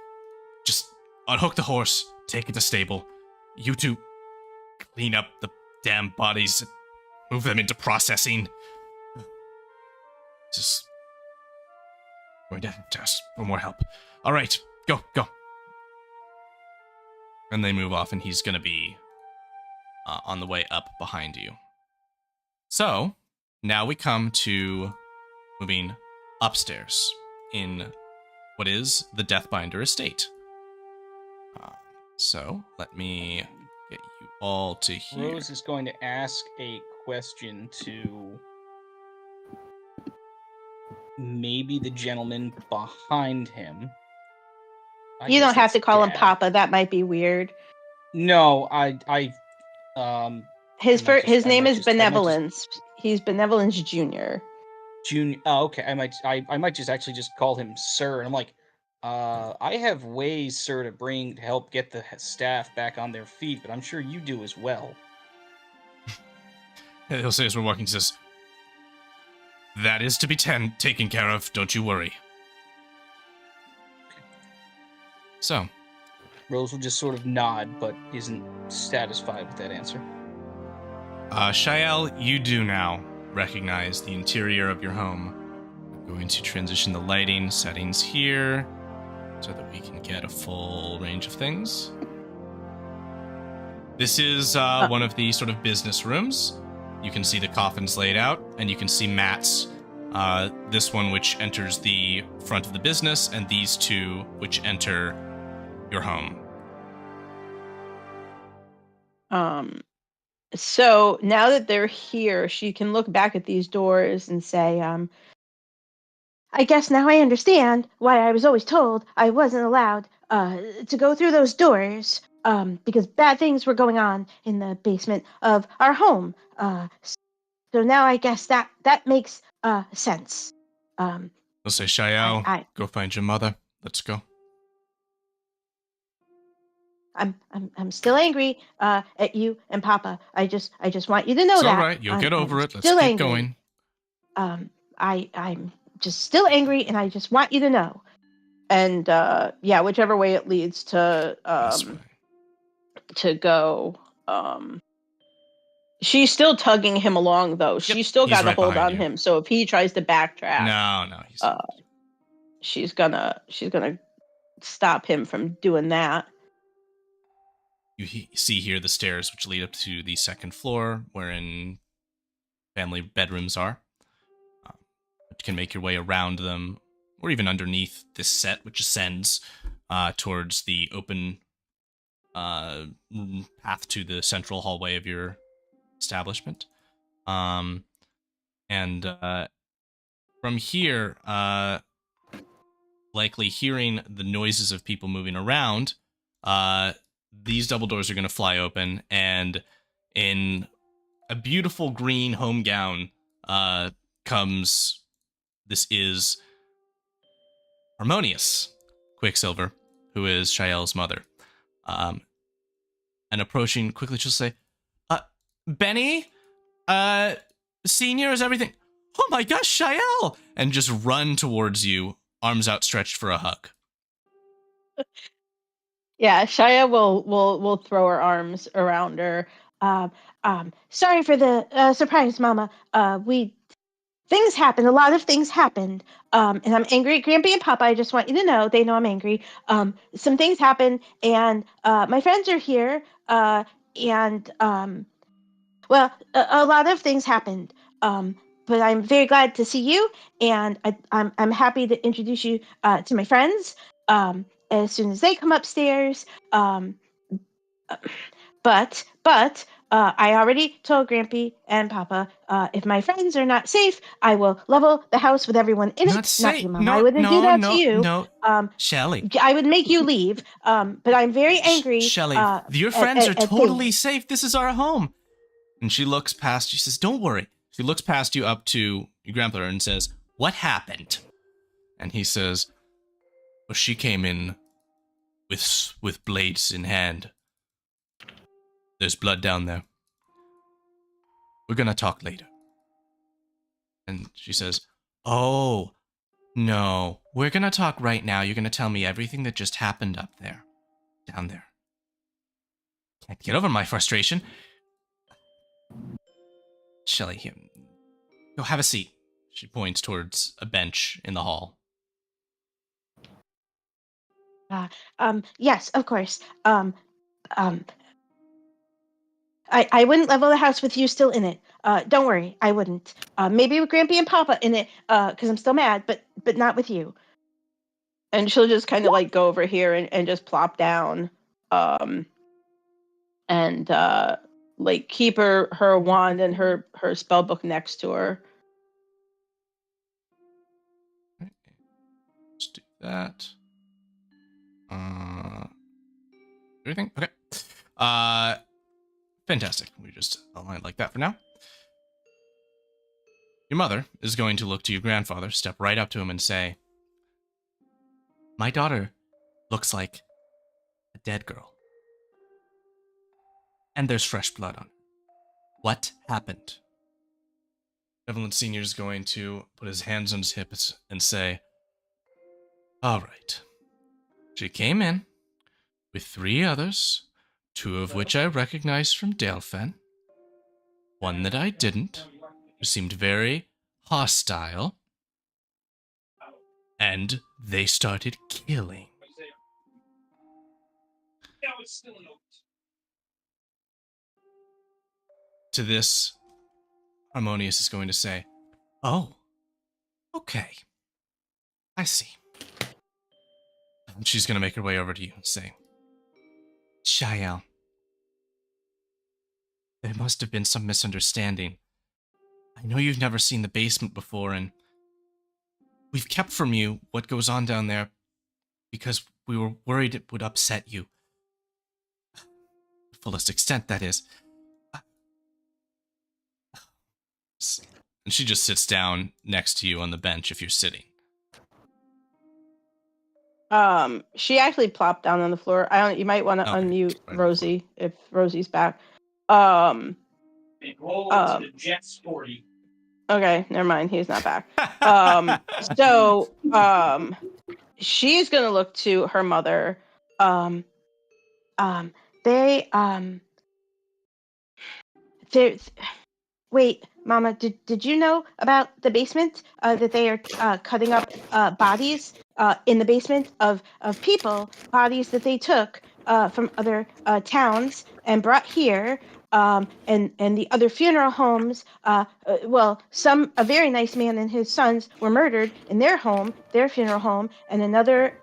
[SPEAKER 1] just unhook the horse, take it to stable. You two clean up the damn bodies, move them into processing. Just going to ask for more help. All right, go. And they move off, and he's going to be on the way up behind you. So, now we come to moving upstairs in what is the Deathbinder estate. So, let me get you all to here.
[SPEAKER 4] Rose is going to ask a question to maybe the gentleman behind him.
[SPEAKER 3] You don't have to call him Papa. That might be weird.
[SPEAKER 4] No,
[SPEAKER 3] His name is Benevolence. He's Benevolence Jr.
[SPEAKER 4] Junior. Oh, okay. I might just actually just call him Sir. And I'm like, I have ways, sir, to help get the staff back on their feet, but I'm sure you do as well.
[SPEAKER 1] He'll say as we're walking, he says, that is to be taken care of, don't you worry. So.
[SPEAKER 4] Rose will just sort of nod, but isn't satisfied with that answer.
[SPEAKER 1] Shael, you do now recognize the interior of your home. I'm going to transition the lighting settings here so that we can get a full range of things. This is one of the sort of business rooms. You can see the coffins laid out, and you can see mats. This one which enters the front of the business, and these two which enter your home.
[SPEAKER 3] So now that they're here, she can look back at these doors and say, I guess now I understand why I was always told I wasn't allowed to go through those doors because bad things were going on in the basement of our home. So now I guess that makes sense.
[SPEAKER 1] I'll say, Shael, go find your mother. Let's go.
[SPEAKER 3] I'm still angry at you and Papa. I just want you to know
[SPEAKER 1] it's
[SPEAKER 3] that.
[SPEAKER 1] All right, you'll get over it. Let's
[SPEAKER 3] keep
[SPEAKER 1] angry. Going.
[SPEAKER 3] I'm just still angry, and I just want you to know. And whichever way it leads to go. She's still tugging him along, though. Yep. She's still got a hold on him. So if he tries to backtrack,
[SPEAKER 1] no,
[SPEAKER 3] she's gonna stop him from doing that.
[SPEAKER 1] You see here the stairs which lead up to the second floor, wherein family bedrooms are. You can make your way around them, or even underneath this set, which ascends towards the open path to the central hallway of your establishment. And from here, likely hearing the noises of people moving around, these double doors are going to fly open, and in a beautiful green home gown this is Harmonious Quicksilver, who is Shael's mother. And approaching quickly, she'll say, Benny, Senior, is everything? Oh my gosh, Shael! And just run towards you, arms outstretched for a hug.
[SPEAKER 3] Yeah, Shia will throw her arms around her. Sorry for the surprise, Mama. Things happened. A lot of things happened. And I'm angry at Grampy and Papa. I just want you to know. They know I'm angry. Some things happened, and my friends are here. And well, a lot of things happened. But I'm very glad to see you, and I'm happy to introduce you to my friends. As soon as they come upstairs. But I already told Grampy and Papa, if my friends are not safe, I will level the house with everyone in
[SPEAKER 1] Not
[SPEAKER 3] it.
[SPEAKER 1] safe.
[SPEAKER 3] Not you, Mom.
[SPEAKER 1] No,
[SPEAKER 3] I wouldn't do that to you.
[SPEAKER 1] No, Shelly.
[SPEAKER 3] I would make you leave. But I'm very angry.
[SPEAKER 1] Shelly, your friends are
[SPEAKER 3] at
[SPEAKER 1] totally
[SPEAKER 3] things.
[SPEAKER 1] safe. This is our home. And she looks past you. She says, don't worry. She looks past you up to your grandfather and says, what happened? And he says, well, she came in with blades in hand. There's blood down there. We're gonna talk later. And she says, oh, no, we're gonna talk right now. You're gonna tell me everything that just happened up there. Down there. Can't get over my frustration. Shelly, here. Go have a seat. She points towards a bench in the hall.
[SPEAKER 3] Yes, of course. I wouldn't level the house with you still in it. Don't worry, I wouldn't. Maybe with Grampy and Papa in it, because I'm still mad, but not with you. And she'll just kind of like go over here and just plop down, and like keep her wand and her spell book next to her.
[SPEAKER 1] Let's do that. Everything? Okay. Fantastic. We just align like that for now. Your mother is going to look to your grandfather, step right up to him and say, my daughter looks like a dead girl. And there's fresh blood on her. What happened? Evelyn Sr. is going to put his hands on his hips and say, all right. She came in with 3 others, 2 of which I recognized from Dalefen, 1 that I didn't, who seemed very hostile, and they started killing. To this, Harmonious is going to say, oh, okay, I see. And she's going to make her way over to you and say, Shael, there must have been some misunderstanding. I know you've never seen the basement before, and we've kept from you what goes on down there because we were worried it would upset you. The fullest extent, that is. And she just sits down next to you on the bench if you're sitting.
[SPEAKER 3] She actually plopped down on the floor. You might want to unmute Rosie if Rosie's back. Okay, never mind. He's not back. She's gonna look to her mother. Wait, Mama, did you know about the basement? That they are cutting up bodies in the basement of people, bodies that they took from other towns and brought here. And the other funeral homes, a very nice man and his sons were murdered in their funeral home, and another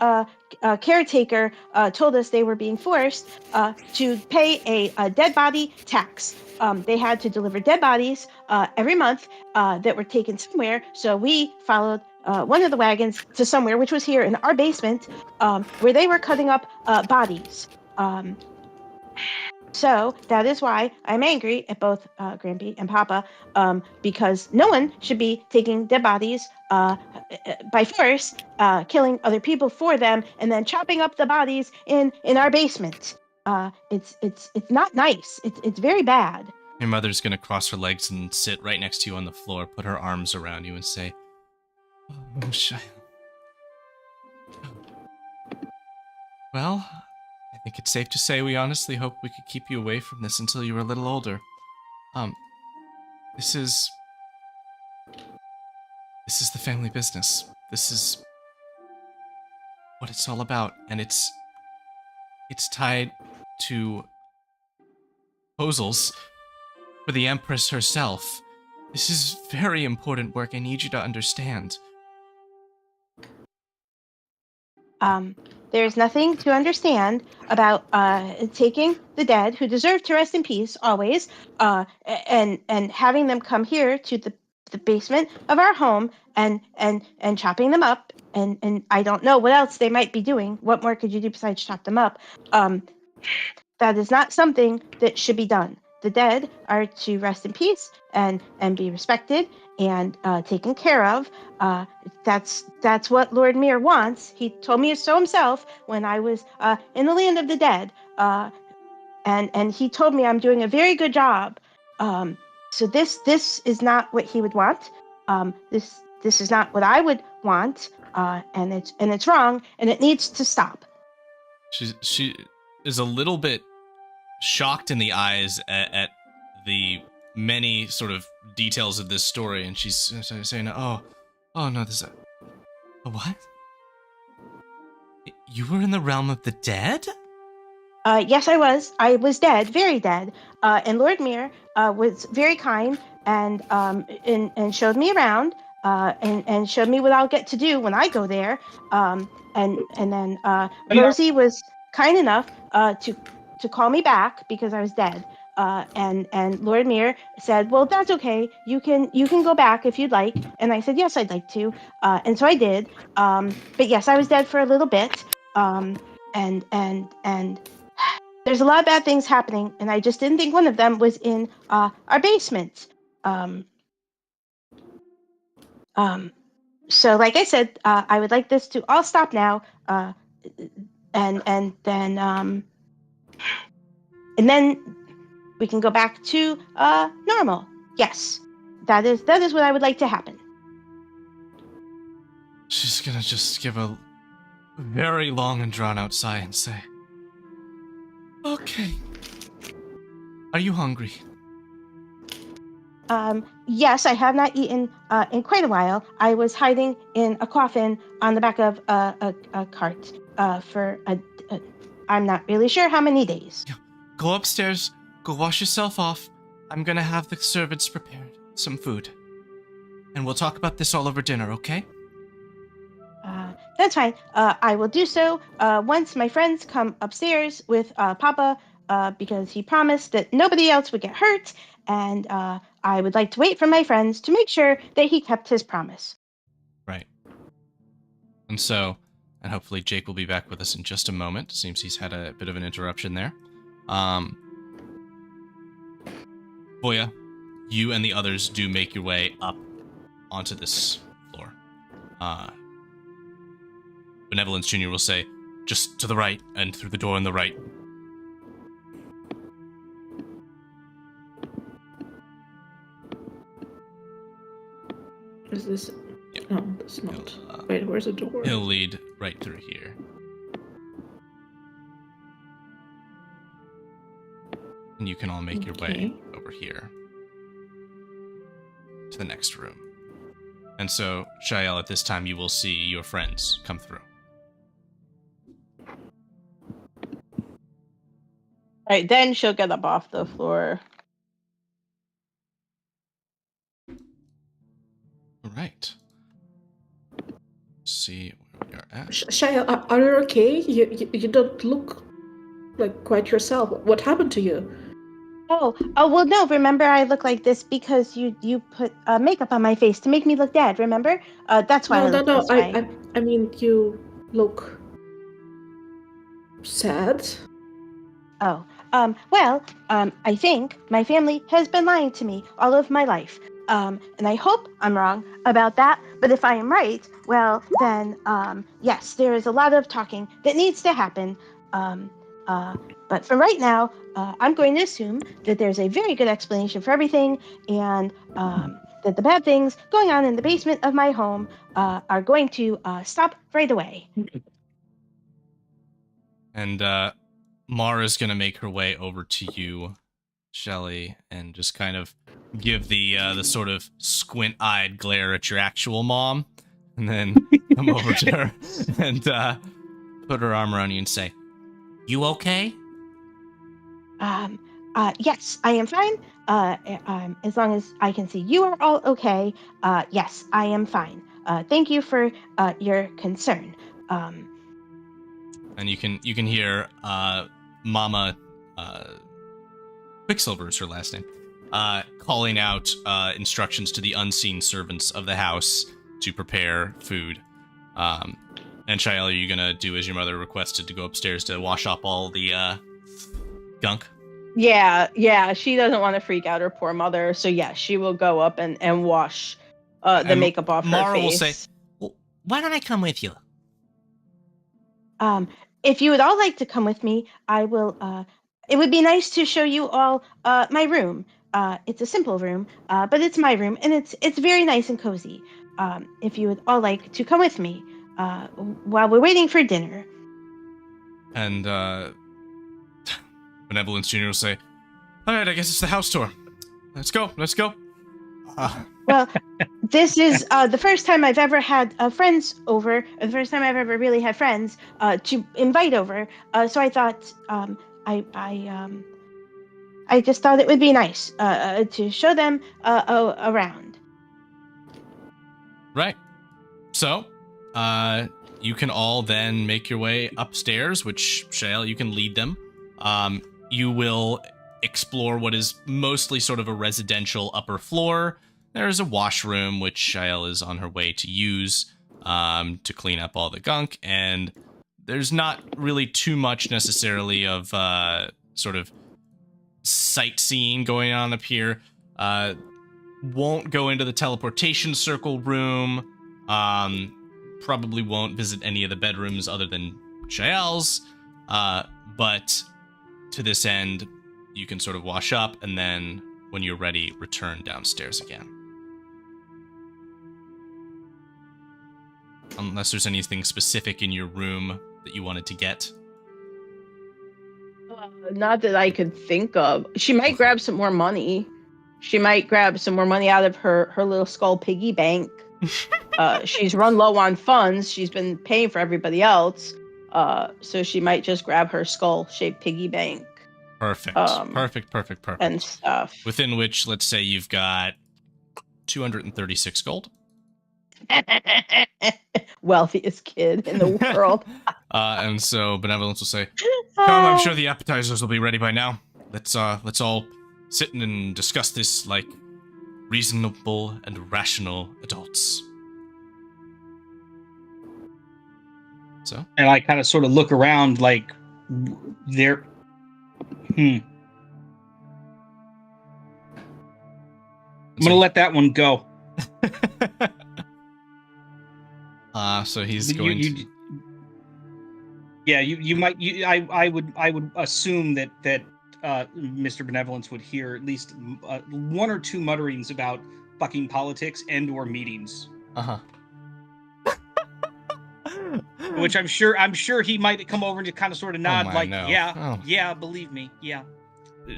[SPEAKER 3] caretaker told us they were being forced to pay a dead body tax. They had to deliver dead bodies every month that were taken somewhere, so we followed one of the wagons to somewhere, which was here in our basement, where they were cutting up bodies. So that is why I'm angry at both Grampy and Papa, because no one should be taking dead bodies by force, killing other people for them, and then chopping up the bodies in our basement. It's not nice. It's very bad.
[SPEAKER 1] Your mother's gonna cross her legs and sit right next to you on the floor, put her arms around you, and say, "Oh, Shia. Well, I think it's safe to say we honestly hope we could keep you away from this until you were a little older. This is the family business. This is what it's all about, and it's tied to proposals for the Empress herself. This is very important work. I need you to understand."
[SPEAKER 3] There's nothing to understand about taking the dead who deserve to rest in peace always, and having them come here to the basement of our home and chopping them up, and I don't know what else they might be doing. What more could you do besides chop them up? That is not something that should be done. The dead are to rest in peace and be respected and taken care of. That's what Lord Mir wants. He told me so himself when I was in the land of the dead, and he told me I'm doing a very good job. So this is not what he would want. This is not what I would want, and it's wrong, and it needs to stop.
[SPEAKER 1] She is a little bit shocked in the eyes at the many sort of details of this story, and she's saying, oh no, this a what? You were in the realm of the dead?
[SPEAKER 3] Yes, I was. I was dead, very dead. And Lord Mir was very kind and showed me around and showed me what I'll get to do when I go there. And then Rosie was kind enough to call me back because I was dead. And Lord Mir said, "Well, that's okay. You can go back if you'd like." And I said, "Yes, I'd like to." And so I did. But yes, I was dead for a little bit. And there's a lot of bad things happening, and I just didn't think one of them was in our basement. So, like I said, I would like this to all stop now, and then we can go back to normal. Yes, that is what I would like to happen.
[SPEAKER 1] She's gonna just give a very long and drawn out sigh and say, "Okay. Are you hungry?"
[SPEAKER 3] Yes, I have not eaten in quite a while. I was hiding in a coffin on the back of a cart for I'm not really sure how many days.
[SPEAKER 1] Yeah. Go upstairs, go wash yourself off. I'm gonna have the servants prepared some food. And we'll talk about this all over dinner, okay?
[SPEAKER 3] That's fine. I will do so once my friends come upstairs with Papa, because he promised that nobody else would get hurt, and I would like to wait for my friends to make sure that he kept his promise.
[SPEAKER 1] Right. And so, and hopefully Jake will be back with us in just a moment. Seems he's had a bit of an interruption there. Voya, you and the others do make your way up onto this floor. Benevolence Jr. will say, "Just to the right, and through the door on the right."
[SPEAKER 2] Is this?
[SPEAKER 1] Yeah.
[SPEAKER 2] No, that's not. Wait, where's the door?
[SPEAKER 1] He'll lead right through here. And you can all make your way over here to the next room. And so, Shael, at this time, you will see your friends come through.
[SPEAKER 3] All right, then she'll get up off the floor.
[SPEAKER 1] All right. See where we are at.
[SPEAKER 2] Shia, are you okay? You don't look like quite yourself. What happened to you?
[SPEAKER 3] Oh, well, no, remember I look like this because you put makeup on my face to make me look dead, remember? That's why I look this way.
[SPEAKER 2] I mean, you look sad.
[SPEAKER 3] I think my family has been lying to me all of my life. And I hope I'm wrong about that. But if I am right, well, then, yes, there is a lot of talking that needs to happen. But for right now, I'm going to assume that there's a very good explanation for everything, and that the bad things going on in the basement of my home are going to stop right away.
[SPEAKER 1] And Mara's gonna make her way over to you, Shelly, and just kind of give the sort of squint-eyed glare at your actual mom, and then come over to her and put her arm around you and say, "You okay?"
[SPEAKER 3] Yes, I am fine. As long as I can see you are all okay. Yes, I am fine. Thank you for your concern.
[SPEAKER 1] And you can hear Mama Quicksilver is her last name, calling out instructions to the unseen servants of the house to prepare food. And Shael, are you gonna do as your mother requested to go upstairs to wash up all the gunk?
[SPEAKER 3] Yeah, she doesn't want to freak out her poor mother, so yeah, she will go up and wash the makeup off her face.
[SPEAKER 1] Mara will say, "Well, why don't I come with you?"
[SPEAKER 3] If you would all like to come with me, I will. It would be nice to show you all my room. It's a simple room, but it's my room, and it's very nice and cozy. If you would all like to come with me while we're waiting for dinner.
[SPEAKER 1] And Benevolence Jr. will say, "All right, I guess it's the house tour. Let's go.
[SPEAKER 3] Well, this is the first time I've ever had friends over, or the first time I've ever really had friends to invite over. So I thought I just thought it would be nice to show them around.
[SPEAKER 1] Right. So, you can all then make your way upstairs, which, Shael, you can lead them. You will explore what is mostly sort of a residential upper floor. There's a washroom, which Shael is on her way to use to clean up all the gunk, and there's not really too much necessarily of sort of sightseeing going on up here. Won't go into the teleportation circle room. Probably won't visit any of the bedrooms other than Shael's. But to this end, you can sort of wash up, and then when you're ready, return downstairs again. Unless there's anything specific in your room that you wanted to get.
[SPEAKER 3] Not that I could think of. She might grab some more money. She might grab some more money out of her little skull piggy bank. She's run low on funds. She's been paying for everybody else. So she might just grab her skull-shaped piggy bank.
[SPEAKER 1] Perfect. Perfect.
[SPEAKER 3] And stuff.
[SPEAKER 1] Within which, let's say you've got 236 gold.
[SPEAKER 3] Wealthiest kid in the world.
[SPEAKER 1] And so Benevolence will say, "Come, I'm sure the appetizers will be ready by now. Let's all sit and discuss this like reasonable and rational adults." So?
[SPEAKER 4] And I kind of sort of look around like there. I'm gonna let that one go.
[SPEAKER 1] So he's going to...
[SPEAKER 4] Yeah, you might. I would assume that Mr. Benevolence would hear at least one or two mutterings about fucking politics and/or meetings. Which I'm sure he might come over and just kind of sort of nod, yeah, believe me, yeah.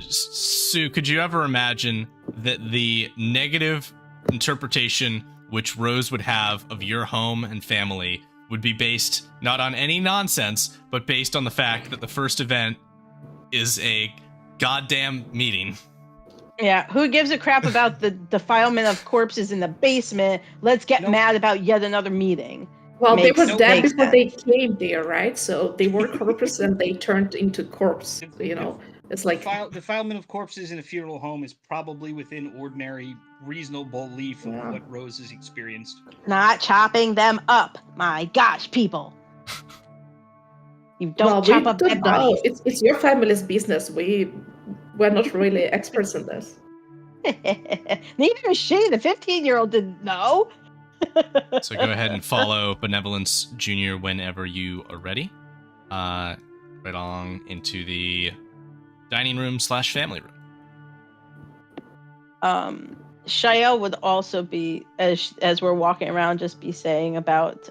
[SPEAKER 1] Sue, could you ever imagine that the negative interpretation which Rose would have of your home and family would be based not on any nonsense, but based on the fact that the first event is a goddamn meeting?
[SPEAKER 3] Yeah, who gives a crap about the defilement of corpses in the basement? Let's get mad about yet another meeting.
[SPEAKER 2] Well, they were dead before they came there, right? So they were corpses and they turned into corpse. It's like
[SPEAKER 4] defilement of corpses in a funeral home is probably within ordinary, reasonable belief of what Rose has experienced.
[SPEAKER 3] Not chopping them up. My gosh, people. You don't
[SPEAKER 2] Well,
[SPEAKER 3] chop
[SPEAKER 2] we
[SPEAKER 3] up dead
[SPEAKER 2] don't know.
[SPEAKER 3] bodies.
[SPEAKER 2] It's your family's business. We're not really experts in this.
[SPEAKER 3] Neither is she. The 15-year-old didn't know.
[SPEAKER 1] So go ahead and follow Benevolence Jr. whenever you are ready. Right along into the dining room / family room.
[SPEAKER 3] Shael would also be, as we're walking around, just be saying about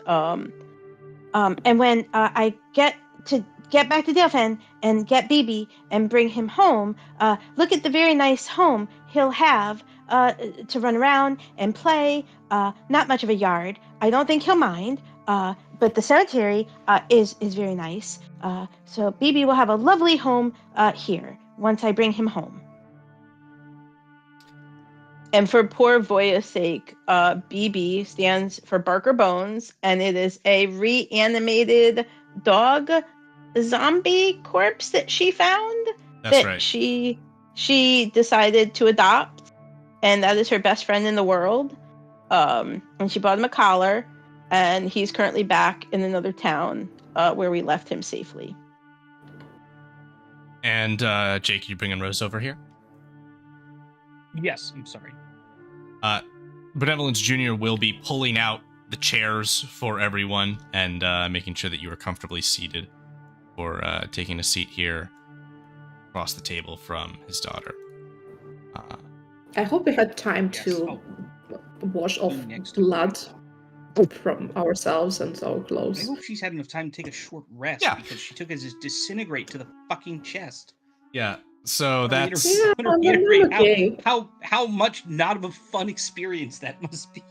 [SPEAKER 3] and when I get back to Delphin and get BB and bring him home, look at the very nice home he'll have to run around and play. Not much of a yard. I don't think he'll mind. But the cemetery is very nice. So BB will have a lovely home here once I bring him home. And for poor Voya's sake, BB stands for Barker Bones, and it is a reanimated dog zombie corpse that she found.
[SPEAKER 1] That's right.
[SPEAKER 3] She decided to adopt, and that is her best friend in the world. And she bought him a collar, and he's currently back in another town where we left him safely.
[SPEAKER 1] And Jake, you bringing Rose over here?
[SPEAKER 4] Yes, I'm sorry.
[SPEAKER 1] Benevolence Jr. will be pulling out the chairs for everyone and making sure that you are comfortably seated or taking a seat here across the table from his daughter.
[SPEAKER 2] I hope we had time
[SPEAKER 4] Yes.
[SPEAKER 2] to wash off
[SPEAKER 4] Next
[SPEAKER 2] blood from ourselves and our
[SPEAKER 4] I
[SPEAKER 2] clothes.
[SPEAKER 4] hope she's had enough time to take a short rest because she took his disintegrate to the fucking chest.
[SPEAKER 1] Yeah, so
[SPEAKER 4] I
[SPEAKER 1] that's...
[SPEAKER 4] want to reiterate
[SPEAKER 2] okay.
[SPEAKER 4] how much not of a fun experience that must be.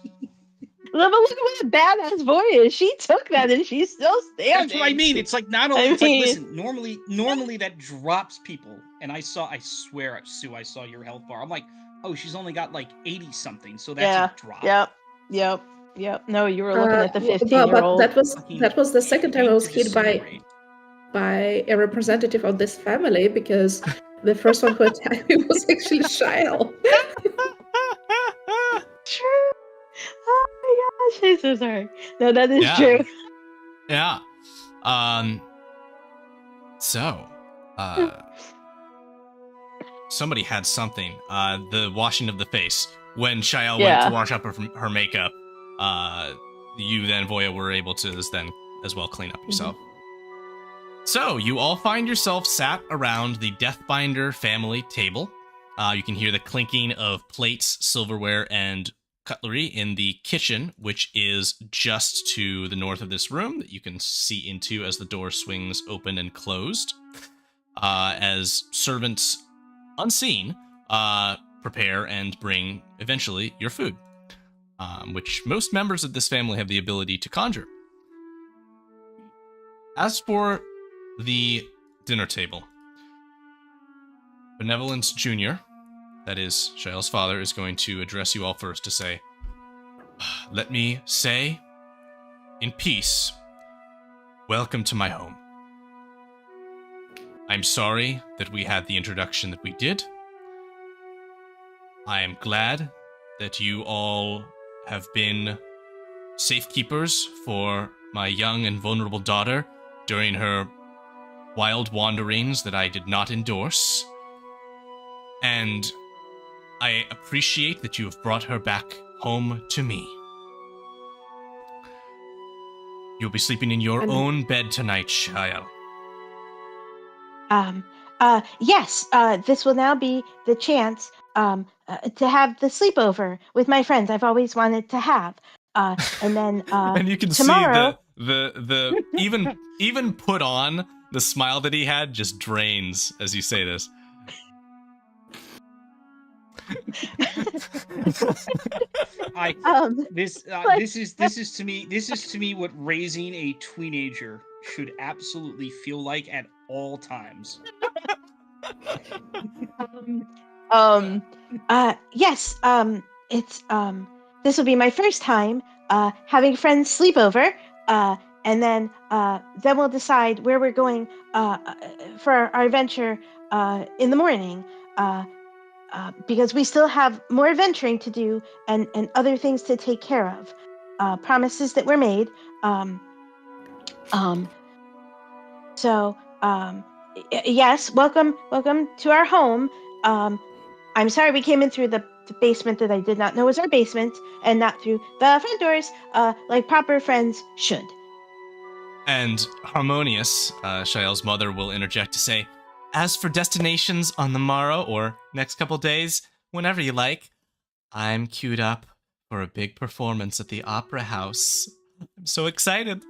[SPEAKER 3] Look at what a badass Voya is. She took that and she's still standing.
[SPEAKER 4] That's what I mean. It's like not only like listen, normally that drops people. And I swear, Sue, I saw your health bar. I'm like, oh, she's only got like 80 something, so that's a drop.
[SPEAKER 3] Yep. No, you were looking at the
[SPEAKER 2] But
[SPEAKER 3] 15-year-old.
[SPEAKER 2] that was the second time I was hit
[SPEAKER 4] Disintegrate.
[SPEAKER 2] by a representative of this family, because the first one who attacked me was actually Shael.
[SPEAKER 3] True. Oh my gosh, I'm so sorry. No, that is true.
[SPEAKER 1] Yeah. So, somebody had something. The washing of the face. When Shael went to wash up her makeup, you then, Voya, were able to then as well clean up yourself. So, you all find yourself sat around the Deathbinder family table. You can hear the clinking of plates, silverware, and cutlery in the kitchen, which is just to the north of this room that you can see into as the door swings open and closed. As servants, unseen, prepare and bring, eventually, your food, which most members of this family have the ability to conjure. As for the dinner table, Benevolence Jr., that is, Shael's father, is going to address you all first to say, let me say, in peace, welcome to my home. I'm sorry that we had the introduction that we did. I am glad that you all have been safekeepers for my young and vulnerable daughter during her wild wanderings that I did not endorse. And I appreciate that you have brought her back home to me. You'll be sleeping in your own bed tonight, Shael.
[SPEAKER 3] Yes, this will now be the chance to have the sleepover with my friends I've always wanted to have. And then
[SPEAKER 1] and you can
[SPEAKER 3] tomorrow...
[SPEAKER 1] see the even put on, the smile that he had just drains as you say this.
[SPEAKER 4] This is to me what raising a teenager should absolutely feel like at all times.
[SPEAKER 3] Yes, it's this will be my first time having friends sleep over, and then we'll decide where we're going for our adventure in the morning, because we still have more adventuring to do and other things to take care of, promises that were made.
[SPEAKER 5] So, yes, welcome to our home. I'm sorry we came in through the basement that I did not know was our basement, and not through the front doors, like proper friends should.
[SPEAKER 1] And Harmonious, Shael's mother, will interject to say, as for destinations on the morrow or next couple days, whenever you like, I'm queued up for a big performance at the Opera House. I'm so excited.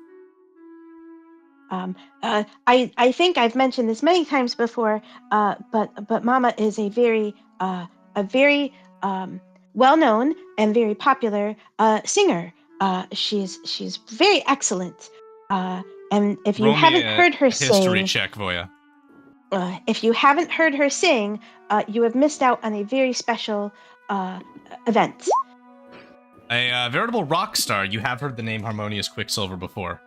[SPEAKER 5] I think I've mentioned this many times before, but Mama is a very well-known and very popular singer. She's very excellent. And if you
[SPEAKER 1] Roll me
[SPEAKER 5] haven't
[SPEAKER 1] a
[SPEAKER 5] heard her
[SPEAKER 1] history
[SPEAKER 5] sing,
[SPEAKER 1] check, Voya.
[SPEAKER 5] if you haven't heard her sing, you have missed out on a very special event.
[SPEAKER 1] A veritable rock star. You have heard the name Harmonious Quicksilver before,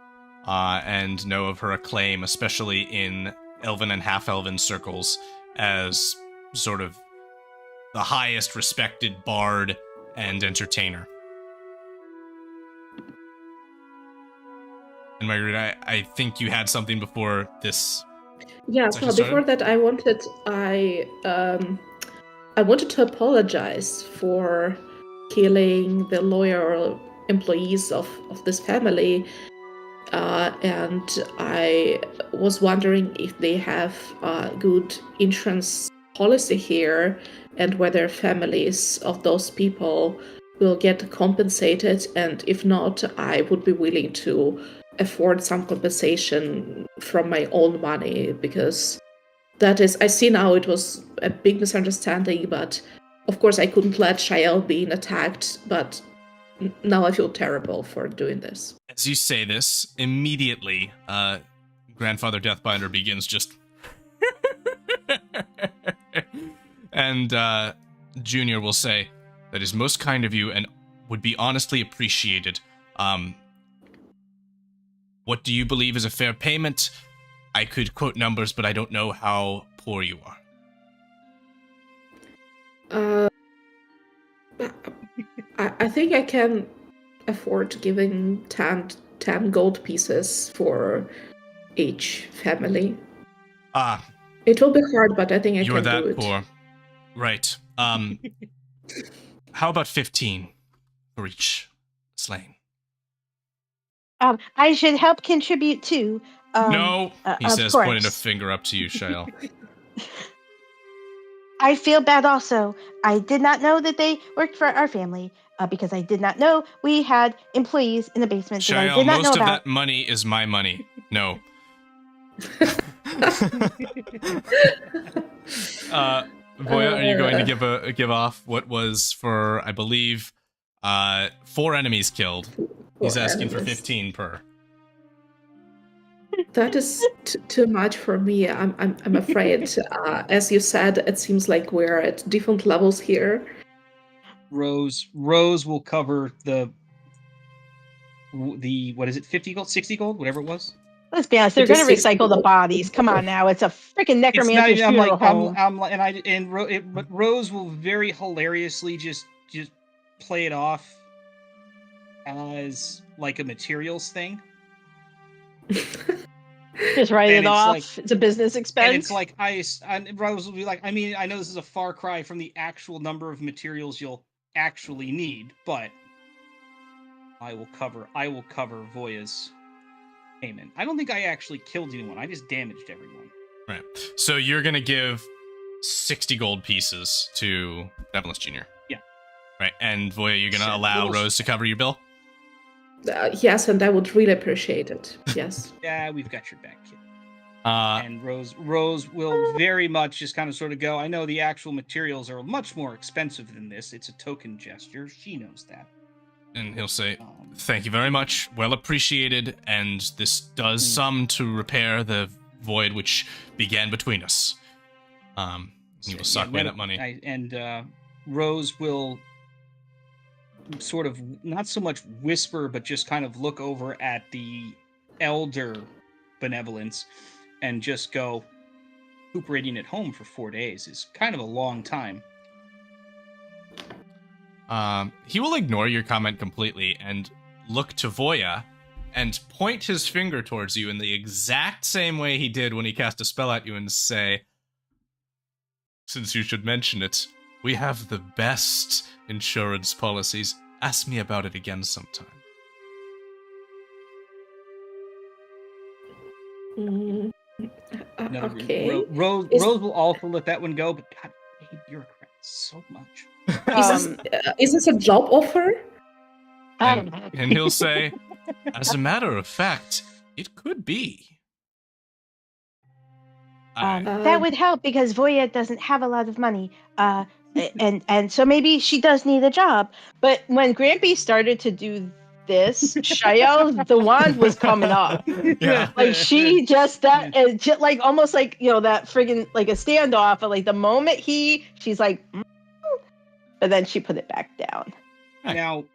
[SPEAKER 1] and know of her acclaim, especially in elven and half-elven circles, as sort of the highest respected bard and entertainer. And Margaret, I think you had something before this.
[SPEAKER 2] Yeah, so before that, I wanted to apologize for killing the loyal employees of this family, and I was wondering if they have a good insurance policy here, and whether families of those people will get compensated, and if not, I would be willing to afford some compensation from my own money, because that is, I see now it was a big misunderstanding, but of course I couldn't let Shael being attacked, but now I feel terrible for doing this.
[SPEAKER 1] As you say this, immediately, Grandfather Deathbinder begins just... and Junior will say, that is most kind of you and would be honestly appreciated. What do you believe is a fair payment? I could quote numbers, but I don't know how poor you are.
[SPEAKER 2] I think I can afford giving 10 gold pieces for each family. It will be hard, but I think I can do it.
[SPEAKER 1] You're that poor. Right. How about 15 for each slain?
[SPEAKER 5] I should help contribute too.
[SPEAKER 1] No, he says, pointing a finger up to you, Shael.
[SPEAKER 5] I feel bad also. I did not know that they worked for our family, because I did not know we had employees in the basement that I did not know about.
[SPEAKER 1] Most of that money is my money. No. Voya, are you going to give off what was for, I believe, 4 enemies killed? He's asking for 15 per.
[SPEAKER 2] That is too much for me. I'm afraid. As you said, it seems like we're at different levels here.
[SPEAKER 4] Rose will cover the what is it, 50 gold, 60 gold, whatever it was.
[SPEAKER 5] Let's be honest, they're going to recycle the bodies. Come on now, it's a freaking necromancer's funeral home.
[SPEAKER 4] But Rose will very hilariously just play it off as like a materials thing.
[SPEAKER 5] Just write it off. Like, it's a business expense.
[SPEAKER 4] And it's like Rose will be like, I mean, I know this is a far cry from the actual number of materials you'll actually need, but I will cover Voya's payment. I don't think I actually killed anyone. I just damaged everyone.
[SPEAKER 1] Right. So you're gonna give 60 gold pieces to Benevolence Jr.
[SPEAKER 4] Yeah.
[SPEAKER 1] Right. And Voya, you're gonna allow Rose to cover your bill?
[SPEAKER 2] Yes, and I would really appreciate it. Yes.
[SPEAKER 4] Yeah, we've got your back, kid. And Rose will very much just kind of sort of go, I know the actual materials are much more expensive than this. It's a token gesture. She knows that.
[SPEAKER 1] And he'll say, thank you very much. Well appreciated. And this does some to repair the void which began between us. He will sock away that money.
[SPEAKER 4] Rose will sort of not so much whisper, but just kind of look over at the elder Benevolence and just go, recuperating at home for 4 days is kind of a long time.
[SPEAKER 1] He will ignore your comment completely and look to Voya and point his finger towards you in the exact same way he did when he cast a spell at you and say, "Since you should mention it, we have the best insurance policies. Ask me about it again sometime."
[SPEAKER 2] Mm,
[SPEAKER 4] Another
[SPEAKER 2] okay.
[SPEAKER 4] Rose
[SPEAKER 2] Is-
[SPEAKER 4] will also let that one go, but God, I hate bureaucrats so much.
[SPEAKER 2] Is this a job offer?
[SPEAKER 1] And he'll say, "As a matter of fact, it could be."
[SPEAKER 5] That would help because Voya doesn't have a lot of money. And so maybe she does need a job. But when Grampy started to do this, Shael, the wand was coming up.
[SPEAKER 1] Yeah.
[SPEAKER 5] Like she just like almost like that friggin' like a standoff. But like the moment she's like, but then she put it back down.
[SPEAKER 4] Now,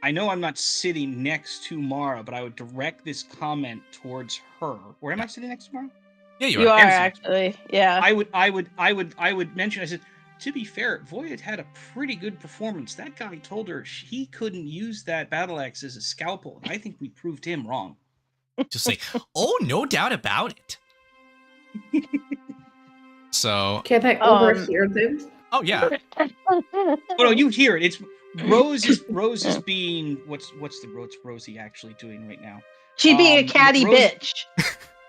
[SPEAKER 4] I know I'm not sitting next to Mara, but I would direct this comment towards her. Where am I sitting next to Mara?
[SPEAKER 1] Yeah,
[SPEAKER 5] You are actually, yeah.
[SPEAKER 4] I would mention. I said, to be fair, Voyage had a pretty good performance. That guy told her he couldn't use that battle axe as a scalpel, and I think we proved him wrong.
[SPEAKER 1] Just say, "Oh, no doubt about it." So,
[SPEAKER 2] Can I overhear them?
[SPEAKER 1] oh yeah,
[SPEAKER 4] Oh no, you hear it. It's Rose is being what's Rosie actually doing right now?
[SPEAKER 5] She's being a catty bitch.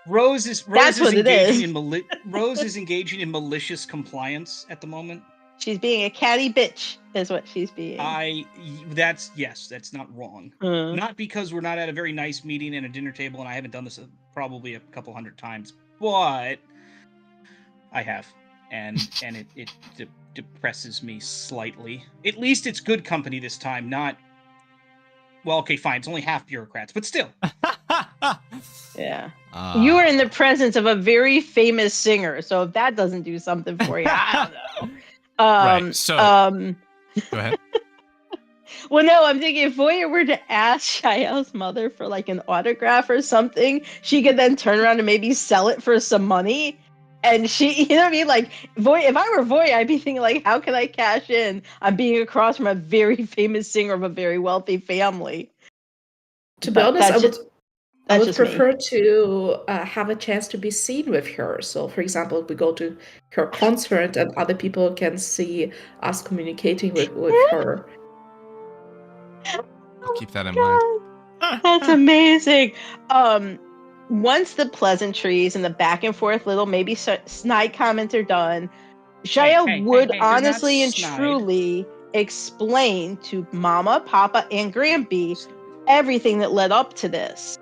[SPEAKER 4] Rose is
[SPEAKER 5] That's what it is.
[SPEAKER 4] Rose is engaging in malicious compliance at the moment.
[SPEAKER 5] She's being a catty bitch, is what she's being.
[SPEAKER 4] That's not wrong. Not because we're not at a very nice meeting and a dinner table, and I haven't done this probably a couple hundred times, but I have, and it depresses me slightly. At least it's good company this time, not. Well, okay, fine. It's only half bureaucrats, but still.
[SPEAKER 5] Yeah. You are in the presence of a very famous singer, so if that doesn't do something for you, I don't know.
[SPEAKER 1] Right. So, go ahead.
[SPEAKER 5] Well, no, I'm thinking if Voya were to ask Shael's mother for like an autograph or something, she could then turn around and maybe sell it for some money. And she, you know what I mean? Like, if I were Voya, I'd be thinking, like, how can I cash in? I'm being across from a very famous singer of a very wealthy family.
[SPEAKER 2] To be honest, I would prefer to have a chance to be seen with her. So, for example, we go to her concert and other people can see us communicating with her.
[SPEAKER 1] I'll keep that in mind.
[SPEAKER 5] That's amazing. Once the pleasantries and the back and forth little maybe snide comments are done, Shael would honestly and truly explain to Mama, Papa, and Grampy everything that led up to this.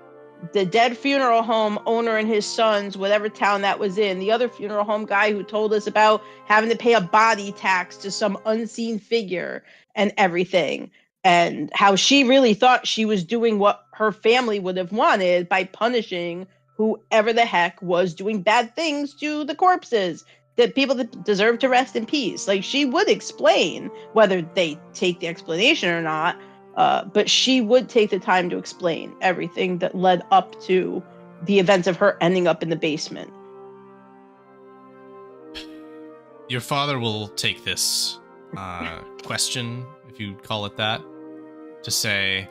[SPEAKER 5] The dead funeral home owner and his sons, whatever town that was in, the other funeral home guy who told us about having to pay a body tax to some unseen figure and everything. And how she really thought she was doing what her family would have wanted by punishing whoever the heck was doing bad things to the corpses, the people that deserve to rest in peace. Like, she would explain, whether they take the explanation or not, but she would take the time to explain everything that led up to the events of her ending up in the basement.
[SPEAKER 1] Your father will take this question, if you call it that, to say,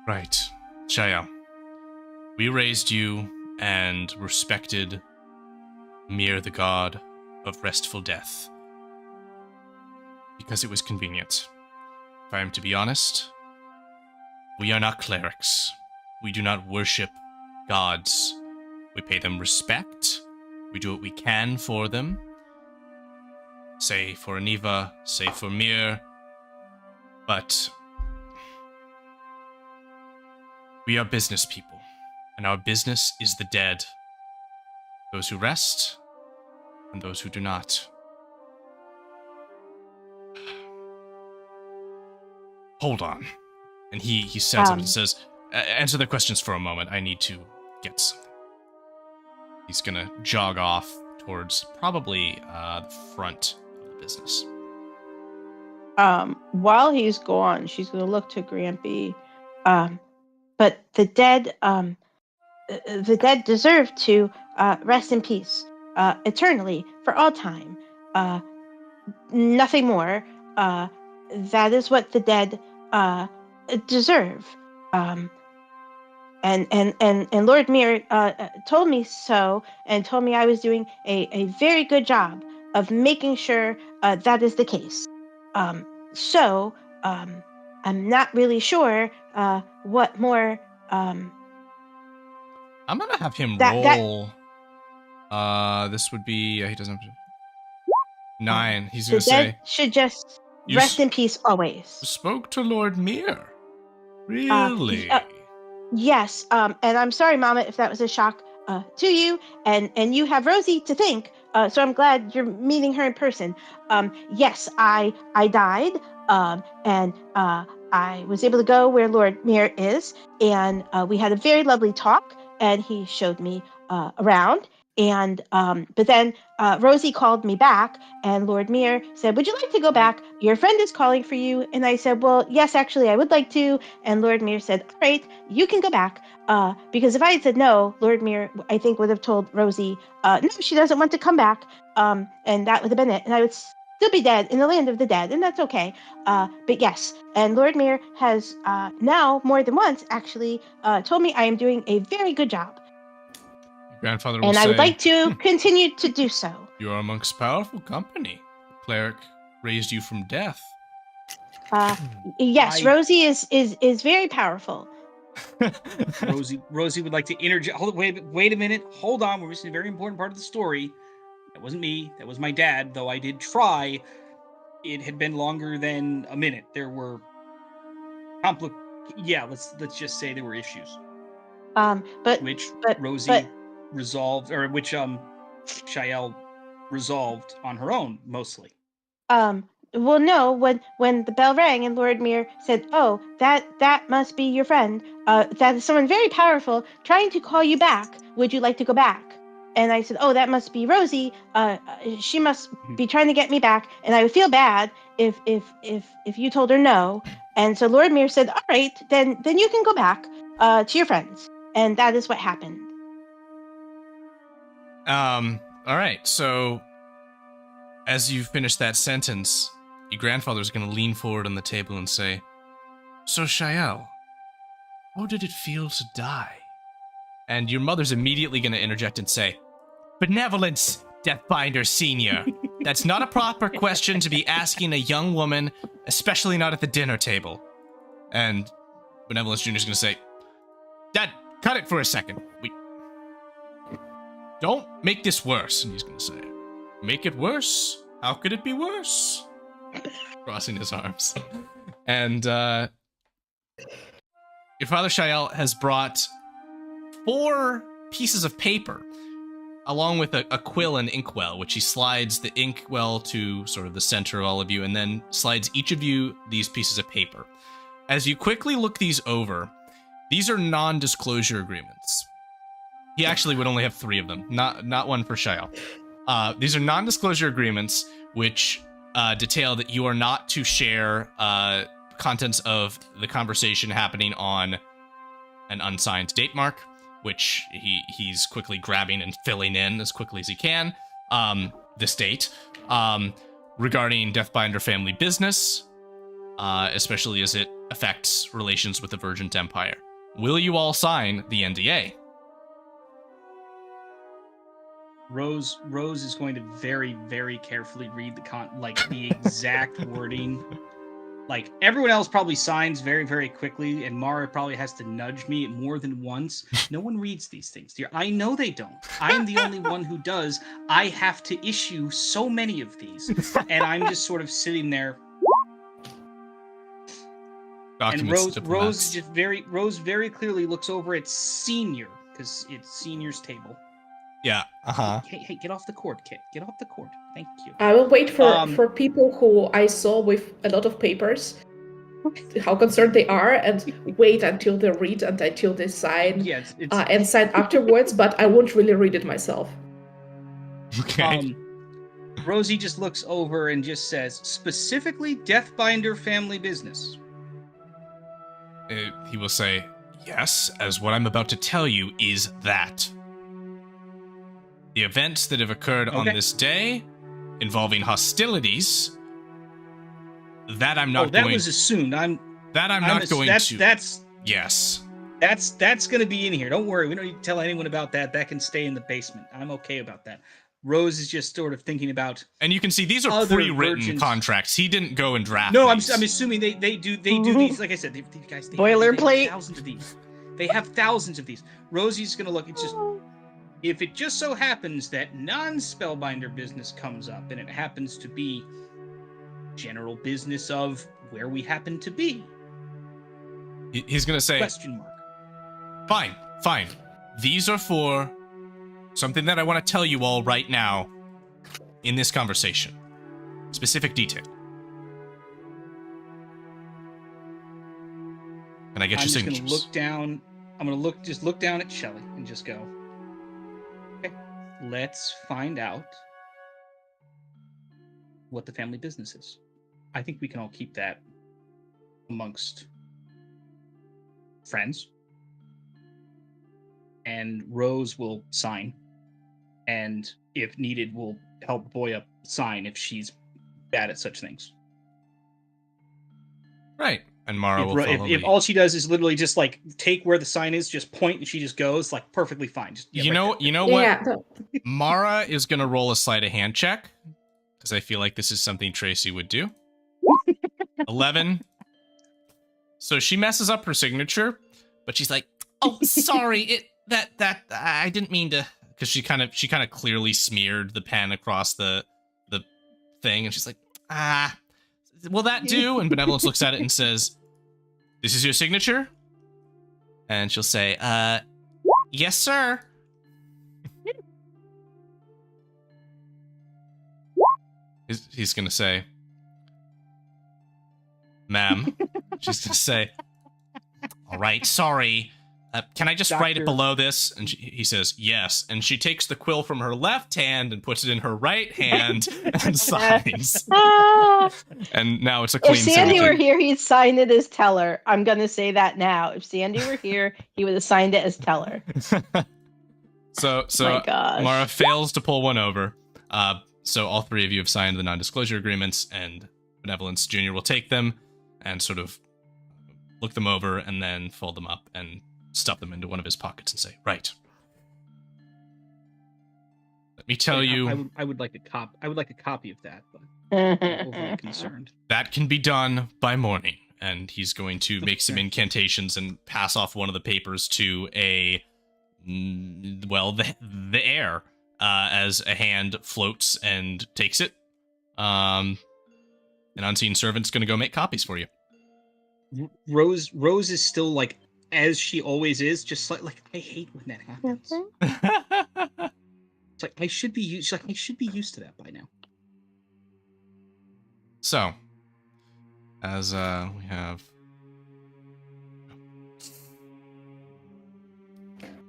[SPEAKER 1] "Right, Shael, we raised you and respected Mir, the god of restful death, because it was convenient. If I am to be honest, we are not clerics. We do not worship gods. We pay them respect. We do what we can for them. Say for Aniva, say for Mir. But we are business people, and our business is the dead. Those who rest, and those who do not. Hold on." And he stands up and says, "Answer the questions for a moment. I need to get something." He's gonna jog off towards probably the front of the business.
[SPEAKER 5] While he's gone, she's gonna look to Grampy. But the dead deserve to rest in peace eternally for all time. Nothing more. That is what the dead deserve. and Lord Mir told me so, and told me I was doing a very good job of making sure that is the case. So I'm not really sure what more.
[SPEAKER 1] I'm gonna have him
[SPEAKER 5] That-
[SPEAKER 1] roll. This would be he doesn't have to. 9. He's gonna
[SPEAKER 5] the dead
[SPEAKER 1] say
[SPEAKER 5] should just
[SPEAKER 1] You
[SPEAKER 5] rest
[SPEAKER 1] s-
[SPEAKER 5] in peace always.
[SPEAKER 1] spoke to Lord Mir. Really?
[SPEAKER 5] Yes, and I'm sorry, Mama, if that was a shock to you, and you have Rosie to thank, so I'm glad you're meeting her in person. Yes, I died, and I was able to go where Lord Mir is, and we had a very lovely talk, and he showed me around, and but then Rosie called me back, and Lord Mir said, "Would you like to go back? Your friend is calling for you." And I said, "Well, yes, actually, I would like to." And Lord Mir said, "All right, you can go back." Because if I had said no, Lord Mir, I think, would have told Rosie, no, she doesn't want to come back. And that would have been it. And I would still be dead in the land of the dead, and that's okay. But yes, and Lord Mir has now, more than once, actually, told me I am doing a very good job.
[SPEAKER 1] Your grandfather will
[SPEAKER 5] And
[SPEAKER 1] say,
[SPEAKER 5] I would like to continue to do so.
[SPEAKER 1] You are amongst powerful company. The cleric raised you from death.
[SPEAKER 5] Yes, Rosie is very powerful.
[SPEAKER 4] Rosie would like to interject. Wait a minute. Hold on. We're missing a very important part of the story. That wasn't me. That was my dad. Though I did try. It had been longer than a minute. There were let's just say there were issues. Which Rosie resolved, or which Shael resolved on her own mostly.
[SPEAKER 5] Well, no. When the bell rang and Lord Mir said, "Oh, that must be your friend. That is someone very powerful trying to call you back. Would you like to go back?" And I said, "Oh, that must be Rosie. She must be trying to get me back, and I would feel bad if you told her no." And so Lord Mir said, "All right, then you can go back to your friends." And that is what happened.
[SPEAKER 1] All right. So, as you finish that sentence, your grandfather's going to lean forward on the table and say, "So, Shael, how did it feel to die?" And your mother's immediately going to interject and say, "Benevolence, Deathbinder Senior. That's not a proper question to be asking a young woman, especially not at the dinner table." And Benevolence Jr.'s going to say, "Dad, cut it for a second. We don't make this worse." And he's going to say, "Make it worse? How could it be worse?" Crossing his arms. And your father Shael has brought 4 pieces of paper, along with a quill and inkwell, which he slides the inkwell to sort of the center of all of you, and then slides each of you these pieces of paper. As you quickly look these over, these are non-disclosure agreements. He actually would only have 3 of them, not one for Shael. These are non-disclosure agreements which detail that you are not to share contents of the conversation happening on an unsigned date mark, which he's quickly grabbing and filling in as quickly as he can. This date, regarding Deathbinder family business, especially as it affects relations with the Virgin Empire. Will you all sign the NDA?
[SPEAKER 4] Rose is going to very, very carefully read the exact wording. Like, everyone else probably signs very, very quickly, and Mara probably has to nudge me more than once. No one reads these things, dear. I know they don't. I'm the only one who does. I have to issue so many of these, and I'm just sort of sitting there.
[SPEAKER 1] Documents,
[SPEAKER 4] and Rose very clearly looks over at Senior, because it's Senior's table.
[SPEAKER 1] Yeah,
[SPEAKER 4] Hey, get off the cord, Kit. Get off the cord. Thank you.
[SPEAKER 2] I will wait for people who I saw with a lot of papers, how concerned they are, and wait until they read and until they sign, and sign afterwards, but I won't really read it myself.
[SPEAKER 1] Okay.
[SPEAKER 4] Rosie just looks over and just says, specifically Deathbinder family business.
[SPEAKER 1] He will say, "Yes, as what I'm about to tell you is that. The events that have occurred on this day, involving hostilities, that I'm not going to...
[SPEAKER 4] That was assumed.
[SPEAKER 1] That's... Yes.
[SPEAKER 4] That's going to be in here. Don't worry. We don't need to tell anyone about that. That can stay in the basement. I'm okay about that. Rose is just sort of thinking about.
[SPEAKER 1] And you can see these are pre-written contracts. He didn't go and draft.
[SPEAKER 4] No,
[SPEAKER 1] these.
[SPEAKER 4] I'm assuming they do these. Like I said, these guys.
[SPEAKER 3] Boilerplate.
[SPEAKER 4] They have thousands of these. They have thousands of these. Rosie's gonna look. It's just if it just so happens that non-spellbinder business comes up, and it happens to be general business of where we happen to be.
[SPEAKER 1] He's gonna say
[SPEAKER 4] question mark.
[SPEAKER 1] Fine. These are for something that I want to tell you all right now in this conversation. Specific detail. Can I get your signatures?
[SPEAKER 4] I'm just gonna look down at Shelly and just go, okay, let's find out what the family business is. I think we can all keep that amongst friends. And Rose will sign. And if needed, we'll help Boya sign if she's bad at such things.
[SPEAKER 1] Right. And Mara will follow
[SPEAKER 4] if all she does is literally just like take where the sign is, just point, and she just goes, like perfectly fine. Just,
[SPEAKER 1] you know what?
[SPEAKER 2] Yeah.
[SPEAKER 1] Mara is going to roll a sleight of hand check because I feel like this is something Tracy would do. 11. So she messes up her signature, but she's like, "Oh, sorry, that I didn't mean to," because she kind of clearly smeared the pen across the thing, and she's like, "Will that do?" And Benevolence looks at it and says, "This is your signature?" And she'll say, "Yes, sir." He's gonna say, "Ma'am." She's gonna say, "All right, sorry. Can I just write it below this?" And he says, "Yes." And she takes the quill from her left hand and puts it in her right hand and signs. And now it's a clean signature.
[SPEAKER 3] If Sandy were here, he'd sign it as teller. I'm going to say that now. If Sandy were here, he would have signed it as teller.
[SPEAKER 1] So Mara fails to pull one over. So all three of you have signed the non-disclosure agreements, and Benevolence Jr. will take them and sort of look them over and then fold them up and stuff them into one of his pockets and say, "Right. Let me tell you."
[SPEAKER 4] I would like a copy of that, but I'm overly concerned.
[SPEAKER 1] That can be done by morning. And he's going to make some incantations and pass off one of the papers to the air as a hand floats and takes it. An unseen servant's going to go make copies for you.
[SPEAKER 4] Rose is still like, as she always is, just like I hate when that happens. It's like I should be used to that by now.
[SPEAKER 1] So, as we have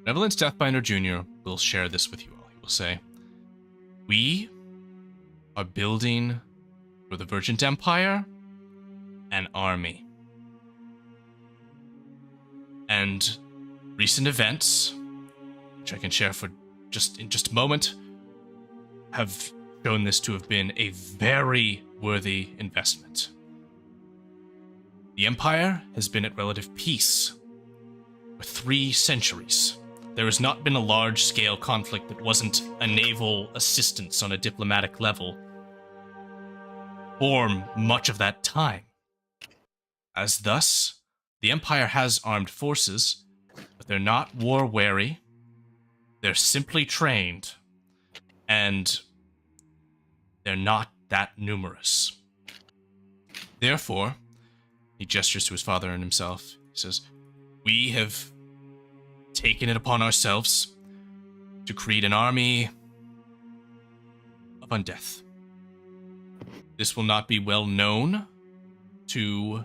[SPEAKER 1] Benevolence Deathbinder Jr. will share this with you all. He will say, "We are building for the Virgin Empire an army. And recent events, which I can share in just a moment, have shown this to have been a very worthy investment. The Empire has been at relative peace for 3 centuries. There has not been a large-scale conflict that wasn't a naval assistance on a diplomatic level for much of that time. As thus, the Empire has armed forces, but they're not war-weary. They're simply trained, and they're not that numerous. Therefore," he gestures to his father and himself, he says, "we have taken it upon ourselves to create an army of undeath. This will not be well known to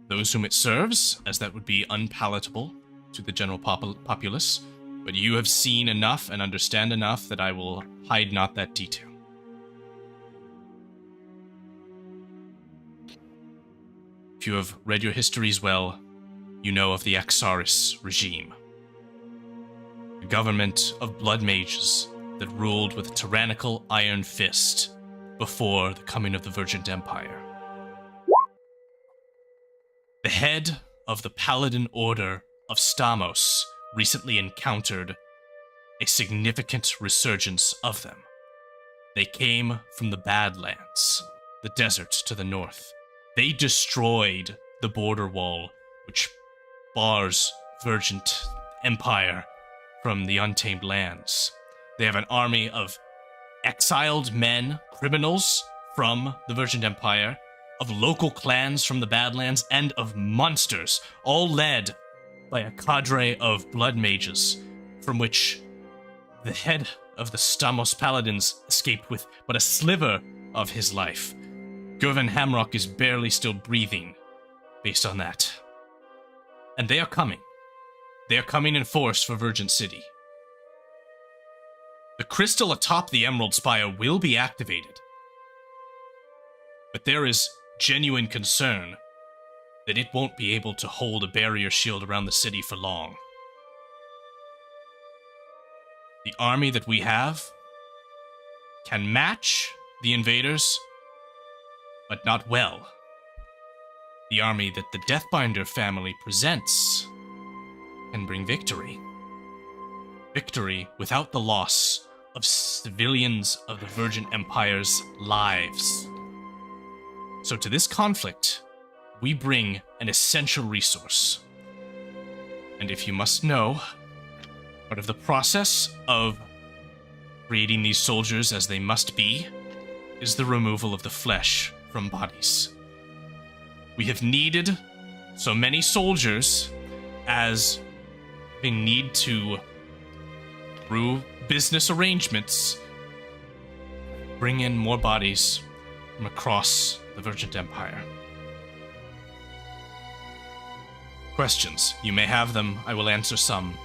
[SPEAKER 1] those whom it serves, as that would be unpalatable to the general populace, but you have seen enough and understand enough that I will hide not that detail. If you have read your histories well, you know of the Axaris regime, a government of blood mages that ruled with a tyrannical iron fist before the coming of the Virgin Empire. The head of the Paladin Order of Stamos recently encountered a significant resurgence of them. They came from the Badlands, the desert to the north. They destroyed the border wall, which bars Vergent Empire from the Untamed Lands. They have an army of exiled men, criminals from the Vergent Empire, of local clans from the Badlands, and of monsters, all led by a cadre of blood mages, from which the head of the Stamos Paladins escaped with but a sliver of his life. Gervin Hamrock is barely still breathing based on that. And they are coming. They are coming in force for Vergent City. The crystal atop the Emerald Spire will be activated. But there is genuine concern that it won't be able to hold a barrier shield around the city for long. The army that we have can match the invaders, but not well. The army that the Deathbinder family presents can bring victory. Victory without the loss of civilians of the Vergent Empire's lives. So to this conflict, we bring an essential resource. And if you must know, part of the process of creating these soldiers as they must be is the removal of the flesh from bodies. We have needed so many soldiers as we need to, through business arrangements, bring in more bodies from across the Vergent Empire. Questions? You may have them. I will answer some.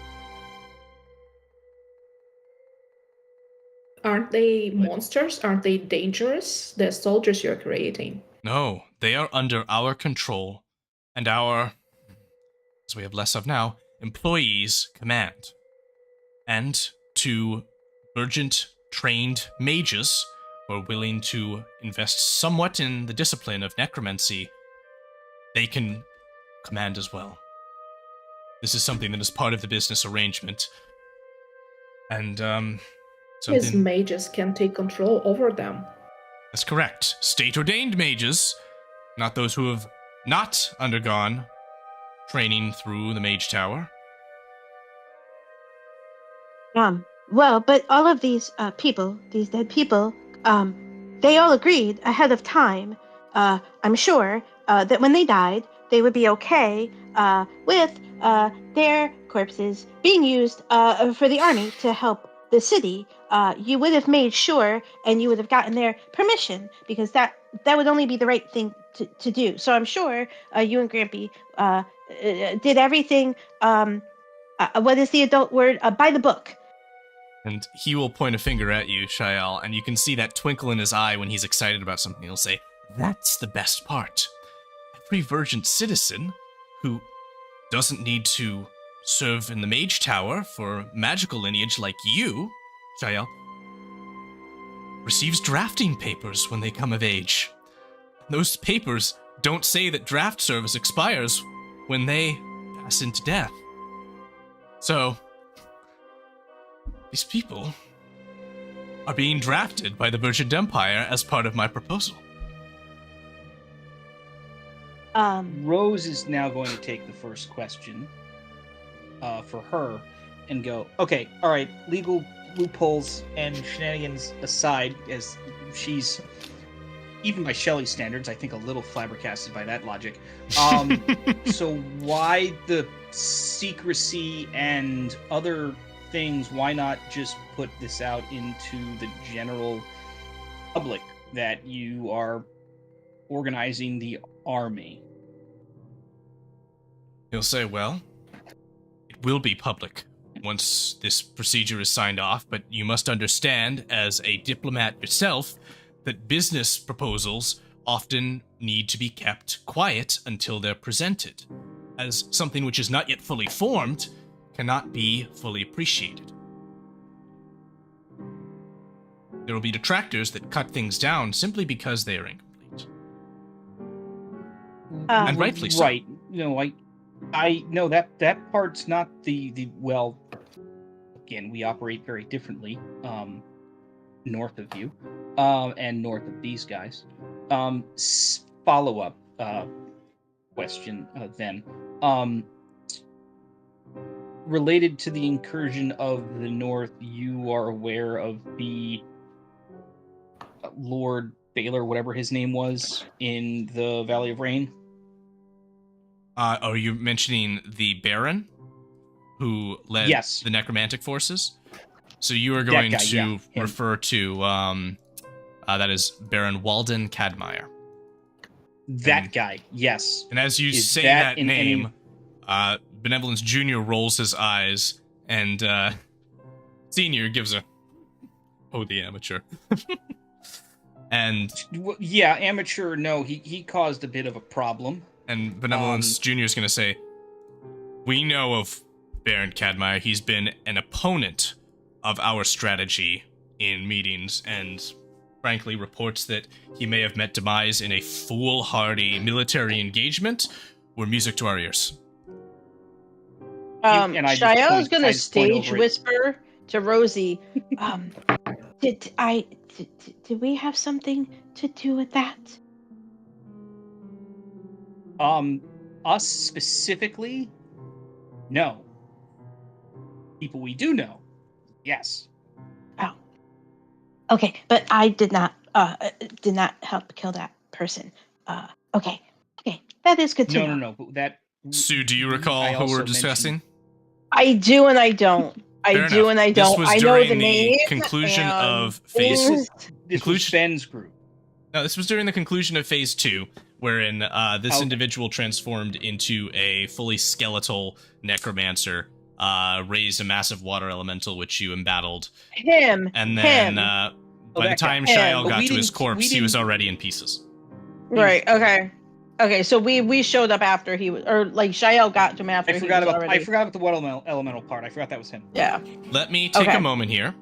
[SPEAKER 2] Aren't they monsters? Aren't they dangerous? The soldiers you're creating.
[SPEAKER 1] No, they are under our control and our, as we have less of now, employees' command. And to Vergent-trained mages who are willing to invest somewhat in the discipline of necromancy, they can command as well. This is something that is part of the business arrangement. And,
[SPEAKER 2] His
[SPEAKER 1] something...
[SPEAKER 2] mages can take control over them.
[SPEAKER 1] That's correct. State-ordained mages, not those who have not undergone training through the Mage Tower.
[SPEAKER 5] Well, but all of these people, these dead people, they all agreed ahead of time, I'm sure, that when they died, they would be okay with their corpses being used for the army to help the city. You would have made sure, and you would have gotten their permission, because that would only be the right thing to do. So I'm sure you and Grampy did everything, what is the adult word? By the book.
[SPEAKER 1] And he will point a finger at you, Shael, and you can see that twinkle in his eye when he's excited about something. He'll say, "That's the best part. Every Vergent citizen who doesn't need to serve in the Mage Tower for magical lineage like you, Shael, receives drafting papers when they come of age. Those papers don't say that draft service expires when they pass into death. So, these people are being drafted by the Vergent Empire as part of my proposal."
[SPEAKER 4] Rose is now going to take the first question for her and go, okay, all right, legal loopholes and shenanigans aside, as she's, even by Shelley's standards, I think a little flabbergasted by that logic. So why the secrecy and other things? Why not just put this out into the general public that you are organizing the army?
[SPEAKER 1] He'll say, well, it will be public once this procedure is signed off, but you must understand, as a diplomat yourself, that business proposals often need to be kept quiet until they're presented, as something which is not yet fully formed cannot be fully appreciated. There will be detractors that cut things down simply because they are incomplete. And rightfully so.
[SPEAKER 4] Right. No, I know that part's not the well. Again, we operate very differently. North of you, and north of these guys. Follow up question then. Related to the incursion of the north, you are aware of the Lord Baylor, whatever his name was, in the Valley of Rain?
[SPEAKER 1] Are you mentioning the Baron who led
[SPEAKER 4] Yes.
[SPEAKER 1] the necromantic forces? So you are going
[SPEAKER 4] That guy,
[SPEAKER 1] to
[SPEAKER 4] yeah, him.
[SPEAKER 1] refer to that is Baron Walden Cadmeyer.
[SPEAKER 4] That guy, yes.
[SPEAKER 1] And as you
[SPEAKER 4] Is
[SPEAKER 1] say
[SPEAKER 4] that
[SPEAKER 1] that
[SPEAKER 4] in
[SPEAKER 1] name, Benevolence Jr. rolls his eyes, and Senior gives a, oh, the amateur. And
[SPEAKER 4] Yeah, amateur, no, he caused a bit of a problem.
[SPEAKER 1] And Benevolence Jr. is going to say, we know of Baron Cadmeyer. He's been an opponent of our strategy in meetings, and frankly reports that he may have met demise in a foolhardy military engagement. Were music to our ears.
[SPEAKER 4] And I just
[SPEAKER 5] Shayao's
[SPEAKER 4] point-
[SPEAKER 5] gonna
[SPEAKER 4] I just point
[SPEAKER 5] stage
[SPEAKER 4] over it.
[SPEAKER 5] whisper to Rosie. Did we have something to do with that?
[SPEAKER 4] Us specifically, no. People we do know, yes.
[SPEAKER 5] Oh, okay, but I did not help kill that person. Okay, that is good to know.
[SPEAKER 4] No. But that.
[SPEAKER 1] Sue, do you recall
[SPEAKER 4] I
[SPEAKER 1] who we're
[SPEAKER 4] also
[SPEAKER 1] discussing?
[SPEAKER 5] I do and I don't.
[SPEAKER 1] Fair enough.
[SPEAKER 5] And I don't.
[SPEAKER 1] This was
[SPEAKER 5] I know
[SPEAKER 1] during
[SPEAKER 5] the name.
[SPEAKER 1] conclusion
[SPEAKER 5] and
[SPEAKER 1] of phase.
[SPEAKER 5] things-
[SPEAKER 4] This was Ben's group.
[SPEAKER 1] No, this was during the conclusion of phase 2, wherein this
[SPEAKER 4] Okay.
[SPEAKER 1] individual transformed into a fully skeletal necromancer, raised a massive water elemental which you embattled,
[SPEAKER 5] Him.
[SPEAKER 1] and then
[SPEAKER 5] him.
[SPEAKER 1] by the
[SPEAKER 4] that guy.
[SPEAKER 1] time
[SPEAKER 5] Him.
[SPEAKER 1] Shael
[SPEAKER 4] But
[SPEAKER 1] got
[SPEAKER 4] we
[SPEAKER 1] to his
[SPEAKER 4] didn't-
[SPEAKER 1] corpse,
[SPEAKER 4] we
[SPEAKER 1] he was
[SPEAKER 4] didn't-
[SPEAKER 1] already in pieces.
[SPEAKER 5] Right. Okay. So we showed up after he was, or like Shael got to him after
[SPEAKER 4] I forgot
[SPEAKER 5] he was
[SPEAKER 4] about
[SPEAKER 5] already.
[SPEAKER 4] I forgot about the water elemental part. I forgot that was him.
[SPEAKER 5] Yeah.
[SPEAKER 1] Let me take
[SPEAKER 5] Okay.
[SPEAKER 1] a moment here.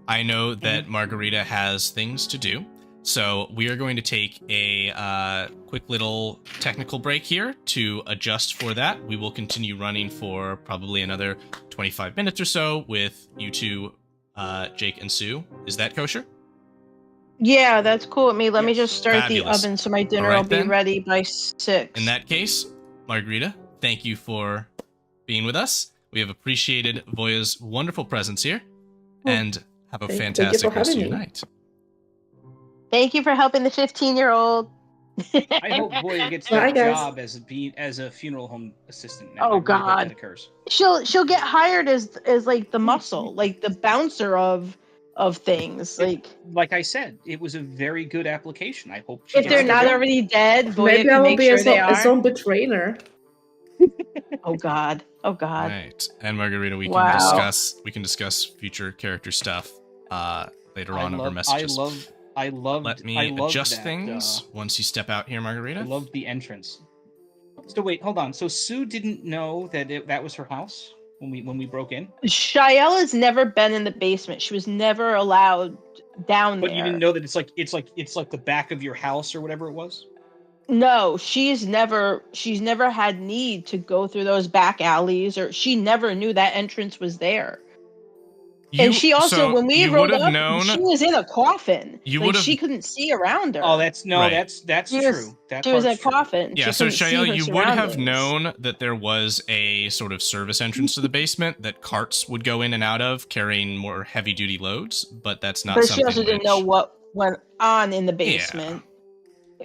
[SPEAKER 1] I know that Margarita has things to do, so we are going to take a quick little technical break here to adjust for that. We will continue running for probably another 25 minutes or so with you two, Jake and Sue. Is that kosher?
[SPEAKER 5] Yeah, that's cool with me. Let me
[SPEAKER 4] Yes.
[SPEAKER 5] just start
[SPEAKER 1] Fabulous.
[SPEAKER 5] the oven so my dinner
[SPEAKER 1] All right,
[SPEAKER 5] will be
[SPEAKER 1] then.
[SPEAKER 5] ready by 6.
[SPEAKER 1] In that case, Margarita, thank you for being with us. We have appreciated Voya's wonderful presence here, and have a
[SPEAKER 2] Thank you
[SPEAKER 1] fantastic
[SPEAKER 2] for
[SPEAKER 1] rest of
[SPEAKER 2] having
[SPEAKER 1] your
[SPEAKER 2] me.
[SPEAKER 1] night.
[SPEAKER 5] Thank you for helping the 15-year-old.
[SPEAKER 4] I hope Voya gets
[SPEAKER 2] Bye,
[SPEAKER 4] that
[SPEAKER 2] guys.
[SPEAKER 4] job as a funeral home assistant.
[SPEAKER 5] Oh,
[SPEAKER 4] I really hope
[SPEAKER 5] God.
[SPEAKER 4] that occurs.
[SPEAKER 5] she'll get hired as like the muscle, like the bouncer of things.
[SPEAKER 4] Like I said, it was a very good application. I hope she
[SPEAKER 5] If
[SPEAKER 4] gets
[SPEAKER 5] they're
[SPEAKER 4] the
[SPEAKER 5] not
[SPEAKER 4] job.
[SPEAKER 5] already dead, Voya
[SPEAKER 2] Maybe I
[SPEAKER 5] can
[SPEAKER 2] will
[SPEAKER 5] make
[SPEAKER 2] be
[SPEAKER 5] sure
[SPEAKER 2] a,
[SPEAKER 5] they
[SPEAKER 2] a
[SPEAKER 5] are.
[SPEAKER 2] zombie trainer.
[SPEAKER 5] Oh God.
[SPEAKER 1] Right, and Margarita, we
[SPEAKER 5] Wow.
[SPEAKER 1] can discuss future character stuff later on over
[SPEAKER 4] I
[SPEAKER 1] messages.
[SPEAKER 4] loved.
[SPEAKER 1] Let me
[SPEAKER 4] I loved
[SPEAKER 1] adjust
[SPEAKER 4] that,
[SPEAKER 1] things once you step out here, Margarita.
[SPEAKER 4] I loved the entrance. So wait, hold on. So Sue didn't know that that was her house when we broke in,
[SPEAKER 5] Shael has never been in the basement. She was never allowed down
[SPEAKER 4] but
[SPEAKER 5] there.
[SPEAKER 4] you didn't know that it's like the back of your house or whatever it was.
[SPEAKER 5] No, she's never had need to go through those back alleys, or she never knew that entrance was there. And she also,
[SPEAKER 1] so
[SPEAKER 5] when we
[SPEAKER 1] you
[SPEAKER 5] rolled
[SPEAKER 1] would have
[SPEAKER 5] up,
[SPEAKER 1] known.
[SPEAKER 5] she was in a coffin.
[SPEAKER 1] You
[SPEAKER 5] like
[SPEAKER 1] would've-
[SPEAKER 5] she couldn't see around her.
[SPEAKER 4] Oh, that's
[SPEAKER 1] Right.
[SPEAKER 4] She
[SPEAKER 5] She was-
[SPEAKER 4] true. That
[SPEAKER 5] she was in a
[SPEAKER 4] part's true.
[SPEAKER 5] coffin.
[SPEAKER 1] Yeah,
[SPEAKER 5] She
[SPEAKER 1] so
[SPEAKER 5] couldn't see
[SPEAKER 1] Shael,
[SPEAKER 5] her
[SPEAKER 1] you would have
[SPEAKER 5] surroundings.
[SPEAKER 1] known that there was a sort of service entrance to the basement that carts would go in and out of, carrying more heavy-duty loads, but that's not
[SPEAKER 5] But
[SPEAKER 1] something
[SPEAKER 5] she also didn't know what went on in the basement.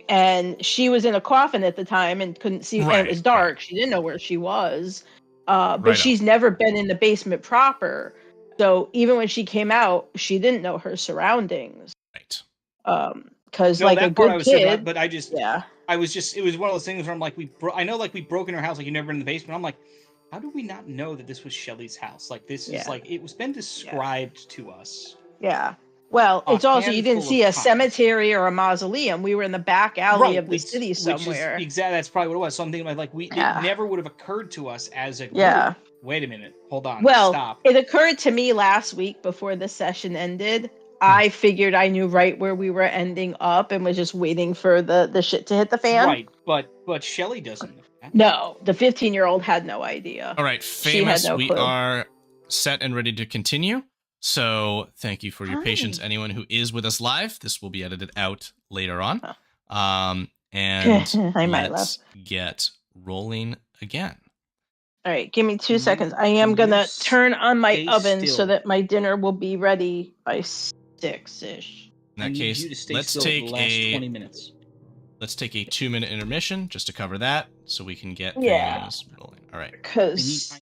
[SPEAKER 5] And she was in a coffin at the time and couldn't see. And
[SPEAKER 1] Right,
[SPEAKER 5] it was dark. She didn't know where she was. But
[SPEAKER 1] Right
[SPEAKER 5] she's never been in the basement proper. So even when she came out, she didn't know her surroundings.
[SPEAKER 1] Right.
[SPEAKER 5] Because
[SPEAKER 4] No,
[SPEAKER 5] like
[SPEAKER 4] that
[SPEAKER 5] a
[SPEAKER 4] part I
[SPEAKER 5] good
[SPEAKER 4] was sure
[SPEAKER 5] kid,
[SPEAKER 4] about, but it was one of those things where I'm like, I know, like, we broke in her house, like, you've never been in the basement. I'm like, how do we not know that this was Shelly's house? Like, this is
[SPEAKER 5] Yeah.
[SPEAKER 4] like, it was been described to us.
[SPEAKER 5] yeah. Well,
[SPEAKER 4] A
[SPEAKER 5] it's also you didn't
[SPEAKER 4] handful
[SPEAKER 5] see
[SPEAKER 4] of
[SPEAKER 5] a
[SPEAKER 4] times.
[SPEAKER 5] cemetery or a mausoleum. We were in the back alley of the city
[SPEAKER 4] Which
[SPEAKER 5] somewhere.
[SPEAKER 4] is exactly, that's probably what it was. So I'm thinking like
[SPEAKER 5] Yeah.
[SPEAKER 4] it never would have occurred to us as a group.
[SPEAKER 5] Yeah.
[SPEAKER 4] Wait a minute, hold on,
[SPEAKER 5] Well,
[SPEAKER 4] stop.
[SPEAKER 5] it occurred to me last week before the session ended. I figured I knew right where we were ending up and was just waiting for the shit to hit the fan.
[SPEAKER 4] Right, but Shelly doesn't know
[SPEAKER 3] No, the 15-year-old had no idea.
[SPEAKER 1] All right,
[SPEAKER 3] She had
[SPEAKER 1] famous.
[SPEAKER 3] no
[SPEAKER 1] We
[SPEAKER 3] clue.
[SPEAKER 1] are set and ready to continue. So thank you for your
[SPEAKER 5] Hi.
[SPEAKER 1] patience. Anyone who is with us live, this will be edited out later on.
[SPEAKER 3] Oh.
[SPEAKER 1] And
[SPEAKER 3] I might
[SPEAKER 1] let's get rolling again.
[SPEAKER 3] All right, give me 2
[SPEAKER 4] Can
[SPEAKER 3] seconds.
[SPEAKER 4] you-
[SPEAKER 3] I am
[SPEAKER 4] can you
[SPEAKER 3] gonna turn on my
[SPEAKER 4] stay
[SPEAKER 3] oven so
[SPEAKER 4] still?
[SPEAKER 3] that my dinner will be ready by 6-ish.
[SPEAKER 1] In
[SPEAKER 4] I
[SPEAKER 1] that
[SPEAKER 4] need
[SPEAKER 1] case,
[SPEAKER 4] you to stay
[SPEAKER 1] let's
[SPEAKER 4] still for
[SPEAKER 1] take
[SPEAKER 4] the last
[SPEAKER 1] a
[SPEAKER 4] 20 minutes.
[SPEAKER 1] let's take a 2-minute intermission just to cover that, so we can get
[SPEAKER 3] Yeah.
[SPEAKER 1] things rolling. All right.
[SPEAKER 4] I need
[SPEAKER 3] Because
[SPEAKER 4] time.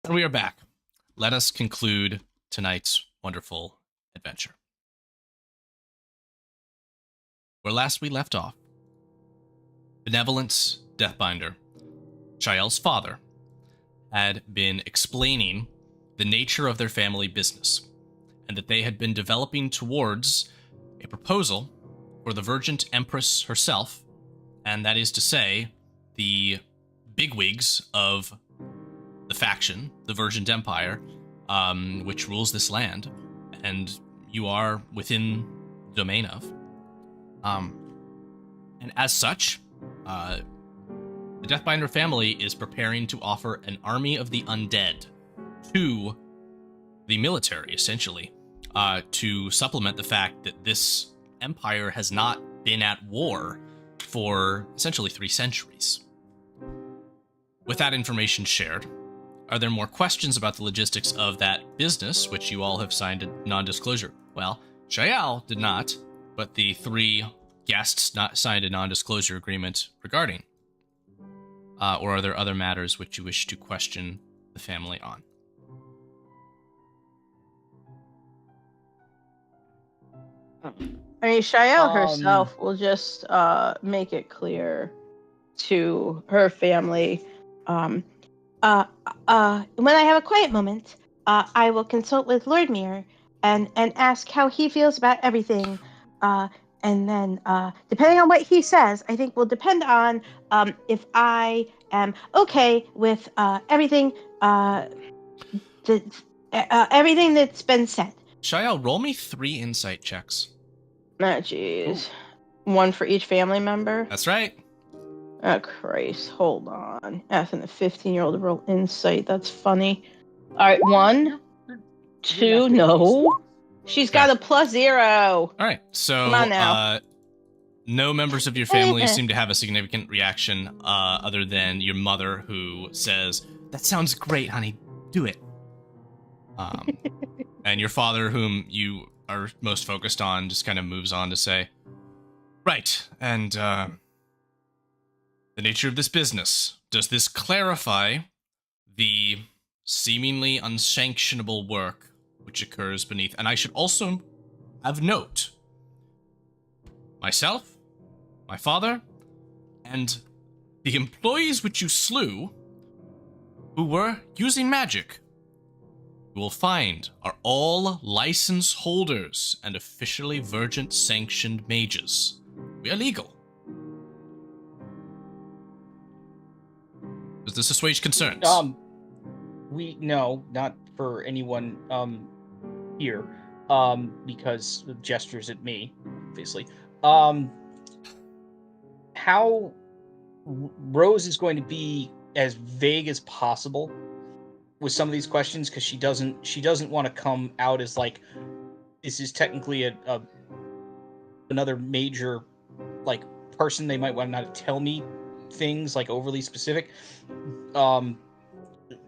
[SPEAKER 1] And we are back. Let us conclude tonight's wonderful adventure. Where last we left off, Benevolence Deathbinder, Shael's father, had been explaining the nature of their family business, and that they had been developing towards a proposal for the Virgin Empress herself, and that is to say, the bigwigs of the faction, the Virgin Empire, which rules this land, and you are within the domain of. And as such, the Deathbinder family is preparing to offer an army of the undead to the military, essentially, to supplement the fact that this empire has not been at war for essentially 3 centuries. With that information shared, are there more questions about the logistics of that business, which you all have signed a non-disclosure? Well, Shael did not, but the 3 guests not signed a non-disclosure agreement regarding. Or are there other matters which you wish to question the family on?
[SPEAKER 3] I mean, Shael herself will just make it clear to her family. When I have a quiet moment, I will consult with Lord Mir and ask how he feels about everything. And then, depending on what he says, I think will depend on if I am okay with everything, everything that's been said.
[SPEAKER 1] Shael, roll me 3 insight checks.
[SPEAKER 3] Oh, jeez. One for each family member?
[SPEAKER 1] That's right.
[SPEAKER 3] Oh, Christ. Hold on. Asking the 15-year-old to roll insight. That's funny. All right, 1, 2, no. She's got a +0.
[SPEAKER 1] All right, so
[SPEAKER 3] Come on now.
[SPEAKER 1] No members of your family seem to have a significant reaction other than your mother, who says, "That sounds great, honey. Do it." And your father, whom you are most focused on, just kind of moves on to say, "Right, and the nature of this business. Does this clarify the seemingly unsanctionable work which occurs beneath?" And I should also have note, myself, my father, and the employees which you slew, who were using magic, you will find are all license holders and officially Virgin sanctioned mages. We are legal. Does this assuage concerns?
[SPEAKER 4] No, not for anyone here, because of gestures at me, obviously. How Rose is going to be as vague as possible with some of these questions, because she doesn't want to come out as like, this is technically another major like person. They might want not to tell me things like overly specific.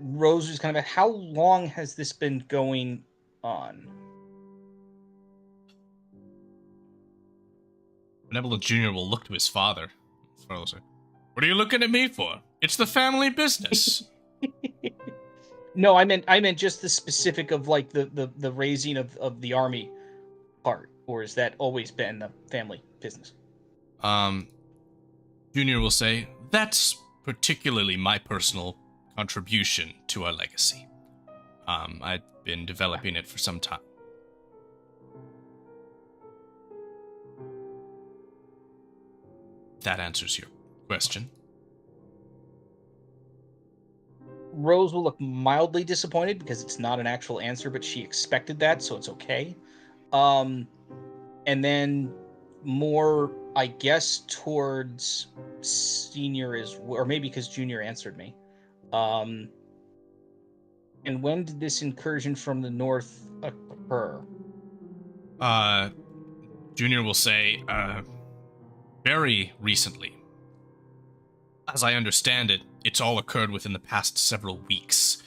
[SPEAKER 4] Rose was kind of, how long has this been going on?
[SPEAKER 1] Benevolent Jr. will look to his father. His father will say, "What are you looking at me for? It's the family business."
[SPEAKER 4] No, I meant just the specific of like the raising of the army part, or has that always been the family business?
[SPEAKER 1] Junior will say, "That's particularly my personal contribution to our legacy. I've been developing it for some time." That answers your question.
[SPEAKER 4] Rose will look mildly disappointed because it's not an actual answer, but she expected that, so it's okay. And then more, I guess, towards Senior or maybe because Junior answered me. And when did this incursion from the north occur?
[SPEAKER 1] Junior will say, very recently. As I understand it, it's all occurred within the past several weeks.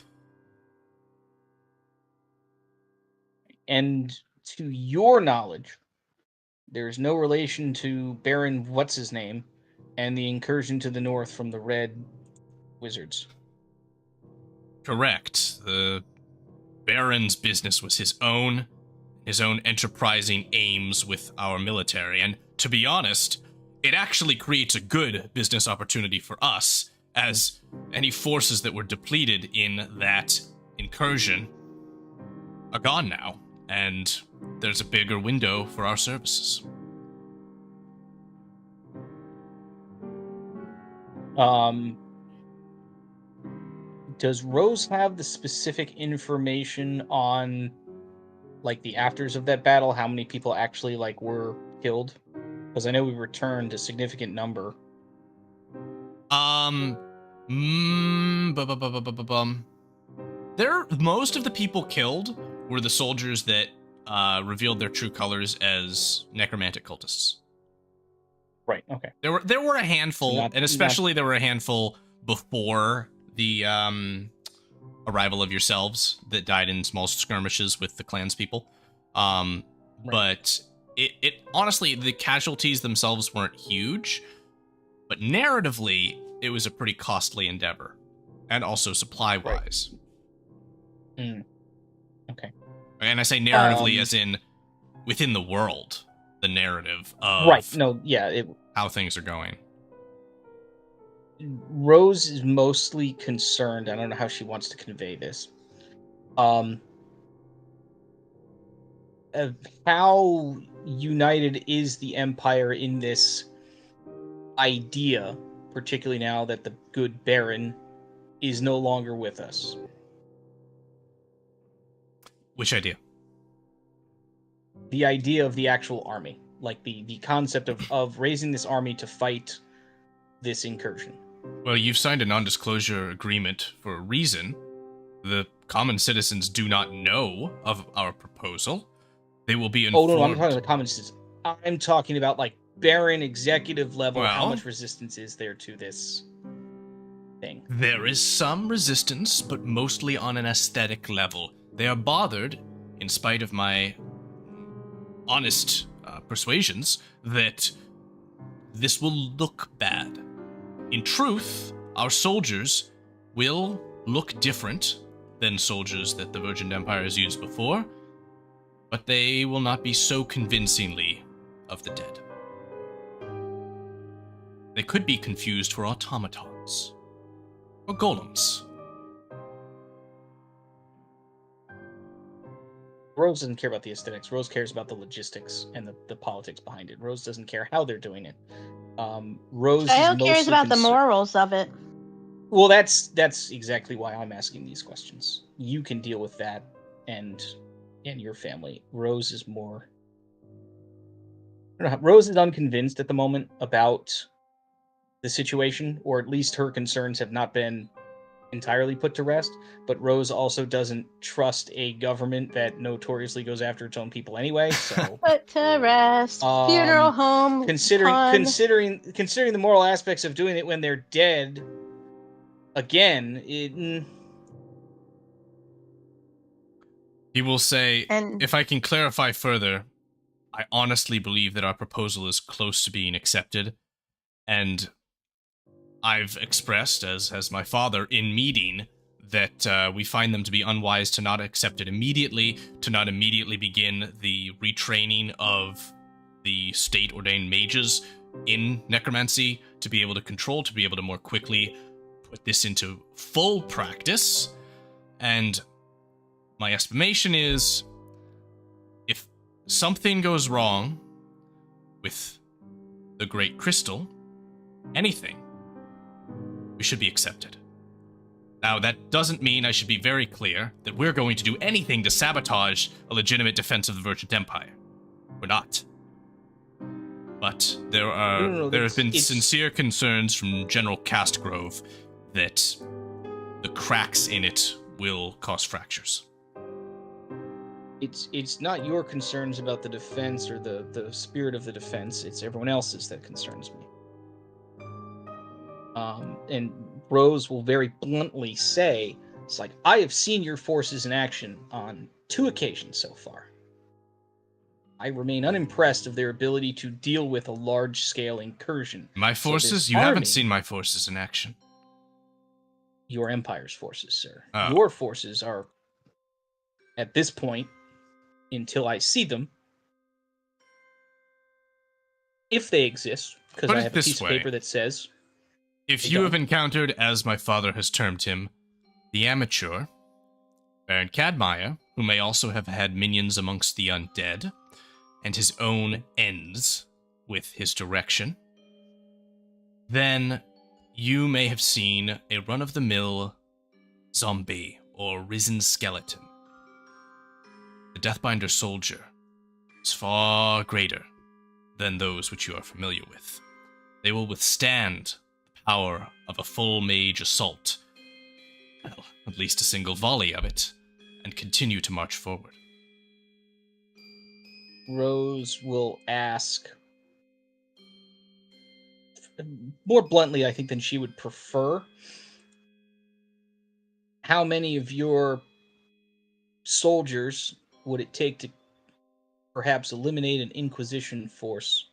[SPEAKER 4] And to your knowledge, there is no relation to Baron What's-His-Name and the incursion to the north from the Red Wizards.
[SPEAKER 1] Correct. The Baron's business was his own enterprising aims with our military, and to be honest, it actually creates a good business opportunity for us, as any forces that were depleted in that incursion are gone now, and there's a bigger window for our services.
[SPEAKER 4] Does Rose have the specific information on, like, the afters of that battle? How many people actually, like, were killed? Because I know we returned a significant number.
[SPEAKER 1] Most of the people killed were the soldiers that revealed their true colors as necromantic cultists.
[SPEAKER 4] Right. Okay.
[SPEAKER 1] There were a handful, and especially there were a handful before the arrival of yourselves that died in small skirmishes with the clans people. Right. But it honestly, the casualties themselves weren't huge, but narratively, it was a pretty costly endeavor, and also supply-wise.
[SPEAKER 4] Right. Okay.
[SPEAKER 1] And I say narratively as in within the world, the narrative of how things are going.
[SPEAKER 4] Rose is mostly concerned. I don't know how she wants to convey this. Of how united is the Empire in this idea, particularly now that the good Baron is no longer with us.
[SPEAKER 1] Which idea?
[SPEAKER 4] The idea of the actual army. Like the concept of raising this army to fight this incursion.
[SPEAKER 1] Well, you've signed a non-disclosure agreement for a reason. The common citizens do not know of our proposal. They will be informed.
[SPEAKER 4] Oh, no, I'm talking about the common citizens. I'm talking about, like, Baron executive level. How much resistance is there to this thing?
[SPEAKER 1] There is some resistance, but mostly on an aesthetic level. They are bothered, in spite of my honest persuasions, that this will look bad. In truth, our soldiers will look different than soldiers that the Virgin Empire has used before, but they will not be so convincingly of the dead. They could be confused for automatons or golems.
[SPEAKER 4] Rose doesn't care about the aesthetics. Rose cares about the logistics and the politics behind it. Rose doesn't care how they're doing it. Rose
[SPEAKER 5] cares about the morals of it.
[SPEAKER 4] Well, that's exactly why I'm asking these questions. You can deal with that and your family. Rose is more... I don't know, Rose is unconvinced at the moment about the situation, or at least her concerns have not been entirely put to rest, but Rose also doesn't trust a government that notoriously goes after its own people anyway, so...
[SPEAKER 5] Put to rest. Funeral home.
[SPEAKER 4] Considering the moral aspects of doing it when they're dead, again,
[SPEAKER 1] He will say, if I can clarify further, I honestly believe that our proposal is close to being accepted, and I've expressed, as has my father, in meeting, that we find them to be unwise to not accept it immediately, to not immediately begin the retraining of the state-ordained mages in necromancy, to be able to control, to be able to more quickly put this into full practice. And my estimation is, if something goes wrong with the Great Crystal, anything, we should be accepted. Now, that doesn't mean, I should be very clear, that we're going to do anything to sabotage a legitimate defense of the Virgin Empire. We're not. But there have been sincere concerns from General Castgrove that the cracks in it will cause fractures.
[SPEAKER 4] It's not your concerns about the defense or the spirit of the defense, it's everyone else's that concerns me. And Rose will very bluntly say, it's like, I have seen your forces in action on 2 occasions so far. I remain unimpressed of their ability to deal with a large-scale incursion.
[SPEAKER 1] My forces? You haven't seen my forces in action.
[SPEAKER 4] your Empire's forces, sir.
[SPEAKER 1] Oh.
[SPEAKER 4] Your forces are, at this point, until I see them, if they exist, because
[SPEAKER 1] Put
[SPEAKER 4] I
[SPEAKER 1] it
[SPEAKER 4] have a
[SPEAKER 1] this
[SPEAKER 4] piece of
[SPEAKER 1] way.
[SPEAKER 4] paper that says,
[SPEAKER 1] If
[SPEAKER 4] They
[SPEAKER 1] you have
[SPEAKER 4] don't.
[SPEAKER 1] encountered, as my father has termed him, the amateur, Baron Cadmire, who may also have had minions amongst the undead, and his own ends with his direction, then you may have seen a run-of-the-mill zombie or risen skeleton. The Deathbinder soldier is far greater than those which you are familiar with. They will withstand the power of a full mage assault, well, at least a single volley of it, and continue to march forward.
[SPEAKER 4] Rose will ask, more bluntly, I think, than she would prefer, how many of your soldiers would it take to perhaps eliminate an Inquisition force?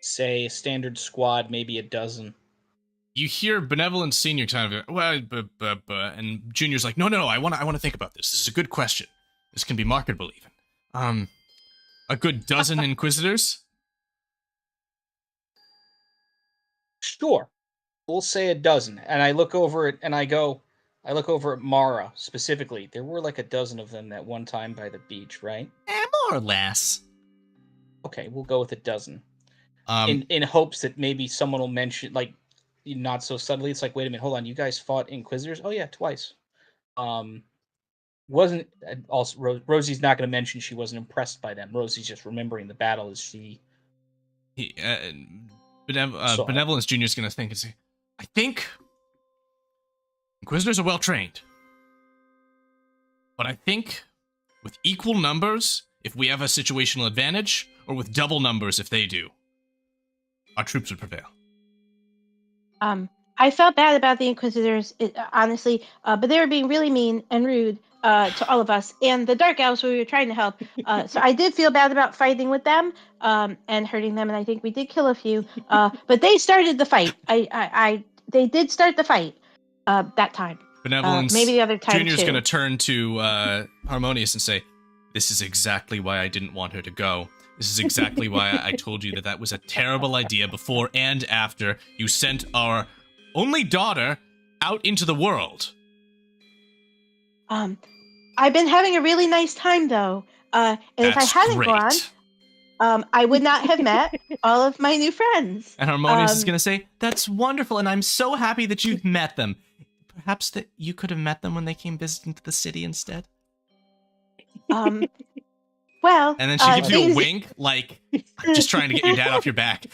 [SPEAKER 4] Say a standard squad, maybe a dozen.
[SPEAKER 1] You hear Benevolent Senior kind of, well, and Junior's like, no, I want to think about this. This is a good question. This can be marketable even. A good dozen Inquisitors?
[SPEAKER 4] Sure. We'll say a dozen. And I look over it and I look over at Mara specifically. There were like a dozen of them that one time by the beach, right?
[SPEAKER 1] More or less.
[SPEAKER 4] Okay, we'll go with a dozen.
[SPEAKER 1] Um,
[SPEAKER 4] In hopes that maybe someone will mention, like, not so subtly, it's like, wait a minute, hold on, you guys fought Inquisitors? Oh yeah, twice. Wasn't also Rosie's not going to mention she wasn't impressed by them. Rosie's just remembering the battle as she saw it.
[SPEAKER 1] Benevolence Junior's going to think and say, I think Inquisitors are well trained. But I think with equal numbers, if we have a situational advantage, or with double numbers if they do, our troops would prevail.
[SPEAKER 5] I felt bad about the Inquisitors, honestly, but they were being really mean and rude to all of us and the Dark Elves who we were trying to help. So I did feel bad about fighting with them and hurting them, and I think we did kill a few. But they started the fight. They did start the fight that time.
[SPEAKER 1] Benevolence
[SPEAKER 5] maybe the other time
[SPEAKER 1] Junior's
[SPEAKER 5] too.
[SPEAKER 1] going to turn to Harmonious and say, this is exactly why I didn't want her to go. This is exactly why I told you that was a terrible idea before and after you sent our only daughter out into the world.
[SPEAKER 5] I've been having a really nice time, though. And if I
[SPEAKER 1] That's
[SPEAKER 5] hadn't
[SPEAKER 1] great.
[SPEAKER 5] gone, I would not have met all of my new friends.
[SPEAKER 1] And Harmonious is going to say, that's wonderful, and I'm so happy that you've met them. Perhaps that you could have met them when they came visiting to the city instead?
[SPEAKER 5] Well,
[SPEAKER 1] And then she gives you a wink, like, I'm just trying to get your dad off your back.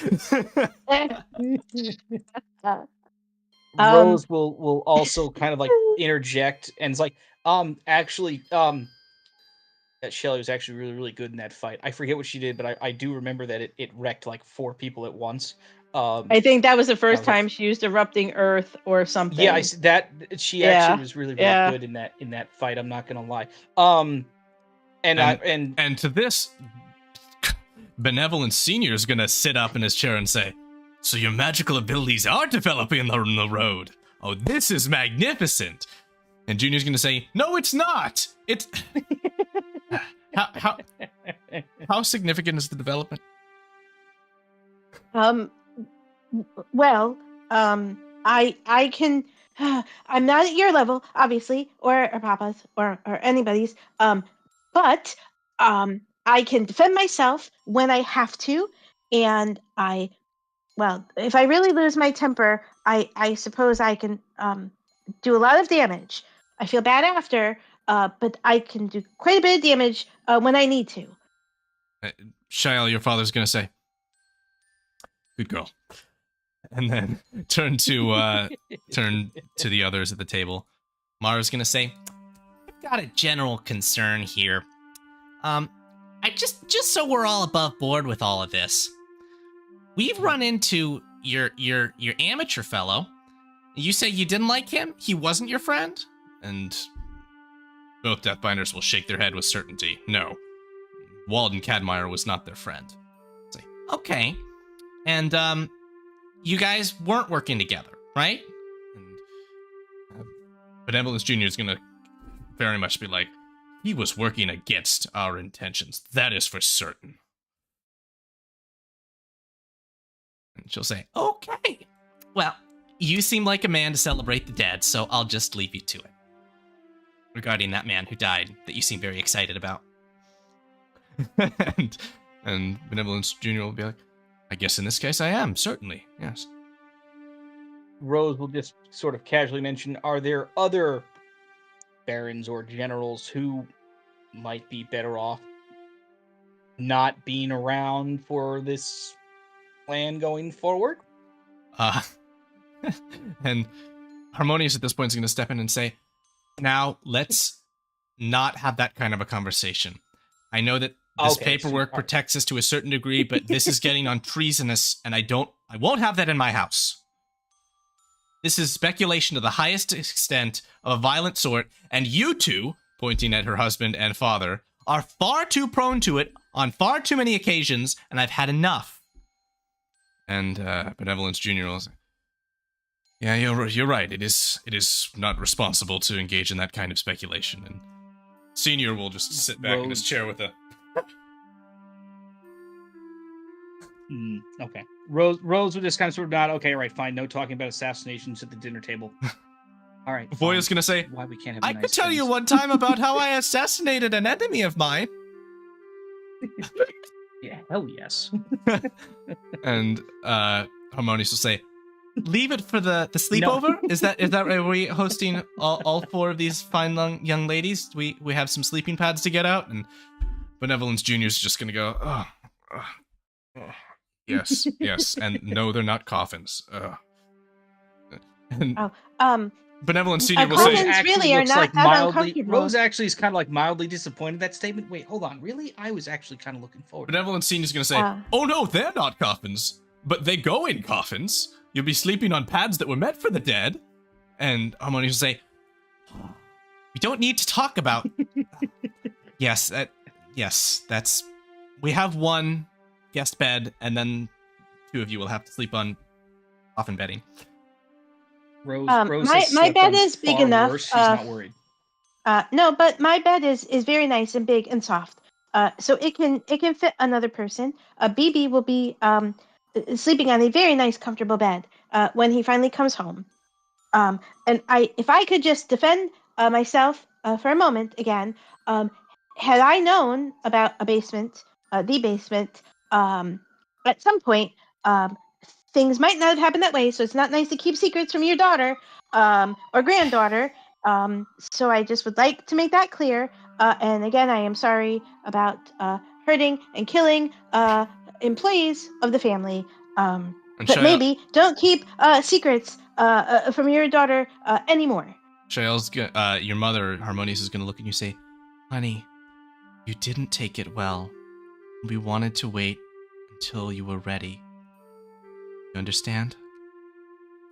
[SPEAKER 4] Rose will also kind of like interject and it's like, actually, that Shelly was actually really, really good in that fight. I forget what she did, but I do remember that it wrecked like 4 people at once.
[SPEAKER 5] I think that was the first time she used erupting earth or something.
[SPEAKER 4] Yeah, she actually was really, really good in that fight. I'm not gonna lie. And
[SPEAKER 1] to this, Benevolent Senior is gonna sit up in his chair and say, so your magical abilities are developing on the road. Oh, this is magnificent. And Junior's gonna say, no, it's not. It's how significant is the development?
[SPEAKER 5] Well, I can. I'm not at your level, obviously, or Papa's, or anybody's. But I can defend myself when I have to, and well, if I really lose my temper, I suppose I can do a lot of damage. I feel bad after, but I can do quite a bit of damage when I need to.
[SPEAKER 1] Shael, your father's gonna say, good girl. And then turn to the others at the table. Mara's gonna say, I've got a general concern here. I just so we're all above board with all of this. We've run into your amateur fellow. You say you didn't like him? He wasn't your friend? And both Deathbinders will shake their head with certainty. No. Walden Cadmire was not their friend. Say, okay. And you guys weren't working together, right? And Benevolence Jr. is going to very much be like, he was working against our intentions. That is for certain. And she'll say, okay. Well, you seem like a man to celebrate the dead, so I'll just leave you to it. Regarding that man who died that you seem very excited about. and Benevolence Jr. will be like, I guess in this case I am, certainly, yes.
[SPEAKER 4] Rose will just sort of casually mention, are there other barons or generals who might be better off not being around for this plan going forward?
[SPEAKER 1] And Harmonious at this point is going to step in and say, now let's not have that kind of a conversation. I know that this paperwork protects us to a certain degree, but this is getting on treasonous, and I won't have that in my house. This is speculation to the highest extent of a violent sort, and you two, pointing at her husband and father, are far too prone to it on far too many occasions, and I've had enough. And Benevolence Jr. will say, yeah, you're right. It is not responsible to engage in that kind of speculation. And Senior will just sit back in his chair with a...
[SPEAKER 4] Okay. Rose will just kind of sort of nod. Okay, right, fine. No talking about assassinations at the dinner table. All right.
[SPEAKER 1] Voya's gonna say,
[SPEAKER 4] why we can't have
[SPEAKER 1] I could tell you one time about how I assassinated an enemy of mine.
[SPEAKER 4] Yeah, hell yes.
[SPEAKER 1] And Harmonious will say, leave it for the sleepover? No. Is that right? Are we hosting all four of these fine young ladies? We have some sleeping pads to get out? And Benevolence Jr. is just gonna go, oh. Yes, yes, and no, they're not coffins. And Benevolence Senior will say,
[SPEAKER 5] really are not
[SPEAKER 4] like
[SPEAKER 5] that uncomfortable.
[SPEAKER 4] Rose actually is kind of like mildly disappointed in that statement. Wait, hold on, really? I was actually kind of looking forward.
[SPEAKER 1] Benevolence Senior is going to say, oh no, they're not coffins, but they go in coffins. You'll be sleeping on pads that were meant for the dead. And Harmonious will say, we don't need to talk about... Yes, that's... We have one guest bed, and then two of you will have to sleep on coffin bedding.
[SPEAKER 4] Rose
[SPEAKER 5] my bed is big enough.
[SPEAKER 4] Worse. She's not worried.
[SPEAKER 5] No, but my bed is very nice and big and soft. So it can fit another person. BB will be sleeping on a very nice, comfortable bed when he finally comes home. And if I could just defend myself for a moment again, had I known about the basement, at some point, things might not have happened that way. So it's not nice to keep secrets from your daughter or granddaughter. So I just would like to make that clear. And again, I am sorry about hurting and killing employees of the family. But maybe don't keep secrets from your daughter anymore.
[SPEAKER 1] Shael's your mother, Harmonious, is going to look at you and say, honey, you didn't take it well. We wanted to wait until you were ready. You understand?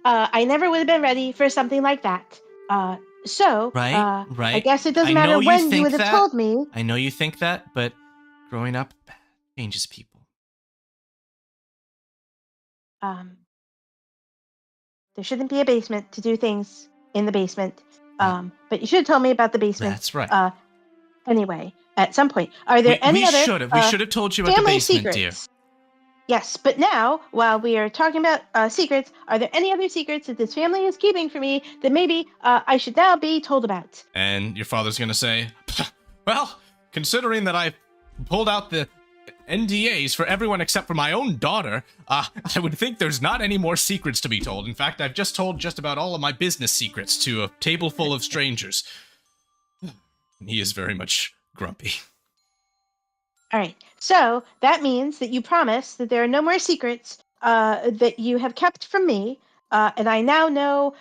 [SPEAKER 5] I never would have been ready for something like that. Right. I guess it doesn't matter when you would have told me.
[SPEAKER 1] I know you think that, but growing up changes people.
[SPEAKER 5] There shouldn't be a basement to do things in the basement. But you should have told me about the basement.
[SPEAKER 1] That's right.
[SPEAKER 5] Anyway, at some point, are there any other?
[SPEAKER 1] We should have told you about the basement,
[SPEAKER 5] secrets?
[SPEAKER 1] Dear.
[SPEAKER 5] Yes, but now, while we are talking about secrets, are there any other secrets that this family is keeping from me that maybe I should now be told about?
[SPEAKER 1] And your father's going to say, well, considering that I pulled out the NDAs for everyone except for my own daughter, I would think there's not any more secrets to be told. In fact, I've just told just about all of my business secrets to a table full of strangers. And he is very much grumpy.
[SPEAKER 5] All right, so that means that you promise that there are no more secrets that you have kept from me, and I now know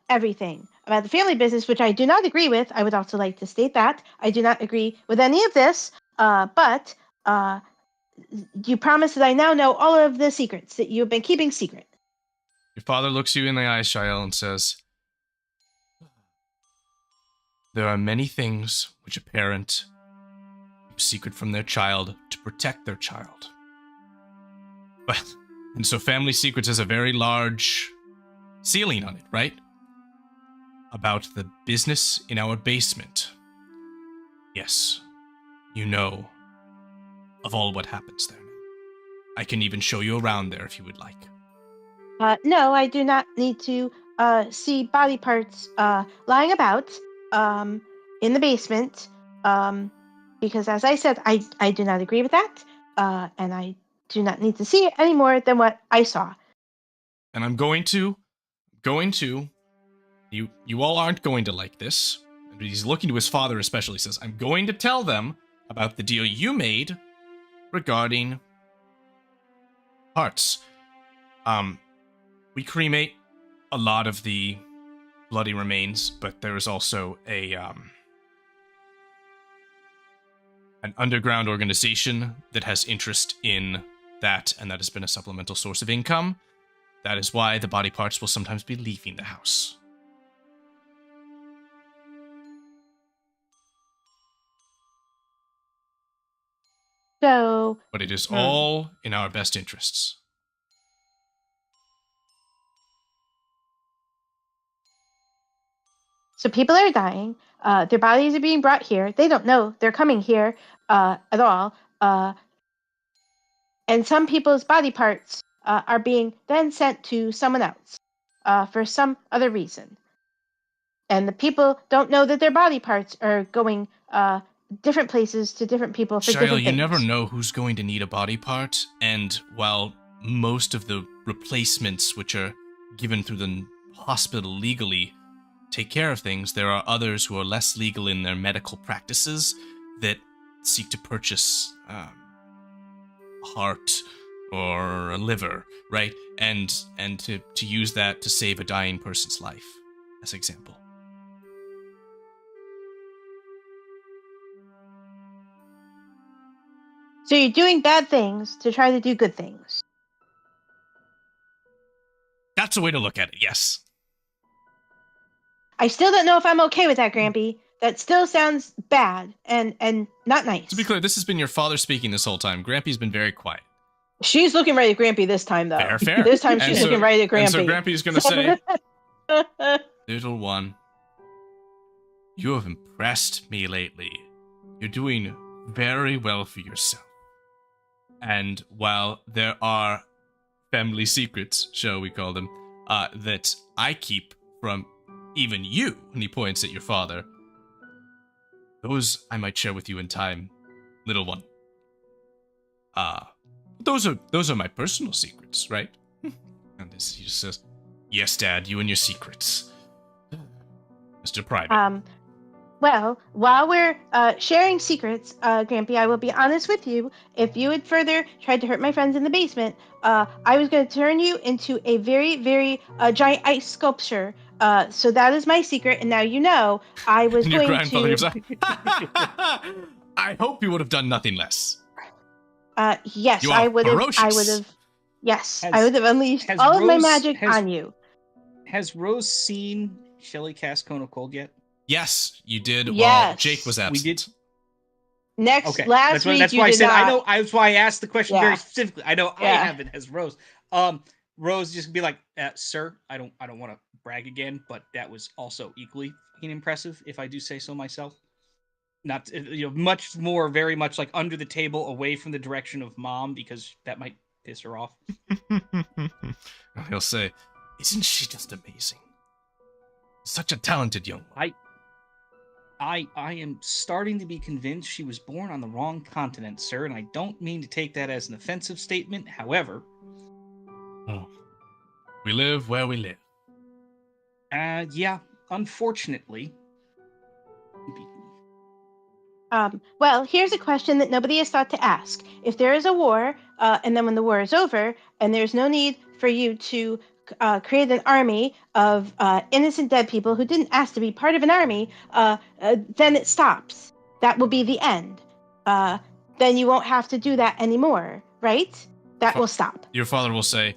[SPEAKER 5] everything about the family business, which I do not agree with. I would also like to state that. I do not agree with any of this, but you promise that I now know all of the secrets that you have been keeping secret.
[SPEAKER 1] Your father looks you in the eyes, Shael, and says, there are many things which a parent keeps secret from their child to protect their child. And so family secrets has a very large ceiling on it, right? about the business in our basement. Yes, you know of all what happens there now. I can even show you around there if you would like.
[SPEAKER 5] No, I do not need to see body parts lying about in the basement, because as I said, I do not agree with that, and I do not need to see it any more than what I saw.
[SPEAKER 1] And I'm going to, you all aren't going to like this. And he's looking to his father especially, says, I'm going to tell them about the deal you made regarding parts. We cremate a lot of the bloody remains, but there is also an underground organization that has interest in that, and that has been a supplemental source of income. That is why the body parts will sometimes be leaving the house.
[SPEAKER 5] So,
[SPEAKER 1] But it is all in our best interests.
[SPEAKER 5] so people are dying. Their bodies are being brought here. They don't know they're coming here at all. And some people's body parts are being then sent to someone else for some other reason. And the people don't know that their body parts are going different places to different people for
[SPEAKER 1] Shiloh,
[SPEAKER 5] different
[SPEAKER 1] you
[SPEAKER 5] things.
[SPEAKER 1] never know who's going to need a body part, and while most of the replacements which are given through the hospital legally take care of things, there are others who are less legal in their medical practices that seek to purchase a heart or a liver, right? And to use that to save a dying person's life, as example.
[SPEAKER 5] So you're doing bad things to try to do good things.
[SPEAKER 1] That's a way to look at it, yes.
[SPEAKER 5] I still don't know if I'm okay with that, Grampy. That still sounds bad and not nice.
[SPEAKER 1] To be clear, this has been your father speaking this whole time. Grampy's been very quiet.
[SPEAKER 3] She's looking right at Grampy this time, though.
[SPEAKER 1] Fair.
[SPEAKER 3] This time
[SPEAKER 1] And
[SPEAKER 3] she's
[SPEAKER 1] so-
[SPEAKER 3] looking right at Grampy.
[SPEAKER 1] And so Grampy's going to say, little one, you have impressed me lately. You're doing very well for yourself. And while there are family secrets, shall we call them, that I keep from even you, and he points at your father, those I might share with you in time, little one. Those are my personal secrets, right? And this, he just says, yes, Dad, you and your secrets. Mr. Private.
[SPEAKER 5] Well, while we're sharing secrets, Grampy, I will be honest with you. If you had further tried to hurt my friends in the basement, I was going to turn you into a very, very giant ice sculpture. So that is my secret, and now you know I was
[SPEAKER 1] And your
[SPEAKER 5] going
[SPEAKER 1] grandfather
[SPEAKER 5] to.
[SPEAKER 1] gives a, I hope you would have done nothing less.
[SPEAKER 5] Yes,
[SPEAKER 1] You are
[SPEAKER 5] I would have. I
[SPEAKER 1] ferocious.
[SPEAKER 5] would have. Yes,
[SPEAKER 4] Has-
[SPEAKER 5] I would have unleashed
[SPEAKER 4] has
[SPEAKER 5] all of my
[SPEAKER 4] Rose-
[SPEAKER 5] magic
[SPEAKER 4] has-
[SPEAKER 5] on you.
[SPEAKER 4] Has Rose seen Shelly cast Cone of Cold yet?
[SPEAKER 1] Yes, you did while
[SPEAKER 5] Yes.
[SPEAKER 1] Jake was absent.
[SPEAKER 4] We did.
[SPEAKER 5] Next,
[SPEAKER 4] Okay,
[SPEAKER 5] last week
[SPEAKER 4] that's
[SPEAKER 5] you
[SPEAKER 4] why I
[SPEAKER 5] did
[SPEAKER 4] said
[SPEAKER 5] not.
[SPEAKER 4] I know. That's why I asked the question
[SPEAKER 5] Yeah.
[SPEAKER 4] very specifically. I know I
[SPEAKER 5] Yeah.
[SPEAKER 4] haven't. Has Rose? Rose just be like, "Sir, I don't want to brag again, but that was also equally fucking impressive, if I do say so myself. Not much more, very much like under the table, away from the direction of Mom, because that might piss her off."
[SPEAKER 1] He'll say, isn't she just amazing? Such a talented young one.
[SPEAKER 4] I am starting to be convinced she was born on the wrong continent, sir, and I don't mean to take that as an offensive statement. However,
[SPEAKER 1] We live where we live.
[SPEAKER 4] yeah, unfortunately.
[SPEAKER 5] Well, here's a question that nobody has thought to ask. If there is a war, and then when the war is over, and there's no need for you to create an army of innocent dead people who didn't ask to be part of an army, then it stops. That will be the end. Then you won't have to do that anymore, right? That will stop.
[SPEAKER 1] Your father will say,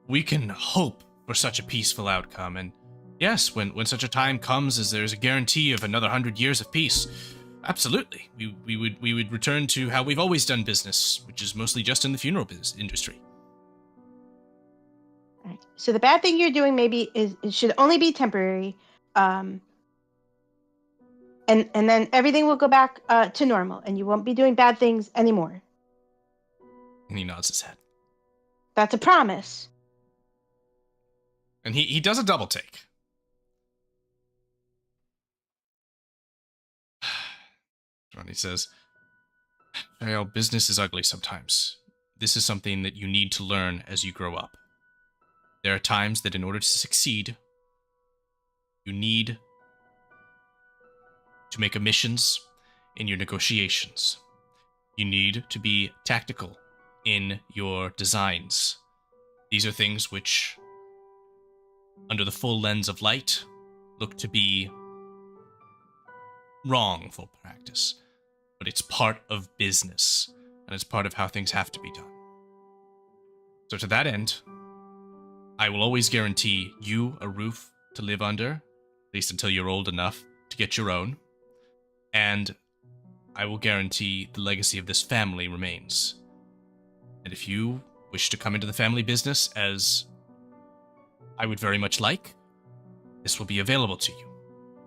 [SPEAKER 1] we can hope for such a peaceful outcome, and yes, when such a time comes as there's a guarantee of another 100 years of peace, absolutely, we would return to how we've always done business, which is mostly just in the funeral business industry.
[SPEAKER 5] Right. So the bad thing you're doing maybe is it should only be temporary. And then everything will go back to normal, and you won't be doing bad things anymore.
[SPEAKER 1] And he nods his head.
[SPEAKER 5] That's a promise.
[SPEAKER 1] And he does a double take. He says, "Well, business is ugly sometimes. This is something that you need to learn as you grow up. There are times that in order to succeed, you need to make omissions in your negotiations. You need to be tactical in your designs. These are things which, under the full lens of light, look to be wrongful practice. But it's part of business, and it's part of how things have to be done. So to that end, I will always guarantee you a roof to live under, at least until you're old enough to get your own, and I will guarantee the legacy of this family remains. And if you wish to come into the family business, as I would very much like, this will be available to you.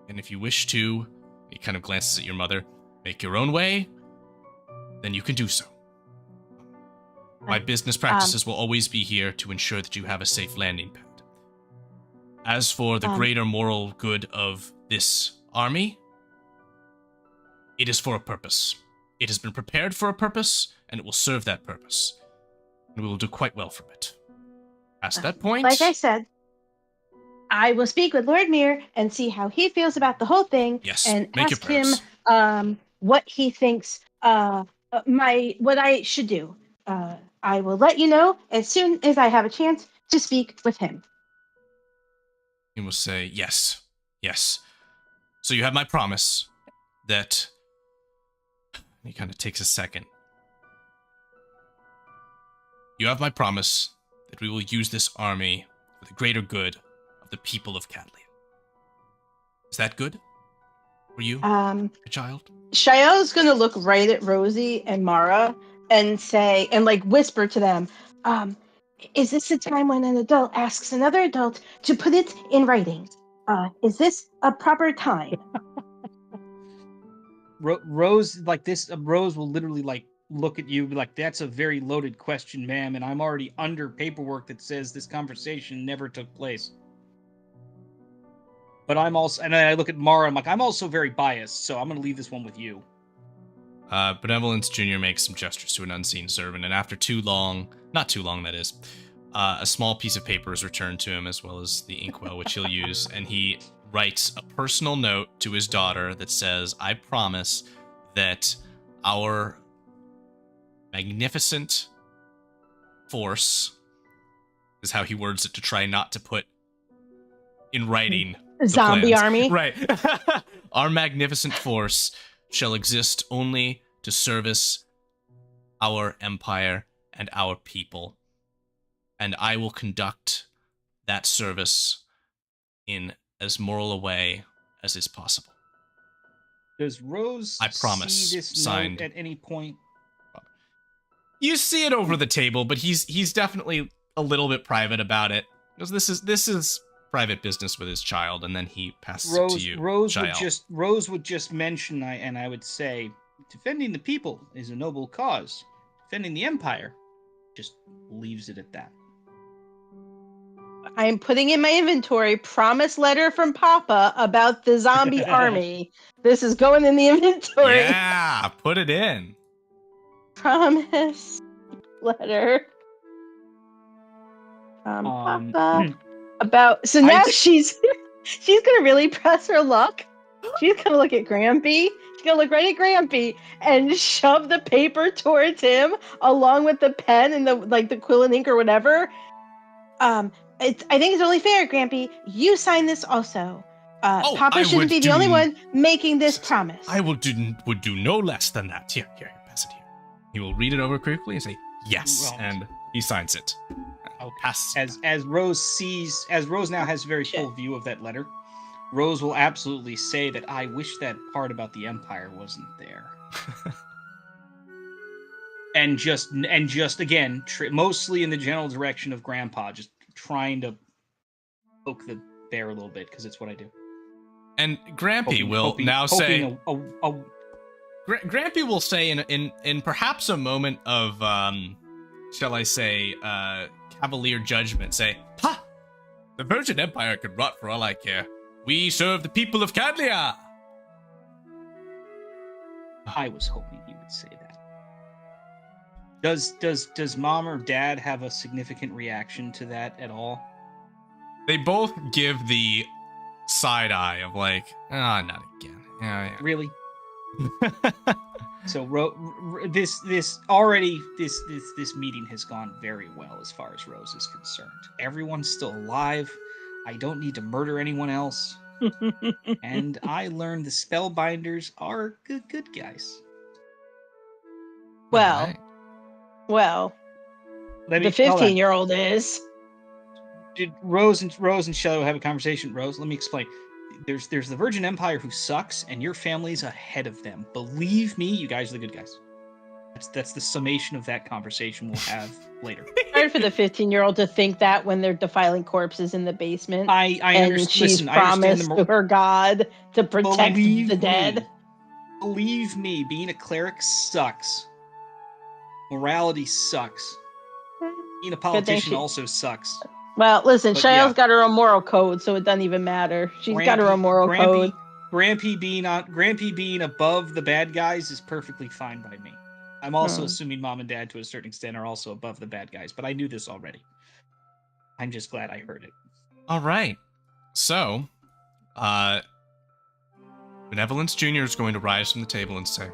[SPEAKER 1] And if you wish to," he kind of glances at your mother, "make your own way, then you can do so. My business practices will always be here to ensure that you have a safe landing pad. As for the greater moral good of this army, it is for a purpose. It has been prepared for a purpose, and it will serve that purpose. And we will do quite well from it. Past that point..."
[SPEAKER 5] Like I said, I will speak with Lord Mir and see how he feels about the whole thing.
[SPEAKER 1] Yes,
[SPEAKER 5] and
[SPEAKER 1] make
[SPEAKER 5] ask
[SPEAKER 1] your
[SPEAKER 5] him
[SPEAKER 1] prayers.
[SPEAKER 5] what he thinks what I should do. I will let you know as soon as I have a chance to speak with him.
[SPEAKER 1] He will say, yes. So you have my promise that... He kind of takes a second. You have my promise that we will use this army for the greater good of the people of Cadlia. Is that good for you, child?
[SPEAKER 5] Shael's gonna look right at Rosie and Mara and say, and like whisper to them, is this a time when an adult asks another adult to put it in writing? Is this a proper time?
[SPEAKER 4] Rose, like this, Rose will literally like look at you and be like, "That's a very loaded question, ma'am, and I'm already under paperwork that says this conversation never took place." But I'm also, and I look at Mara, I'm like, "I'm also very biased, so I'm going to leave this one with you."
[SPEAKER 1] Benevolence Jr. makes some gestures to an unseen servant, and after not too long that is, a small piece of paper is returned to him, as well as the inkwell, which he'll use, and he writes a personal note to his daughter that says, "I promise that our magnificent force," is how he words it to try not to put in writing
[SPEAKER 5] Zombie
[SPEAKER 1] plans.
[SPEAKER 5] army.
[SPEAKER 1] Right. "Our magnificent force shall exist only to service our empire and our people. And I will conduct that service in as moral a way as is possible."
[SPEAKER 4] Does Rose
[SPEAKER 1] I promise,
[SPEAKER 4] see this
[SPEAKER 1] signed.
[SPEAKER 4] note at any point?
[SPEAKER 1] You see it over the table, but he's definitely a little bit private about it. Because this is private business with his child, and then he passes it to you.
[SPEAKER 4] Rose would just mention, and I would say, defending the people is a noble cause. Defending the empire just leaves it at that.
[SPEAKER 5] I'm putting in my inventory promise letter from Papa about the zombie army. This is going in the inventory.
[SPEAKER 1] Yeah, put it in.
[SPEAKER 5] Promise letter from Papa about. So now she's gonna really press her luck. She's gonna look at Grampy. She's gonna look right at Grampy and shove the paper towards him along with the pen and the quill and ink or whatever. I think it's only fair, Grampy. You sign this also. Papa shouldn't be the only one making this promise.
[SPEAKER 1] I would do no less than that. Here, pass it here. He will read it over quickly and say, yes, and he signs it.
[SPEAKER 4] Okay.
[SPEAKER 1] Pass.
[SPEAKER 4] As Rose now has very full view of that letter, Rose will absolutely say that I wish that part about the Empire wasn't there. and just again, mostly in the general direction of Grandpa, just trying to poke the bear a little bit, because it's what I do.
[SPEAKER 1] And Grampy will now say... Grampy will say in perhaps a moment of, shall I say, cavalier judgment, say, "Ha! The Virgin Empire could rot for all I care. We serve the people of Cadlia!"
[SPEAKER 4] I was hoping he would say that. Does mom or dad have a significant reaction to that at all?
[SPEAKER 1] They both give the side eye of like, not again. Yeah.
[SPEAKER 4] Really? So this meeting has gone very well as far as Rose is concerned. Everyone's still alive. I don't need to murder anyone else. And I learned the spellbinders are good guys.
[SPEAKER 5] Well, the 15-year-old is.
[SPEAKER 4] Did Rose and Shadow have a conversation? Rose, let me explain. There's the Virgin Empire who sucks, and your family's ahead of them. Believe me, you guys are the good guys. That's the summation of that conversation we'll have later.
[SPEAKER 5] It's hard for the 15-year-old to think that when they're defiling corpses in the basement.
[SPEAKER 4] I
[SPEAKER 5] and
[SPEAKER 4] understand.
[SPEAKER 5] She's promised to her god to protect the dead.
[SPEAKER 4] Believe me, being a cleric sucks. Morality sucks. Being a politician also sucks.
[SPEAKER 5] Well, listen, Shaile's got her own moral code, so it doesn't even matter. She's got her own moral code.
[SPEAKER 4] Grampy being above the bad guys is perfectly fine by me. I'm also assuming mom and dad, to a certain extent, are also above the bad guys, but I knew this already. I'm just glad I heard it.
[SPEAKER 1] All right. So, Benevolence Jr. is going to rise from the table and say,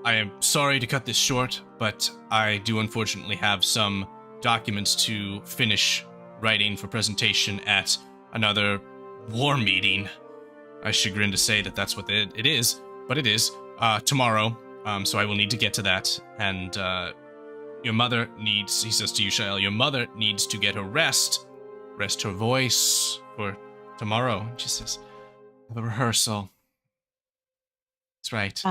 [SPEAKER 1] "I am sorry to cut this short, but I do unfortunately have some documents to finish writing for presentation at another war meeting. I chagrin to say that that's what it is, but it is tomorrow, so I will need to get to that. And your mother needs," he says to you, Shael, "your mother needs to get her rest her voice for tomorrow." And she says, "The rehearsal." That's right.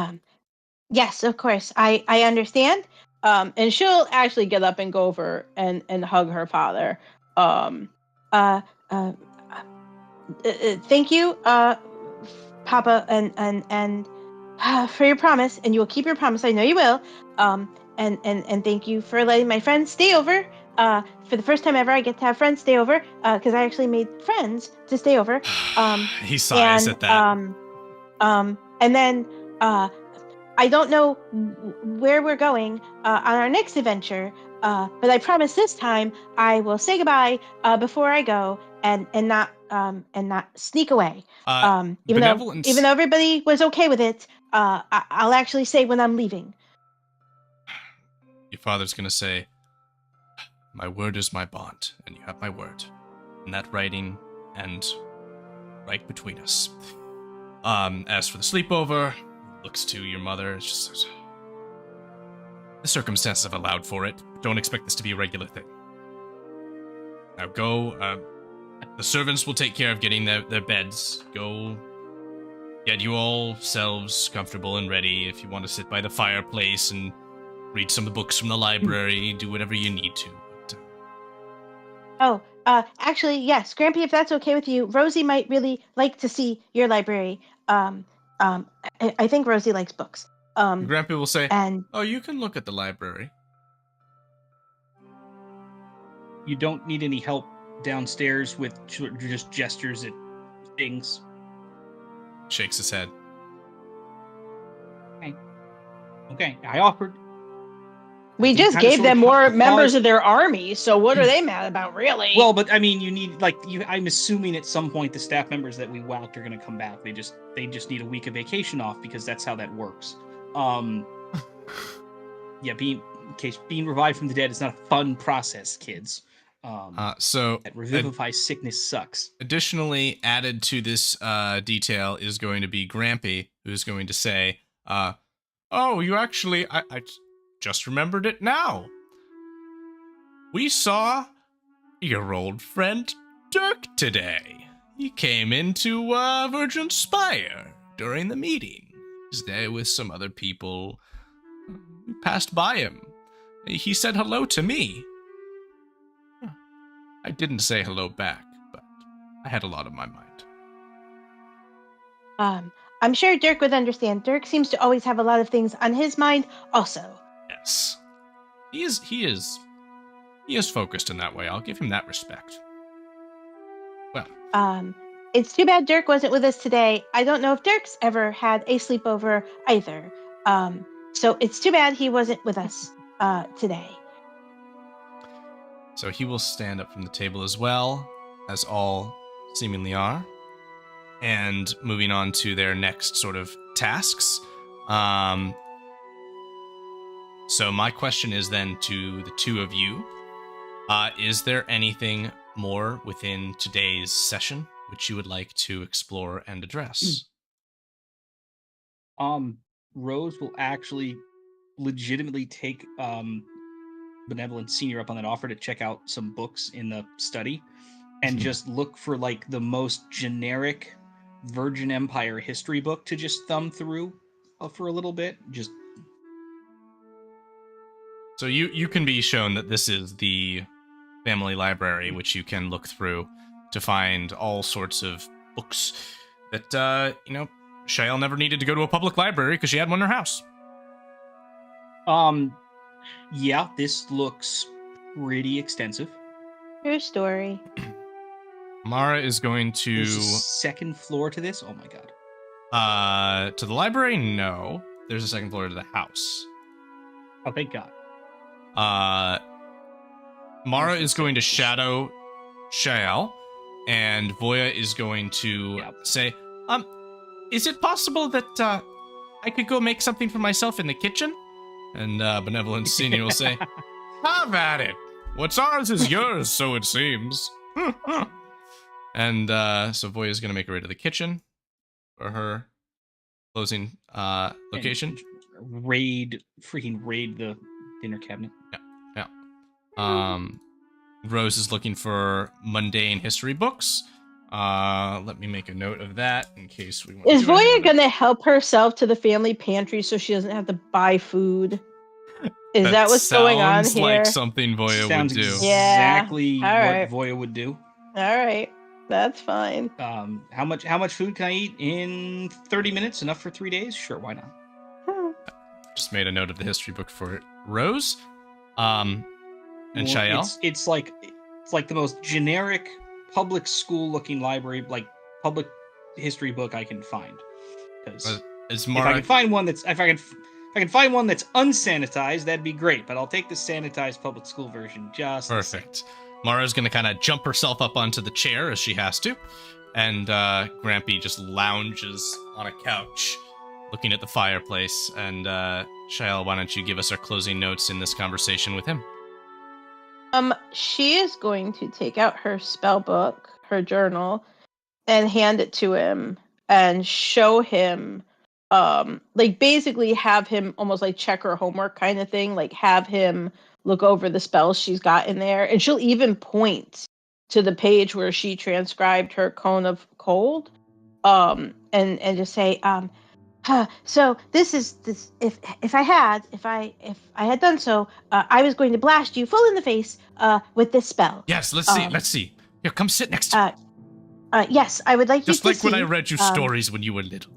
[SPEAKER 5] Yes, of course. I understand. And she'll actually get up and go over and hug her father. Thank you, Papa, and for your promise, and you will keep your promise. I know you will. And thank you for letting my friends stay over. For the first time ever, I get to have friends stay over. Because I actually made friends to stay over.
[SPEAKER 1] He sighs at that.
[SPEAKER 5] And then I don't know where we're going on our next adventure, but I promise this time I will say goodbye before I go and not sneak away. Even though everybody was okay with it, I'll actually say when I'm leaving.
[SPEAKER 1] Your father's gonna say, "My word is my bond, and you have my word." And that writing and right between us. As for the sleepover, looks to your mother, it's just, the circumstances have allowed for it. Don't expect this to be a regular thing. Now go, the servants will take care of getting their beds. Go get you all selves comfortable and ready. If you want to sit by the fireplace and read some of the books from the library, do whatever you need to. But,
[SPEAKER 5] actually, yes, Grampy, if that's okay with you, Rosie might really like to see your library. I think Rosie likes books.
[SPEAKER 1] Grampy will say, "Oh, you can look at the library."
[SPEAKER 4] You don't need any help downstairs with just gestures at things.
[SPEAKER 1] Shakes his head.
[SPEAKER 4] Okay, I offered.
[SPEAKER 5] We just gave them more members of their army, so what are they mad about, really?
[SPEAKER 4] Well, but I mean, you need I'm assuming at some point the staff members that we whacked are going to come back. They just need a week of vacation off because that's how that works. Yeah, being revived from the dead is not a fun process, kids.
[SPEAKER 1] So
[SPEAKER 4] that revivify sickness sucks.
[SPEAKER 1] Additionally, added to this detail is going to be Grampy, who's going to say, "Oh, you actually, I just remembered it now. We saw your old friend Dirk today. He came into Virgin Spire during the meeting. He's there with some other people. We passed by him. He said hello to me. I didn't say hello back, but I had a lot on my mind."
[SPEAKER 5] I'm sure Dirk would understand. Dirk seems to always have a lot of things on his mind also.
[SPEAKER 1] Yes. He is focused in that way. I'll give him that respect. Well,
[SPEAKER 5] It's too bad Dirk wasn't with us today. I don't know if Dirk's ever had a sleepover either. So it's too bad he wasn't with us today.
[SPEAKER 1] so he will stand up from the table as well, as all seemingly are, and moving on to their next sort of tasks. So my question is then to the two of you, is there anything more within today's session which you would like to explore and address?
[SPEAKER 4] Rose will actually legitimately take Benevolent Senior up on that offer to check out some books in the study and just look for like the most generic Virgin Empire history book to just thumb through for a little bit. Just
[SPEAKER 1] So you can be shown that this is the family library, which you can look through to find all sorts of books that, Shael never needed to go to a public library because she had one in her house.
[SPEAKER 4] yeah, this looks pretty extensive.
[SPEAKER 5] True story.
[SPEAKER 1] Mara is going to...
[SPEAKER 4] There's a second floor to this? Oh my god.
[SPEAKER 1] To the library? No. There's a second floor to the house.
[SPEAKER 4] Oh, thank god.
[SPEAKER 1] Mara is going to shadow Shael, and Voya is going to say, is it possible that I could go make something for myself in the kitchen? And Benevolent Senior will say, have at it. What's ours is yours, so it seems. And so Voya is going to make her way to the kitchen for her closing location.
[SPEAKER 4] And freaking raid the dinner cabinet.
[SPEAKER 1] Yeah. Rose is looking for mundane history books. Let me make a note of that in case we want.
[SPEAKER 3] Is Voya gonna help herself to the family pantry so she doesn't have to buy food? Is that what's going on
[SPEAKER 1] Sounds
[SPEAKER 3] here?
[SPEAKER 1] like something Voya would do.
[SPEAKER 4] Exactly
[SPEAKER 3] Yeah. All
[SPEAKER 4] what
[SPEAKER 3] right.
[SPEAKER 4] Voya would do.
[SPEAKER 3] All right, that's fine.
[SPEAKER 4] How much food can I eat in 30 minutes? Enough for 3 days? Sure, why not?
[SPEAKER 1] Just made a note of the history book for Rose. And
[SPEAKER 4] Well,
[SPEAKER 1] Shael.
[SPEAKER 4] It's like the most generic public school looking library, like public history book I can find. Because
[SPEAKER 1] Is
[SPEAKER 4] if I
[SPEAKER 1] Mara...
[SPEAKER 4] can find one that's if I can find one that's unsanitized, that'd be great. But I'll take the sanitized public school version. Just
[SPEAKER 1] Perfect. Mara's gonna kind of jump herself up onto the chair as she has to, and Grampy just lounges on a couch, looking at the fireplace. And Shael, why don't you give us our closing notes in this conversation with him?
[SPEAKER 3] She is going to take out her spell book, her journal, and hand it to him and show him, like basically have him almost like check her homework kind of thing, like have him look over the spells she's got in there, and she'll even point to the page where she transcribed her cone of cold, and just say, so this is this. If I had done so, I was going to blast you full in the face with this spell.
[SPEAKER 1] Yes, let's see. Let's see. Here, come sit next to me.
[SPEAKER 5] Yes, I would like
[SPEAKER 1] Just
[SPEAKER 5] you to
[SPEAKER 1] like when
[SPEAKER 5] see,
[SPEAKER 1] I read you stories when you were little.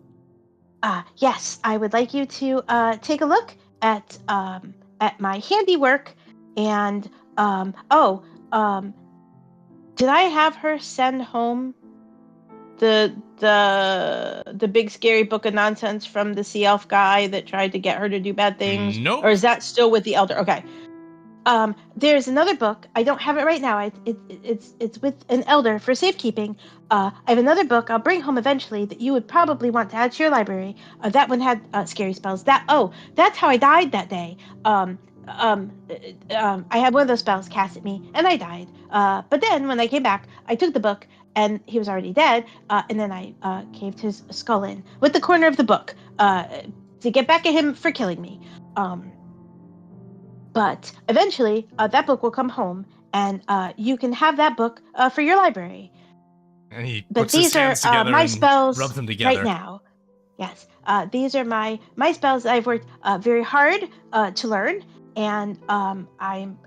[SPEAKER 5] Yes, I would like you to take a look at my handiwork, and did I have her send home the big scary book of nonsense from the sea elf guy that tried to get her to do bad things?
[SPEAKER 1] Nope.
[SPEAKER 5] Or is that still with the elder? Okay. There's another book. I don't have it right now. It's with an elder for safekeeping. I have another book I'll bring home eventually that you would probably want to add to your library. That one had scary spells. That's how I died that day. I had one of those spells cast at me, and I died. But then when I came back, I took the book, and he was already dead. And then I caved his skull in with the corner of the book to get back at him for killing me. But eventually, that book will come home, and you can have that book for your library.
[SPEAKER 1] And he
[SPEAKER 5] But
[SPEAKER 1] puts his
[SPEAKER 5] these
[SPEAKER 1] hands
[SPEAKER 5] are
[SPEAKER 1] together
[SPEAKER 5] my
[SPEAKER 1] and
[SPEAKER 5] spells
[SPEAKER 1] rubs them together.
[SPEAKER 5] right now. Yes, these are my spells that I've worked very hard to learn, and I'm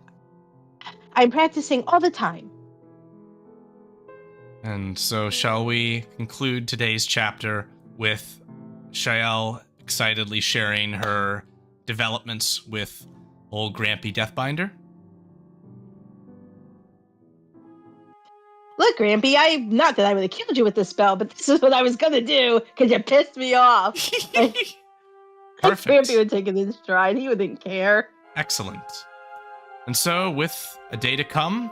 [SPEAKER 5] practicing all the time.
[SPEAKER 1] And so shall we conclude today's chapter with Shael excitedly sharing her developments with old Grampy Deathbinder.
[SPEAKER 5] Look, Grampy, not that I would have killed you with this spell, but this is what I was gonna do because you pissed me off.
[SPEAKER 1] Perfect.
[SPEAKER 5] Grampy would take it in stride. He wouldn't care.
[SPEAKER 1] Excellent. And so, with a day to come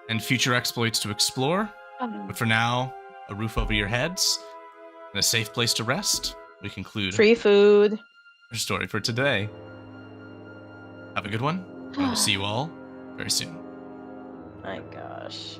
[SPEAKER 1] and future exploits to explore, but for now, a roof over your heads and a safe place to rest, we conclude
[SPEAKER 5] Free food.
[SPEAKER 1] our story for today. Have a good one, and I will see you all very soon.
[SPEAKER 5] My gosh.